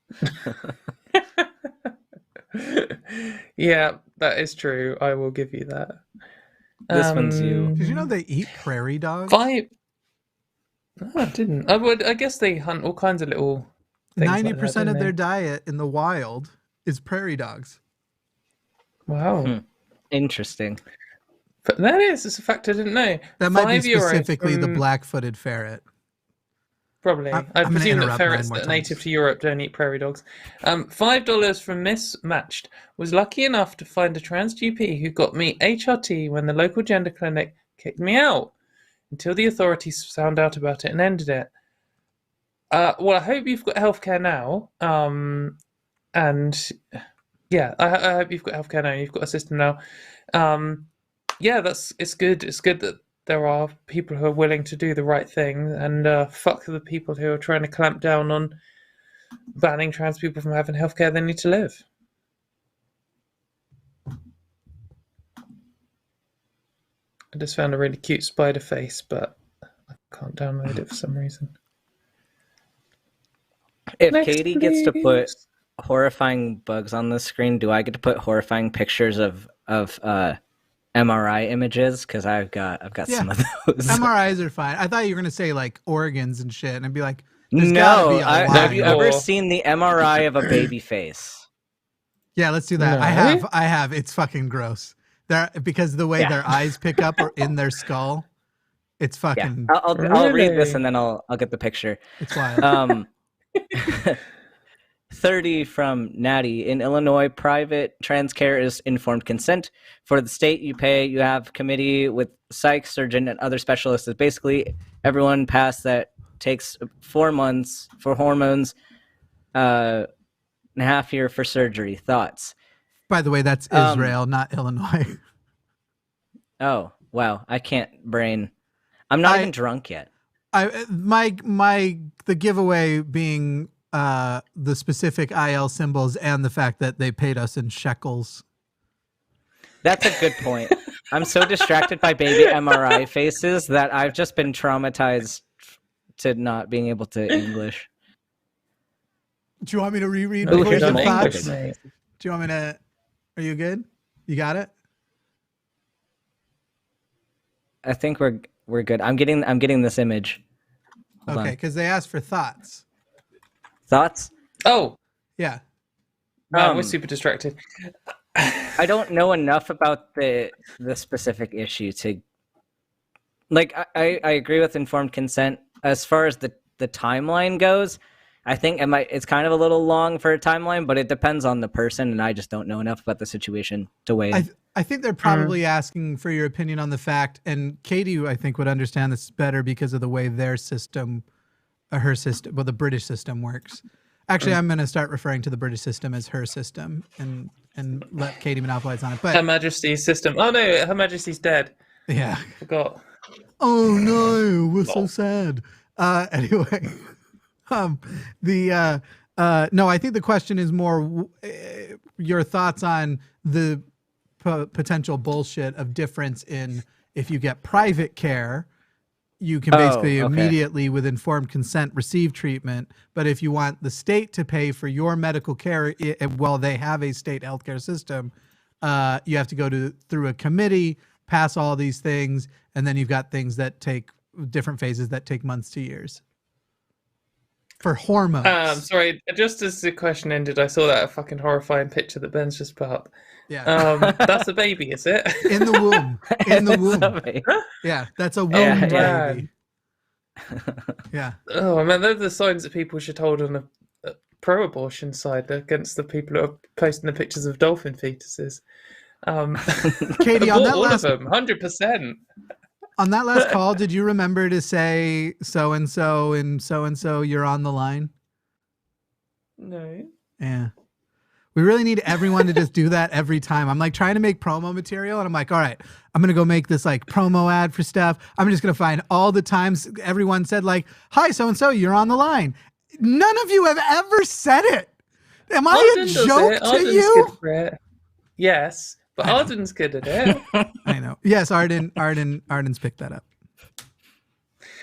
Yeah, that is true. I will give you that. This one's you. Did you know they eat prairie dogs? No, I didn't. I guess they hunt all kinds of little things 90% of their they? diet in the wild is prairie dogs. Wow. Interesting. But that is, it's a fact I didn't know. That might be specifically the black-footed ferret. Probably. I presume that ferrets that are native to Europe don't eat prairie dogs. $5 from Mismatched. Was lucky enough to find a trans GP who got me HRT when the local gender clinic kicked me out until the authorities found out about it and ended it. Well, I hope you've got healthcare now. And yeah, I hope you've got healthcare now. You've got a system now. Yeah, it's good. It's good that there are people who are willing to do the right thing, and fuck the people who are trying to clamp down on banning trans people from having healthcare they need to live. I just found a really cute spider face, but I can't download it for some reason. If Katie gets to put horrifying bugs on the screen, do I get to put horrifying pictures of MRI images? Because I've got some of those. MRIs are fine. I thought you were gonna say like organs and shit, and I'd be like, no. Have you ever seen the MRI of a baby face? Yeah, let's do that. No. I have. It's fucking gross. Because the way their eyes pick up or in their skull, it's fucking. Yeah. I'll read this and then I'll get the picture. It's wild. 30 from Natty. In Illinois, private trans care is informed consent. For the state, you have committee with psych, surgeon, and other specialists. It's basically everyone past that takes 4 months for hormones, and a half year for surgery. Thoughts? By the way, that's Israel, not Illinois. Oh, wow. I can't brain. I'm not even drunk yet. The giveaway being the specific IL symbols and the fact that they paid us in shekels. That's a good point. I'm so distracted by baby MRI faces that I've just been traumatized to not being able to English. Do you want me to reread the thoughts? Do you want me to? Are you good? You got it? I think we're good. I'm getting this image. Hold okay, because they asked for thoughts. Thoughts? Oh, Yeah. man, we're super distracted. I don't know enough about the specific issue to like. I agree with informed consent as far as the timeline goes. I think it's kind of a little long for a timeline, but it depends on the person, and I just don't know enough about the situation to weigh in. I think they're probably asking for your opinion on the fact, and Katie, I think, would understand this better because of the way their system, her system, well, the British system works. Actually, I'm going to start referring to the British system as her system, and let Katie monopolize on it. But Her Majesty's system. Oh no, Her Majesty's dead. Yeah. Forgot. Oh no, we're so sad. Anyway, no, I think the question is more your thoughts on the potential bullshit of difference in if you get private care, you can basically immediately with informed consent receive treatment. But if you want the state to pay for your medical care, well, they have a state healthcare system. You have to go through a committee, pass all these things, and then you've got things that take different phases that take months to years. For hormones. Sorry, just as the question ended, I saw that fucking horrifying picture that Ben's just put up. Yeah. That's a baby, is it? In the womb. In the womb. Yeah, that's a womb baby. Yeah. Oh, man, those are the signs that people should hold on a pro-abortion side against the people who are posting the pictures of dolphin fetuses. Katie, on that all last, of them, 100%. On that last call, did you remember to say so-and-so and so-and-so, you're on the line? No. Yeah. We really need everyone to just do that every time. I'm like trying to make promo material and I'm like, all right, I'm going to go make this like promo ad for stuff. I'm just going to find all the times everyone said like, hi, so-and-so, you're on the line. None of you have ever said it. Am I a joke to you? Good for it. Yes, but Arden's good at it. I know. Yes, Arden's picked that up.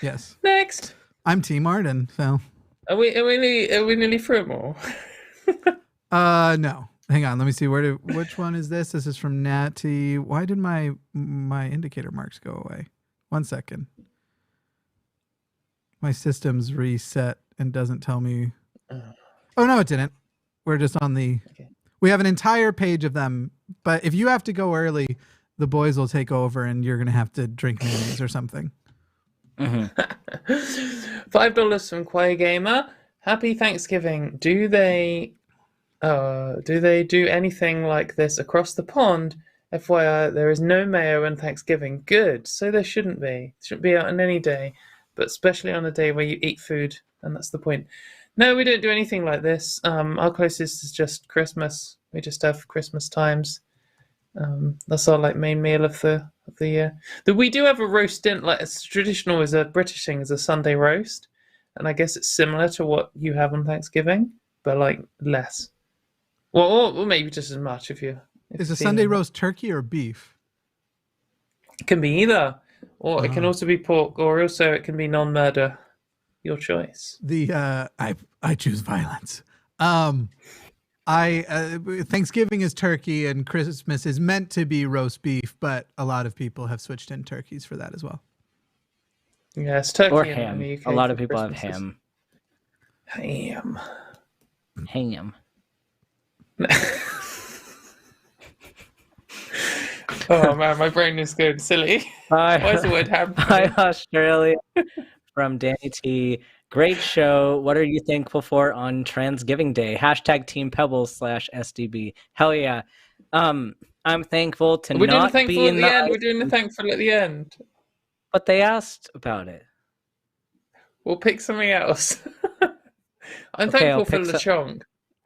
Yes. Next. I'm Team Arden, so. Are we nearly through it more? No. Hang on. Let me see. Which one is this? This is from Natty. Why did my indicator marks go away? 1 second. My system's reset and doesn't tell me. Oh, no, it didn't. We're just on the. Okay. We have an entire page of them, but if you have to go early, the boys will take over and you're going to have to drink mayonnaise or something. $5 from Quay Gamer. Happy Thanksgiving. Do they do anything like this across the pond? FYI, there is no mayo on Thanksgiving. Good. So there shouldn't be. It shouldn't be out on any day, but especially on a day where you eat food, and that's the point. No, we don't do anything like this. Our closest is just Christmas. We just have Christmas times. That's our like main meal of the year. We do have a roast dinner, like it's traditional as a British thing, as a Sunday roast, and I guess it's similar to what you have on Thanksgiving, but like less. Well, or maybe just as much if you. Is a Sunday roast turkey or beef? It can be either, or it can also be pork, or also it can be non-murder. Your choice. I choose violence. Thanksgiving is turkey and Christmas is meant to be roast beef, but a lot of people have switched in turkeys for that as well. Yes, turkey or ham. A lot of people have ham. Ham. Oh man, my brain is going silly. Why is the word ham? Hi, Australia. From Danny T. Great show. What are you thankful for on TransGiving Day? # Team Pebbles /SDB. Hell yeah. I'm thankful to not be in the end. We're doing the thankful at the end. But they asked about it. We'll pick something else. I'm thankful for Lechonk.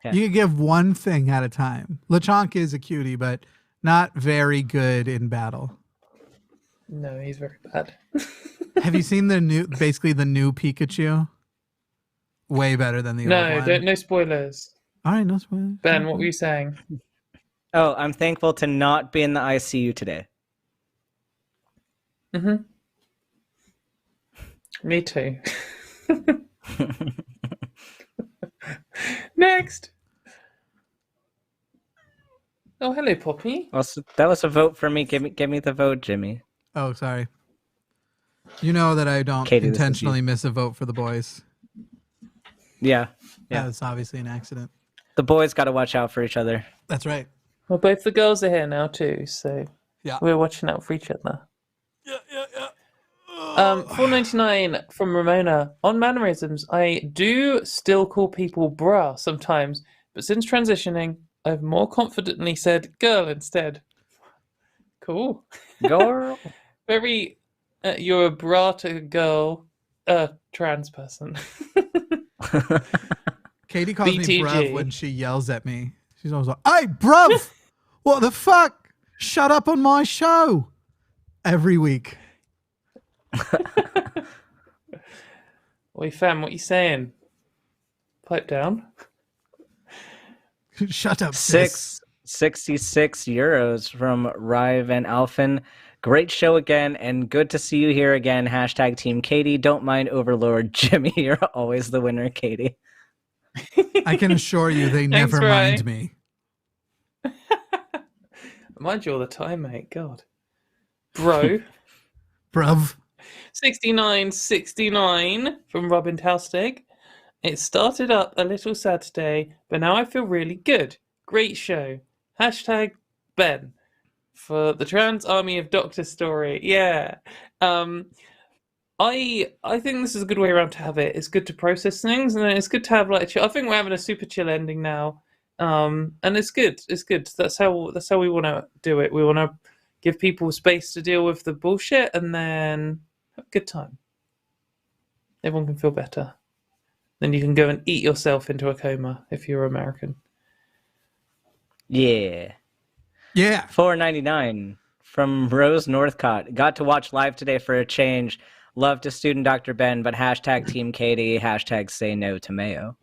Okay. You can give one thing at a time. Lechonk is a cutie, but not very good in battle. No, he's very bad. Have you seen the new Pikachu? Way better than the old one. No spoilers. All right, no spoilers. Ben, what were you saying? Oh, I'm thankful to not be in the ICU today. Mm-hmm. Me too. Next. Oh, hello, Poppy. That was a vote for me. Give me the vote, Jimmy. Oh, sorry. You know that I don't intentionally miss a vote for the boys. Yeah. That was obviously an accident. The boys got to watch out for each other. That's right. Well, both the girls are here now too, so Yeah. we're watching out for each other. Yeah. 4.99 from Ramona. On mannerisms, I do still call people bruh sometimes, but since transitioning, I've more confidently said girl instead. Cool. Girl. Very, you're a bra to girl, trans person. Katie calls me BTG. bruv when she yells at me. She's always like, "Hey, bruv, what the fuck? Shut up on my show." Every week. Oi, fam, what you saying? Pipe down. Shut up, sis. 66 euros from Rive and Alphin. Great show again, and good to see you here again. Hashtag Team Katie. Don't mind Overlord Jimmy. You're always the winner, Katie. I can assure you they Thanks, never Ray. mind me. I mind you all the time, mate. God. Bro. Bruv. 69.69 from Robin Taustig. It started up a little Saturday, but now I feel really good. Great show. Hashtag Ben for the Trans Army of Doctor story. Yeah. I think this is a good way around to have it. It's good to process things, and it's good to have like. I think we're having a super chill ending now, and it's good. It's good. That's how we want to do it. We want to give people space to deal with the bullshit, and then have a good time. Everyone can feel better. Then you can go and eat yourself into a coma if you're American. Yeah. Yeah. $4.99 from Rose Northcott. Got to watch live today for a change. Love to student Dr. Ben, but hashtag Team Katie, hashtag say no to mayo.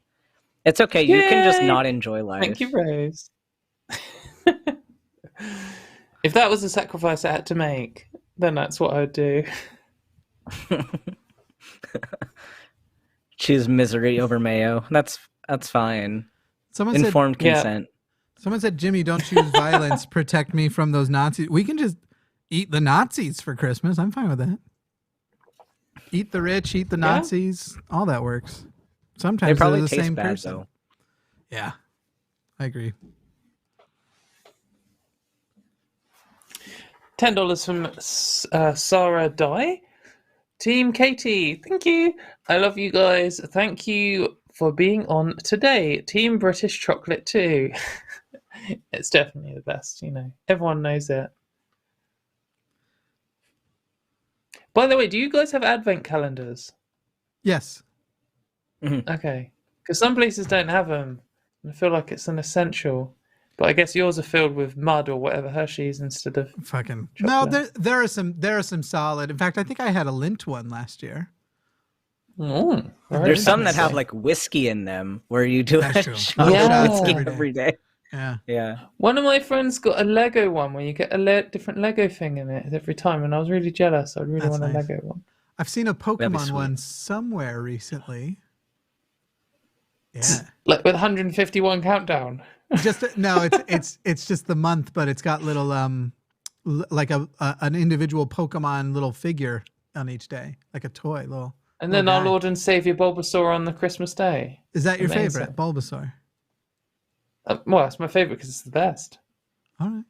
It's okay. You can just Yay! not enjoy life. Thank you, Rose. If that was a sacrifice I had to make, then that's what I would do. Choose misery over mayo. That's fine. Someone Informed Yeah. consent. Someone said, "Jimmy, don't choose violence. Protect me from those Nazis." We can just eat the Nazis for Christmas. I'm fine with that. Eat the rich, eat the Nazis. All that works. Sometimes They probably they're the taste same bad, person. though. Yeah, I agree. $10 from Sarah Dye. Team Katie, thank you. I love you guys. Thank you for being on today. Team British Chocolate too. It's definitely the best, you know. Everyone knows it. By the way, do you guys have advent calendars? Yes. Okay. Because some places don't have them. I feel like it's an essential. But I guess yours are filled with mud or whatever Hershey's instead of Fucking chocolate. no. There are some solid. In fact, I think I had a Lindt one last year. Mm, There's some that have fancy. like whiskey in them, where you do That's a true. shot Yeah. of whiskey Every day. every day. Yeah. Yeah. One of my friends got a Lego one where you get a different Lego thing in it every time, and I was really jealous. I really That's want a nice. Lego one. I've seen a That'd be Pokemon sweet. one somewhere recently. Yeah. Like with 151 countdown. Just no, it's just the month, but it's got little like an individual Pokemon little figure on each day, like a toy little. And then little our guy. Lord and Saviour Bulbasaur on the Christmas day. Is that your Amazing. favorite, Bulbasaur? Well, it's my favorite because it's the best. All right,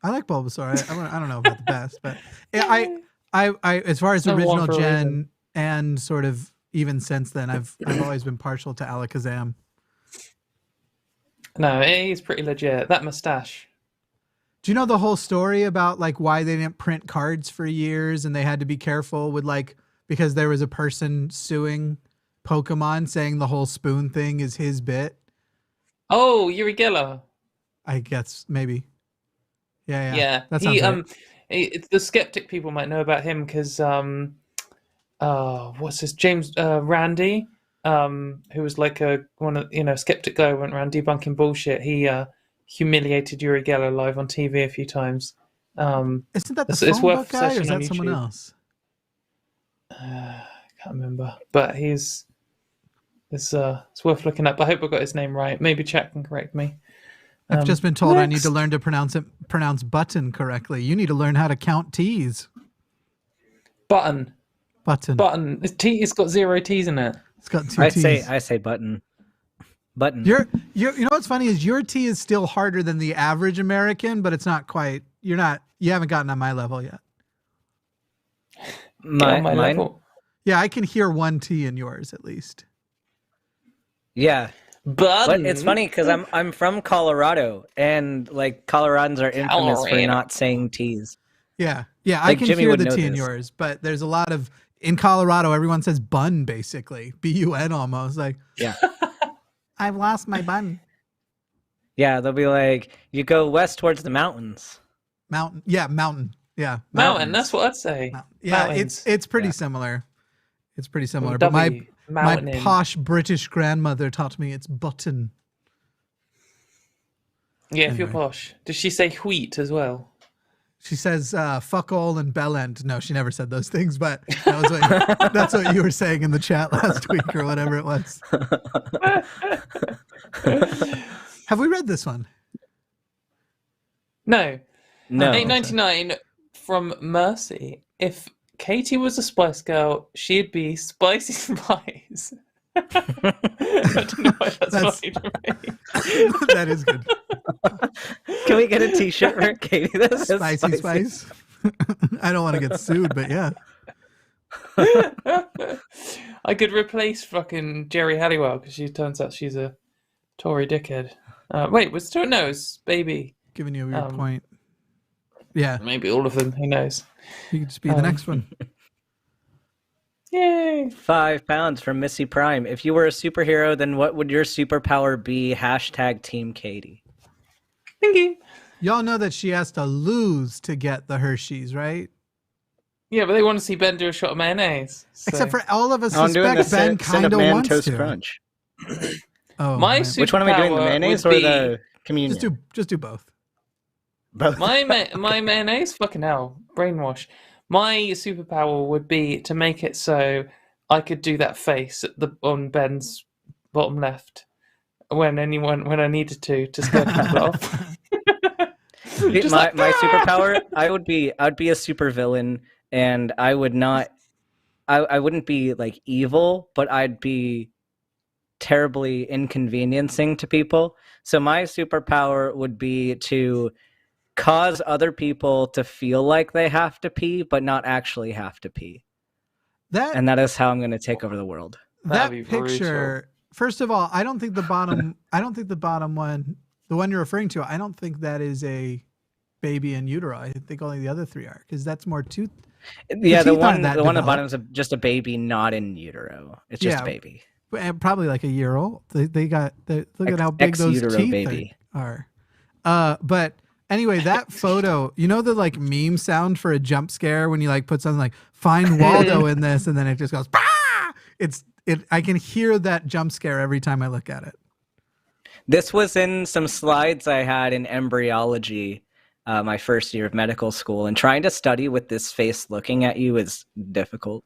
I like Bulbasaur. I don't know about the best, but I as far as Number one original for a gen reason. and sort of even since then, I've always been partial to Alakazam. No, he's pretty legit. That mustache. Do you know the whole story about like why they didn't print cards for years and they had to be careful with like because there was a person suing Pokemon saying the whole spoon thing is his bit? Oh, Yuri Geller. I guess maybe. Yeah. Yeah. That sounds right. The skeptic people might know about him because what's his James Randy, who was like a skeptic guy who went around debunking bullshit. He humiliated Yuri Geller live on TV a few times. Isn't that the it's phone worth book guy or is searching on that someone YouTube. else? I can't remember, but it's worth looking up. I hope I got his name right. Maybe chat can correct me. I've just been told I need next. to learn to pronounce button correctly. You need to learn how to count T's. Button. Button. Button. It's got 0 T's in it. It's got 2 I T's. say button. Button. You know what's funny is your T is still harder than the average American, but it's not quite. You haven't gotten on my level yet. My level. Yeah, I can hear one T in yours at least. Yeah. But it's funny because I'm from Colorado, and like Coloradans are infamous for not saying T's. Yeah, like I can Jimmy hear the know T in this. yours, but there's a lot of in Colorado. Everyone says bun basically, BUN almost like. Yeah. I've lost my bun. Yeah, they'll be like, you go west towards the mountains. Mountain. Yeah, mountain. Yeah, mountain. That's what I'd say. Yeah, Mountains. it's pretty similar. It's pretty similar. With But my mountain. posh British grandmother taught me it's button. Yeah, if you're posh. Does she say wheat as well? She says fuck all and bell end. No, she never said those things, but that was that's what you were saying in the chat last week or whatever it was. Have we read this one? No. No. $8.99 from Mercy. If Katie was a Spice Girl, she'd be Spicy Spice. I don't know why that's funny to me. That is good. Can we get a T-shirt for Katie that says Spicy Spice? I don't want to get sued, but yeah. I could replace fucking Jerry Halliwell because she turns out she's a Tory dickhead. Wait, no, it's Baby. Giving you a weird point. Yeah. Maybe all of them, who knows? You could just be the next one. Yay! £5 from Missy Prime. If you were a superhero, then what would your superpower be? # Team Katie. Thank you. Y'all know that she has to lose to get the Hershey's, right? Yeah, but they want to see Ben do a shot of mayonnaise. So. Except for all of us suspect Ben kind of wants Toast to. Crunch. Oh, my which one am I doing, the mayonnaise or the communion? Just do both. Both. My mayonnaise? Fucking hell. Brainwash. My superpower would be to make it so I could do that face on Ben's bottom left when I needed to scare people off. My superpower, I'd be a supervillain, and I wouldn't be like evil, but I'd be terribly inconveniencing to people. So my superpower would be to cause other people to feel like they have to pee, but not actually have to pee. And that is how I'm going to take over the world. That picture, first of all, I don't think the bottom one, the one you're referring to, I don't think that is a baby in utero. I think only the other three are, because that's more tooth. Yeah, the one at the bottom is just a baby, not in utero. It's just a baby. And probably like a year old. Look at how big those teeth baby are. But anyway, that photo, you know the like meme sound for a jump scare when you like put something like "Find Waldo" in this, and then it just goes. Bah! I can hear that jump scare every time I look at it. This was in some slides I had in embryology, my first year of medical school, and trying to study with this face looking at you is difficult.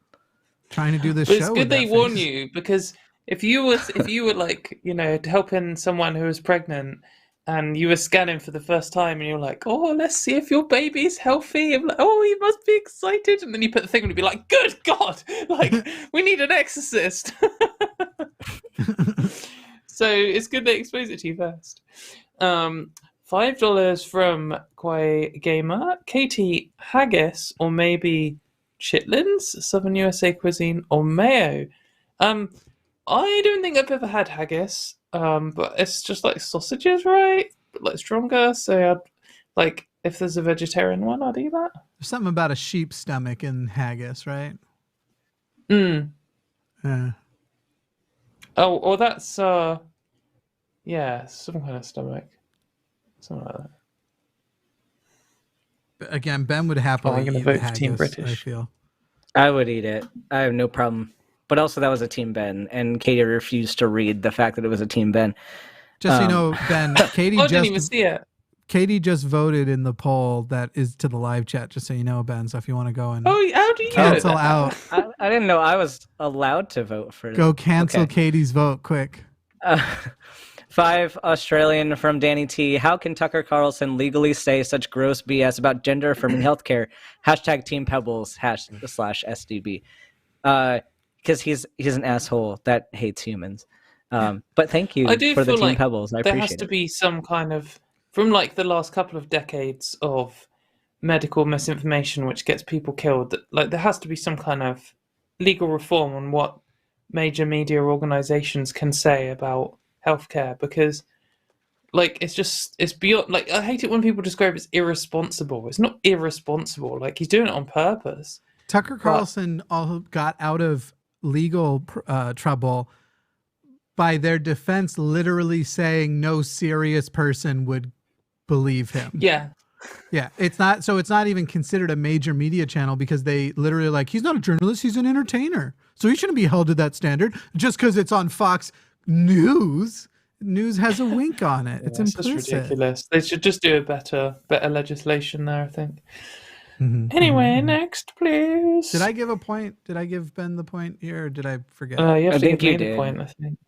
Trying to do this but show. It's good they warn you, because if you were like, helping someone who was pregnant and you were scanning for the first time and you're like, oh, let's see if your baby's healthy. I'm like, oh, you must be excited. And then you put the thing on and be like, good God, like we need an exorcist. So it's good they expose it to you first. $5 from Quay Gamer. Katie, haggis or maybe chitlins, Southern USA cuisine, or mayo. I don't think I've ever had haggis, but it's just like sausages, right? But like stronger. So I'd, like if there's a vegetarian one, I'd eat that. There's something about a sheep's stomach in haggis, right? Yeah. Oh, or that's some kind of stomach, something like that. But again, Ben would happily I'm gonna eat vote haggis, for Team British. I feel. I would eat it. I have no problem. But also, that was a Team Ben, and Katie refused to read the fact that it was a Team Ben. Just so you know, Ben, Katie I didn't even see it. Katie just voted in the poll that is to the live chat, just so you know, Ben. So if you want to go and how do you cancel out. I didn't know I was allowed to vote for it. Go cancel Katie's vote, quick. 5 Australian from Danny T. How can Tucker Carlson legally say such gross BS about gender affirming healthcare? # Team Pebbles /SDB. Because he's an asshole that hates humans. But thank you I do for the feel Team like Pebbles. I there appreciate has to it. be some kind of, from like the last couple of decades of medical misinformation, which gets people killed. That like there has to be some kind of legal reform on what major media organizations can say about healthcare, because like it's beyond, like I hate it when people describe it as irresponsible. It's not irresponsible. Like he's doing it on purpose. Tucker Carlson all got out of legal trouble by their defense literally saying no serious person would believe him. Yeah. Yeah, it's not even considered a major media channel because they literally like, he's not a journalist, he's an entertainer. So he shouldn't be held to that standard just because it's on Fox News. News has a wink on it. It's implicit. It's ridiculous. They should just do a better legislation there, I think. Mm-hmm. Anyway, next, please. Did I give a point? Did I give Ben the point here, or did I forget? You have I to think give you me the did. point, I think.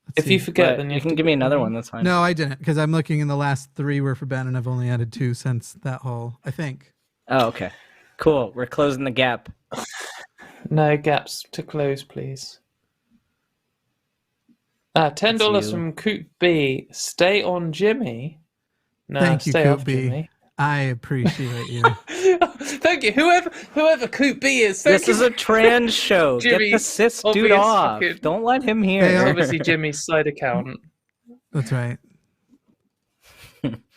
Let's If you see. forget, then you can have to give me another one. That's fine. No, I didn't, because I'm looking in the last 3 were for Ben, and I've only added 2 since that whole, I think. Oh, okay. Cool. We're closing the gap. No gaps to close, please. $10 from Coop B. Stay on Jimmy. No, Thank you, stay Coop off B. Jimmy. I appreciate you. Thank you. Whoever Coop B is. This is a trans show. Get the Jimmy's cis dude obvious off. fucking- Don't let him They hear. are- Obviously, Jimmy's side account. That's right.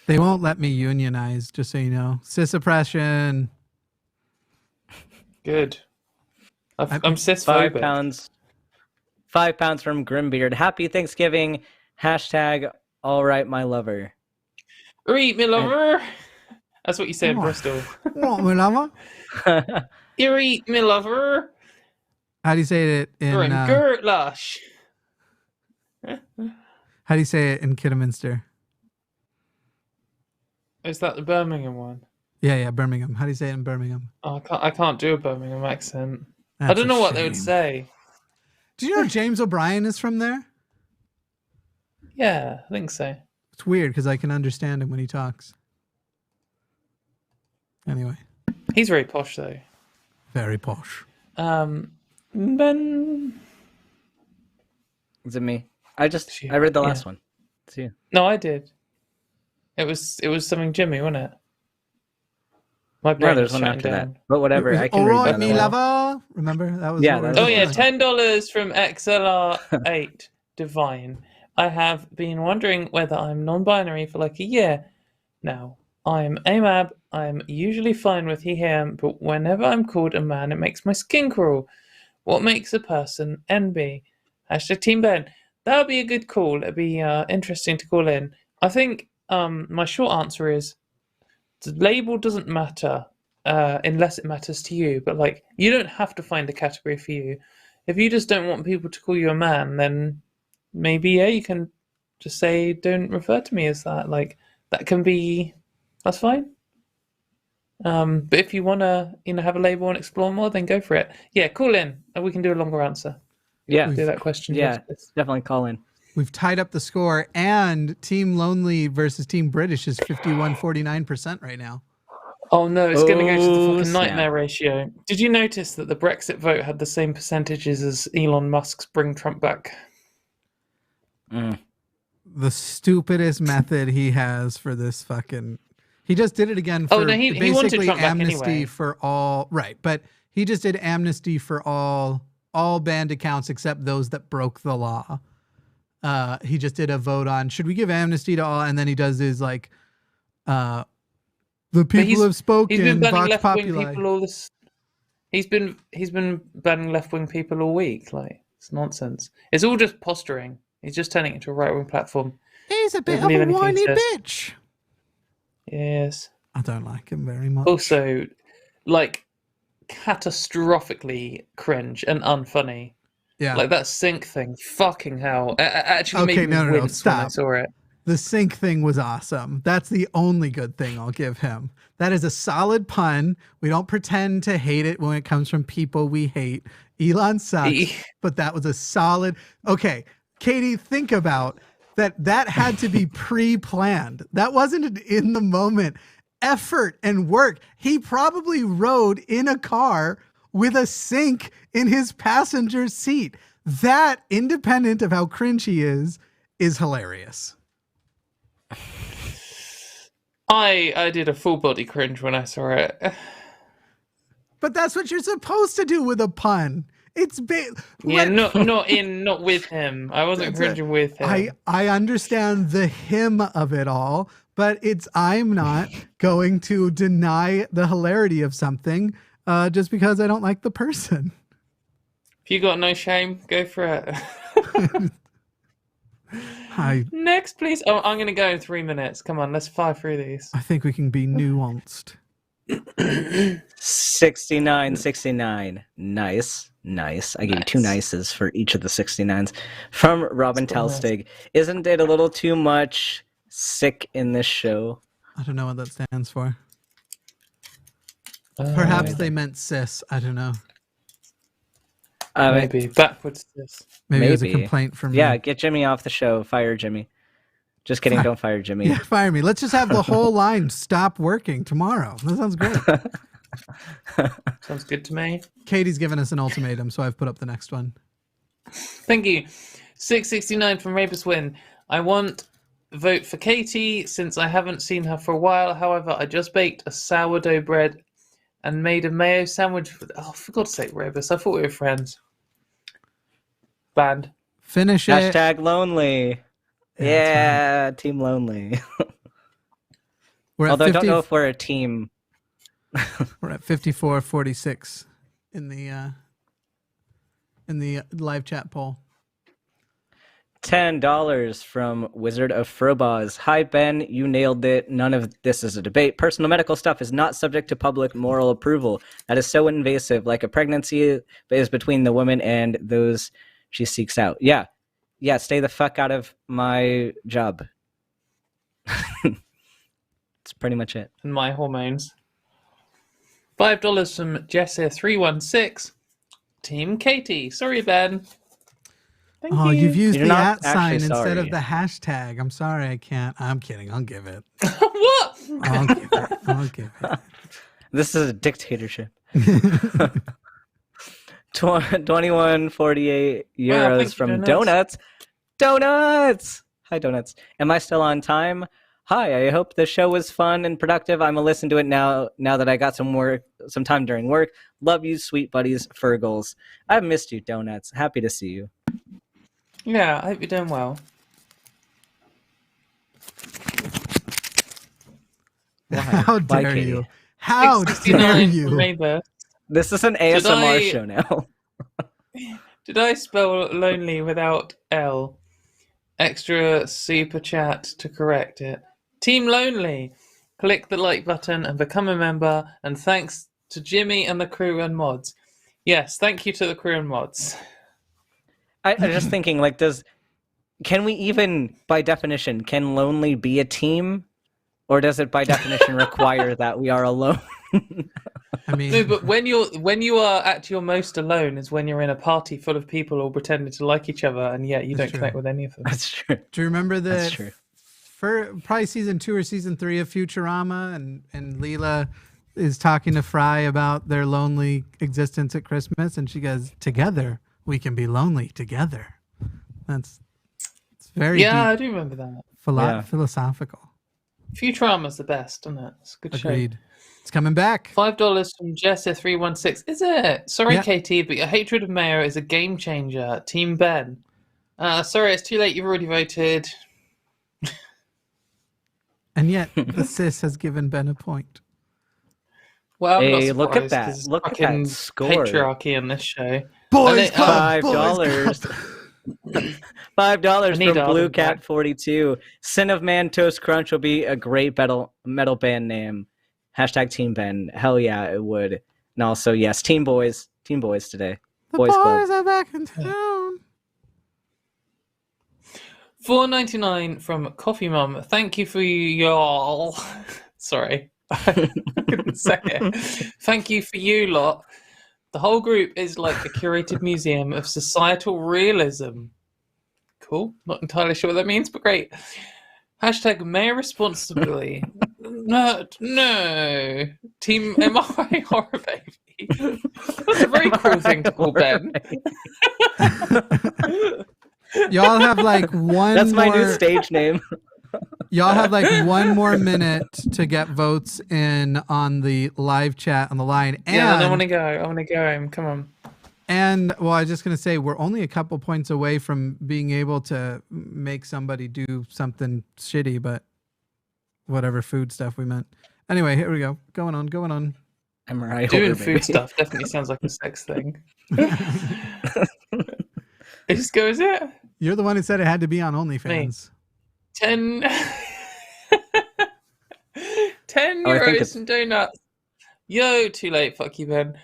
They won't let me unionize, just so you know. Cis oppression. Good. I'm cis £5. phobic. £5 from Grimbeard. Happy Thanksgiving. Hashtag all right, my lover. Eat me lover. That's what you say in Oh. Bristol. What, my lover? Eat me lover. How do you say it in? You're in Gertlash. How do you say it in Kidderminster? Is that the Birmingham one? Yeah, Birmingham. How do you say it in Birmingham? Oh, I can't do a Birmingham accent. I That's don't a know what they would shame. say. Do you know James O'Brien is from there? Yeah, I think so. It's weird because I can understand him when he talks. Anyway, He's very posh though. very posh. Ben. Is it me? I read the last one. It's you. No, I did. It was something Jimmy, wasn't it? My brain No, there's is one shutting after down. that. But whatever. It was I can all read right, that me one. lover. Remember that was. Yeah, what we that's were Oh yeah, doing. $10 from XLR8 Divine. I have been wondering whether I'm non-binary for like a year now. I'm AMAB. I'm usually fine with he, him, but whenever I'm called a man, it makes my skin crawl. What makes a person NB? Hashtag Team Ben. That would be a good call. It'd be interesting to call in. I think my short answer is the label doesn't matter unless it matters to you. But like, you don't have to find a category for you. If you just don't want people to call you a man, then maybe you can just say don't refer to me as that. Like that can be, that's fine. But if you want to, have a label and explore more, then go for it. Yeah, call in and we can do a longer answer. Yeah. Do that question. Yeah, justice. definitely call in. We've tied up the score, and Team Lonely versus Team British is 51-49% right now. Oh no, it's going to go to the Oh, fucking snap. nightmare ratio. Did you notice that the Brexit vote had the same percentages as Elon Musk's Bring Trump Back? The stupidest method he has for this fucking. He just did it again for He wanted basically Trump back amnesty anyway. for all. Right, but he just did amnesty for all banned accounts except those that broke the law. He just did a vote on should we give amnesty to all, and then he does his like, the people have spoken. He's been banning Vox left-wing Populi. people all this. He's been banning left-wing people all week. Like it's nonsense. It's all just posturing. He's just turning it into a right-wing platform. He's a bit Doesn't of leave a anything whiny to- bitch. Yes. I don't like him very much. Also, like, catastrophically cringe and unfunny. Yeah. Like that sync thing. Fucking hell. Actually Okay, made me no, wince when I stop. saw it. The sync thing was awesome. That's the only good thing I'll give him. That is a solid pun. We don't pretend to hate it when it comes from people we hate. Elon sucks, but that was a solid. Okay, Katie, think about that. That had to be pre-planned. That wasn't an in the moment effort and work. He probably rode in a car with a sink in his passenger seat. that, independent of how cringe he is hilarious. I did a full body cringe when I saw it. But that's what you're supposed to do with a pun. It's not with him. I wasn't cringing with him. I understand the him of it all, but I'm not going to deny the hilarity of something just because I don't like the person. If you got no shame, go for it. Next, please. Oh, I'm going to go in 3 minutes. Come on, let's fly through these. I think we can be nuanced. 69. Nice. I gave you 2 nices for each of the 69s. From Robin Telstig. Isn't it a little too much sick in this show? I don't know what that stands for. Perhaps they meant cis. I don't know. Maybe. Backwards cis. Maybe it was a complaint from me. Yeah, get Jimmy off the show. Fire Jimmy. Just kidding. Don't fire Jimmy. Yeah, fire me. Let's just have the whole line stop working tomorrow. That sounds great. Sounds good to me. Katie's given us an ultimatum, so I've put up the next one. Thank you. 669 from Rapus Win. I want a vote for Katie since I haven't seen her for a while. However, I just baked a sourdough bread and made a mayo sandwich. For God's sake, Rapus. I thought we were friends. Banned. Finish it. Hashtag lonely. Yeah, team lonely. Although I don't know if we're a team. We're at 54-46 in the live chat poll. $10 from Wizard of Frobaz. Hi, Ben. You nailed it. None of this is a debate. Personal medical stuff is not subject to public moral approval. That is so invasive, like a pregnancy is between the woman and those she seeks out. Yeah, stay the fuck out of my job. That's pretty much it. And my hormones. $5 from Jessa316. Team Katie. Sorry, Ben. Thank you. You've used You're the not @ sign actually instead of sorry. the hashtag. I'm sorry, I can't. I'm kidding. I'll give it. What? I'll give it. This is a dictatorship. 21.48 euros from Donuts. Donuts! Hi, Donuts. Am I still on time? Hi, I hope the show was fun and productive. I'm gonna listen to it now that I got some time during work. Love you, sweet buddies, Fergles. I've missed you, Donuts. Happy to see you. Yeah, I hope you're doing well. How Bye, dare Katie. you? How dare you? This is an ASMR show now. Did I spell lonely without L? Extra super chat to correct it. Team Lonely. Click the like button and become a member. And thanks to Jimmy and the crew and mods. Yes, thank you to the crew and mods. I'm just thinking, can we even, by definition, can Lonely be a team? Or does it by definition require that we are alone? I mean, no, but when you are at your most alone is when you're in a party full of people all pretending to like each other, and yet you don't connect with any of them. That's true. do you remember That's true. for probably season 2 or season 3 of Futurama, and Leela is talking to Fry about their lonely existence at Christmas, and she goes, "Together we can be lonely together." It's very deep, I do remember that. Philosophical. Futurama's the best, isn't it? It's a good Agreed. show. It's coming back. $5 from Jessa316. Is it? Sorry, Yeah. Katie, but your hatred of Mayo is a game changer. Team Ben. Sorry, it's too late. You've already voted. And yet the cis has given Ben a point. Well, I'm Hey, not look at surprised, that. 'cause Look at fucking that score. patriarchy in this show. Boys Club, $5. $5 from Blue Cat 42. Sin of Man Toast Crunch will be a great metal band name. Hashtag Team Ben. Hell yeah, it would. And also, yes, Team Boys. Team Boys today. The Boys Club. boys are back in town. $4.99 from Coffee Mum. Thank you for y'all. Sorry. I couldn't say it. Thank you for you lot. The whole group is like a curated museum of societal realism. Cool. Not entirely sure what that means, but great. Hashtag mayor responsibly. No. Team MRI horror baby. That's a very cool thing to call Ben. Y'all have like one. That's my new more- stage name. Y'all have like 1 more minute to get votes in on the live chat on the line. And, Yeah, I want to go. I want to go. Come on. And well, I was just gonna say we're only a couple points away from being able to make somebody do something shitty, but whatever food stuff we meant. Anyway, here we go. Going on. I'm right. Doing food stuff definitely sounds like a sex thing. Is it? You're the one who said it had to be on OnlyFans. 10 think euros and donuts. Yo, too late. Fuck you, Ben.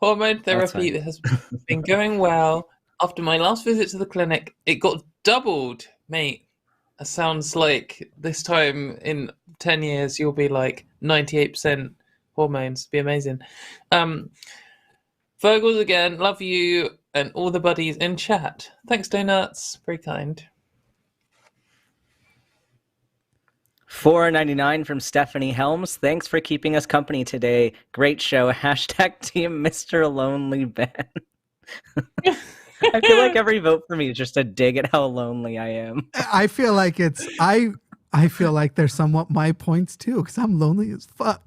Hormone therapy that has been going well. After my last visit to the clinic, it got doubled, mate. It sounds like this time in 10 years, you'll be like 98% hormones. Be amazing. Virgils again, love you and all the buddies in chat. Thanks, donuts. Very kind. $4.99 from Stephanie Helms. Thanks for keeping us company today. Great show. # team Mr. Lonely Ben. I feel like every vote for me is just a dig at how lonely I am. I feel like I feel like they're somewhat my points too, because I'm lonely as fuck.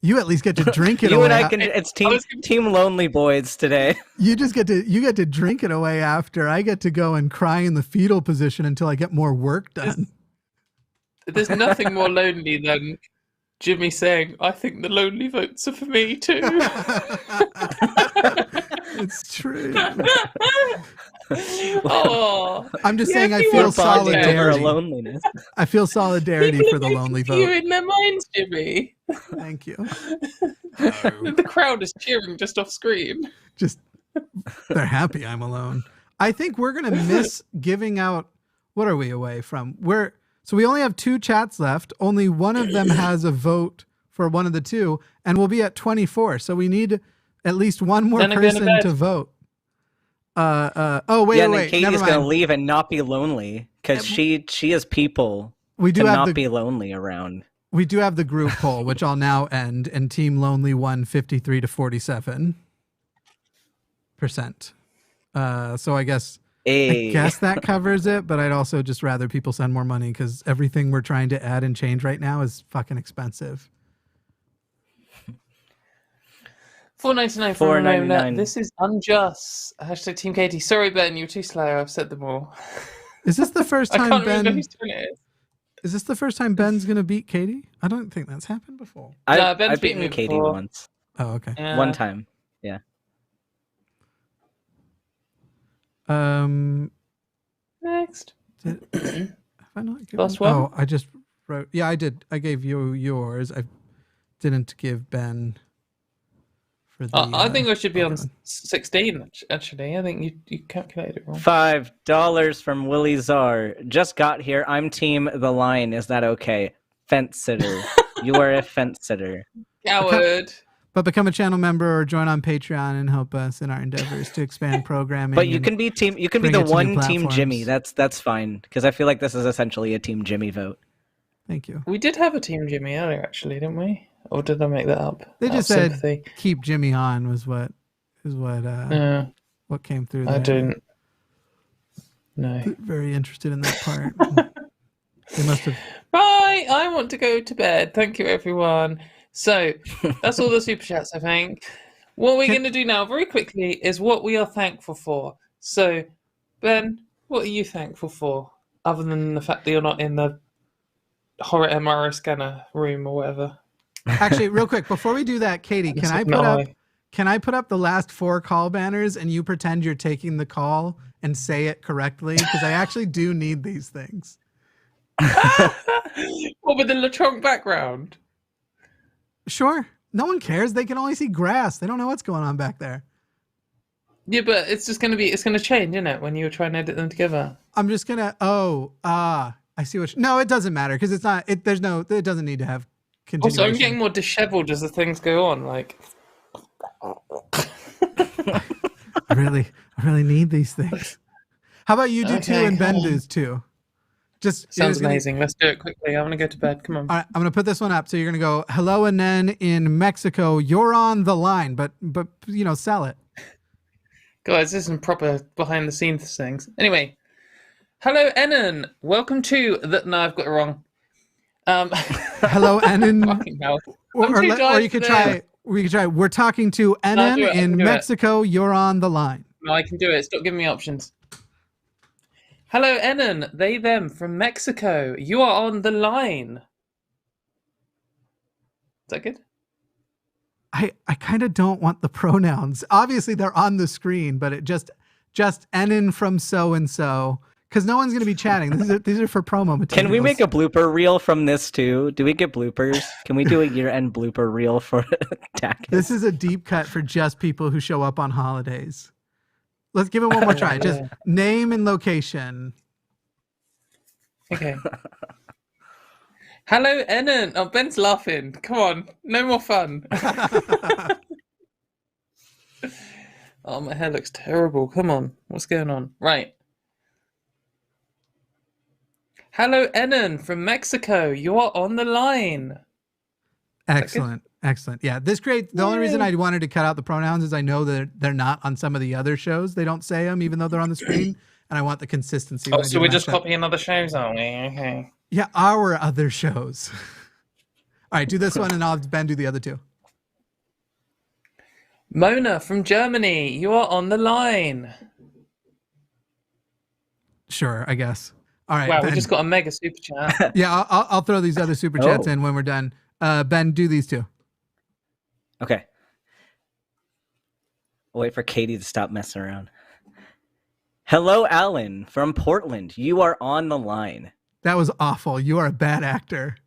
You at least get to drink it you away. And I can. It's team lonely boys today. You get to drink it away after. I get to go and cry in the fetal position until I get more work done. There's nothing more lonely than Jimmy saying, I think the lonely votes are for me too. It's true. Oh, I'm just saying I feel solidarity. Loneliness. I feel solidarity People for the lonely vote. you in their minds, Jimmy. Thank you. The crowd is cheering just off screen. Just they're happy I'm alone. I think we're gonna miss giving out. What are we away from? So we only have 2 chats left. Only one of them has a vote for one of the 2, and we'll be at 24. So we need at least one more person to vote. Wait. Katie's never mind. gonna leave and not be lonely because she has people. We do to have not be lonely around. We do have the group poll, which I'll now end, and Team Lonely won 53 to 47%. So I guess that covers it, but I'd also just rather people send more money because everything we're trying to add and change right now is fucking expensive. $4.99 for $4.99. This is unjust. # Team Katie. Sorry, Ben, you're too slow. I've said them all. Is this the first time I can't remember whose turn it is. Is this the first time Ben's gonna beat Katie? I don't think that's happened before. I've beaten Katie once. Oh, okay. Yeah. One time. Yeah. Next. Have I not given? Last one? Oh, I just wrote. Yeah, I did. I gave you yours. I didn't give Ben. For the, I think I should be on 16. Actually, I think you calculated it wrong. $5 from Willie Czar. Just got here. I'm team the line. Is that okay? Fence sitter. You are a fence sitter. Coward. But become a channel member or join on Patreon and help us in our endeavors to expand programming. But you can be team. You can be the one team Jimmy. That's fine because I feel like this is essentially a team Jimmy vote. Thank you. We did have a team Jimmy earlier, actually, didn't we? Or did I make that up? They just said keep Jimmy on was what came through there. I didn't. No. Very interested in that part. They must have. Bye. I want to go to bed. Thank you, everyone. So that's all the super chats, I think. What we're going to do now, very quickly, is what we are thankful for. So, Ben, what are you thankful for, other than the fact that you're not in the horror MRI scanner room or whatever? Actually, real quick, before we do that, Katie, can I put up the last 4 call banners and you pretend you're taking the call and say it correctly? Because I actually do need these things. What, with the Latronc background? Sure. No one cares. They can only see grass. They don't know what's going on back there. Yeah, but it's just going to change, isn't it, when you try and edit them together? I'm just going to, I see what, no, it doesn't matter because it's not, it doesn't need to have continuation. Also, I'm getting more disheveled as the things go on, like. I really need these things. How about you do 2 and Ben does 2? Just sounds amazing. Let's do it quickly. I want to go to bed. Come on. All right, I'm going to put this one up. So you're going to go, hello, Anen in Mexico. You're on the line, but sell it. Guys, this is some proper behind the scenes things. Anyway, hello, Enon. Welcome to the. No, I've got it wrong. Hello, Enon. Fucking hell. Or you could try. We could try. We're talking to Enon in Mexico. You're on the line. No, I can do it. Stop giving me options. Hello, Enon. They, them from Mexico. You are on the line. Is that good? I kind of don't want the pronouns. Obviously, they're on the screen, but it just Enon from so and so, because no one's going to be chatting. These are for promo materials. Can we make a blooper reel from this too? Do we get bloopers? Can we do a year-end blooper reel for TACIS? This is a deep cut for just people who show up on holidays. Let's give it one more try. Just name and location. Okay. Hello, Enon. Oh, Ben's laughing. Come on. No more fun. Oh, my hair looks terrible. Come on. What's going on? Right. Hello, Enon from Mexico. You are on the line. Excellent. Excellent. Yeah, this great. The only reason I wanted to cut out the pronouns is I know that they're not on some of the other shows. They don't say them even though they're on the screen. And I want the consistency. Oh, so we're just copying other shows, aren't we? Okay. Yeah, our other shows. All right, do this one and I'll have Ben do the other two. Mona from Germany, you are on the line. Sure, I guess. All right. Wow, Ben. we just got a mega super chat. Yeah, I'll throw these other super chats in when we're done. Ben, do these two. Okay. I'll wait for Katie to stop messing around. Hello, Alan from Portland. You are on the line. That was awful. You are a bad actor.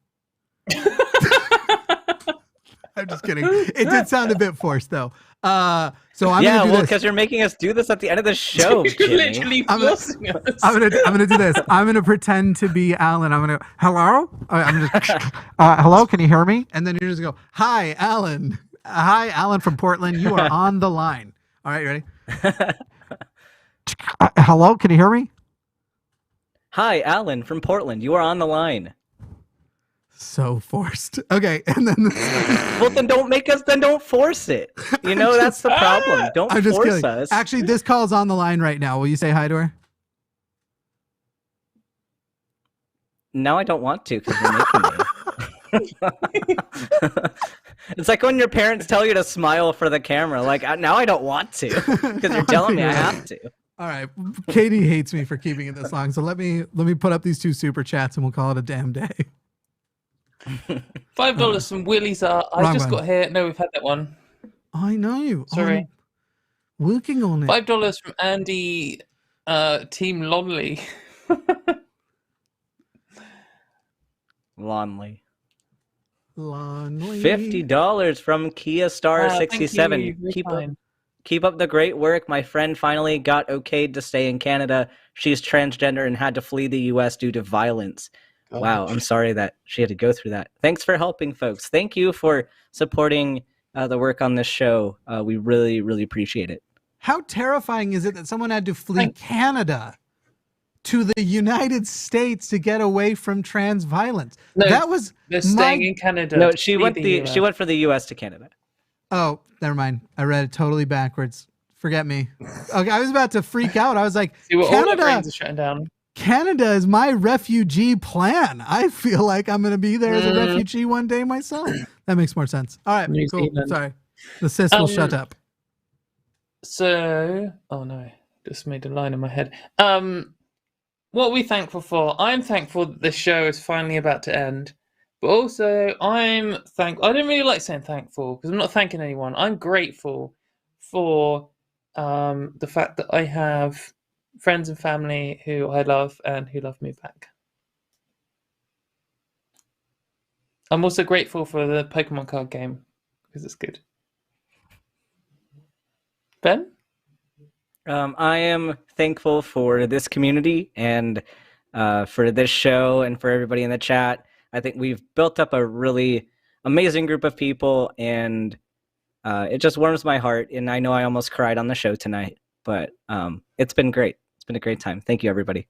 I'm just kidding. It did sound a bit forced, though. So I'm gonna do this because you're making us do this at the end of the show. You're literally forcing us. I'm gonna do this. I'm gonna pretend to be Alan. I'm gonna hello. I'm just hello. Can you hear me? And then you're just gonna go hi, Alan. Hi, Alan from Portland. You are on the line. All right, you ready? Hello, can you hear me? Hi, Alan from Portland. You are on the line. So forced. Okay, and then well, then don't force it. You know, that's the problem. Don't I'm just force kidding. us. Actually, this call is on the line right now. Will you say hi to her? No, I don't want to because you're making me. It's like when your parents tell you to smile for the camera. Like, now I don't want to because you're telling me I have to. All right, Katie hates me for keeping it this long, so let me put up these two super chats and we'll call it a damn day. $5 from Willie's Art. I just got here. No, we've had that one. I know you. Sorry. I'm working on it. $5 from Andy, Team Lonley. Lonley. Lonely. $50 from Kia Star 67. Keep up the great work. My friend finally got okayed to stay in Canada. She's transgender and had to flee the U.S. due to violence. Oh. Wow, I'm sorry that she had to go through that. Thanks for helping, folks. Thank you for supporting the work on this show. We really, really appreciate it. How terrifying is it that someone had to flee Canada to the United States to get away from trans violence? No, that was they're staying in Canada. No, she went for the U.S. to Canada. Oh, never mind. I read it totally backwards. Forget me. Okay, I was about to freak out. I was like, all our brains are shutting down. Canada is my refugee plan. I feel like I'm going to be there as a refugee one day myself. That makes more sense. All right, cool. Sorry. The sis will shut up. So, oh no, just made a line in my head. What are we thankful for? I'm thankful that this show is finally about to end. But also, I'm thankful. I don't really like saying thankful because I'm not thanking anyone. I'm grateful for the fact that I have friends and family who I love and who love me back. I'm also grateful for the Pokemon card game because it's good. Ben? I am thankful for this community and for this show and for everybody in the chat. I think we've built up a really amazing group of people, and it just warms my heart. And I know I almost cried on the show tonight, but it's been great. It's been a great time. Thank you, everybody.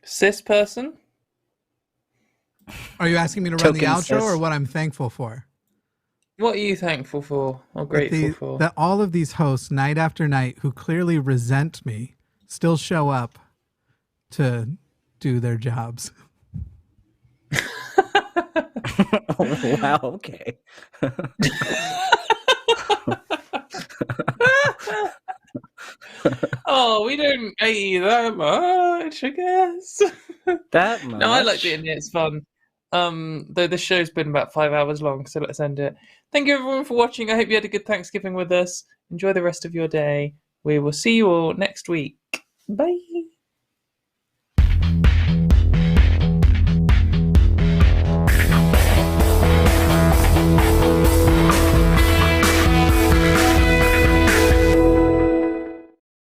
Cis person? Are you asking me to run the outro or what I'm thankful for? What are you thankful for or grateful for? That all of these hosts, night after night, who clearly resent me, still show up to do their jobs. Oh, wow, okay. Oh, we don't hate you that much, I guess. That much? No, I like being here. It's fun. Though the show's been about 5 hours long, so let's end it. Thank you everyone for watching. I hope you had a good Thanksgiving with us. Enjoy the rest of your day. We will see you all next week. Bye.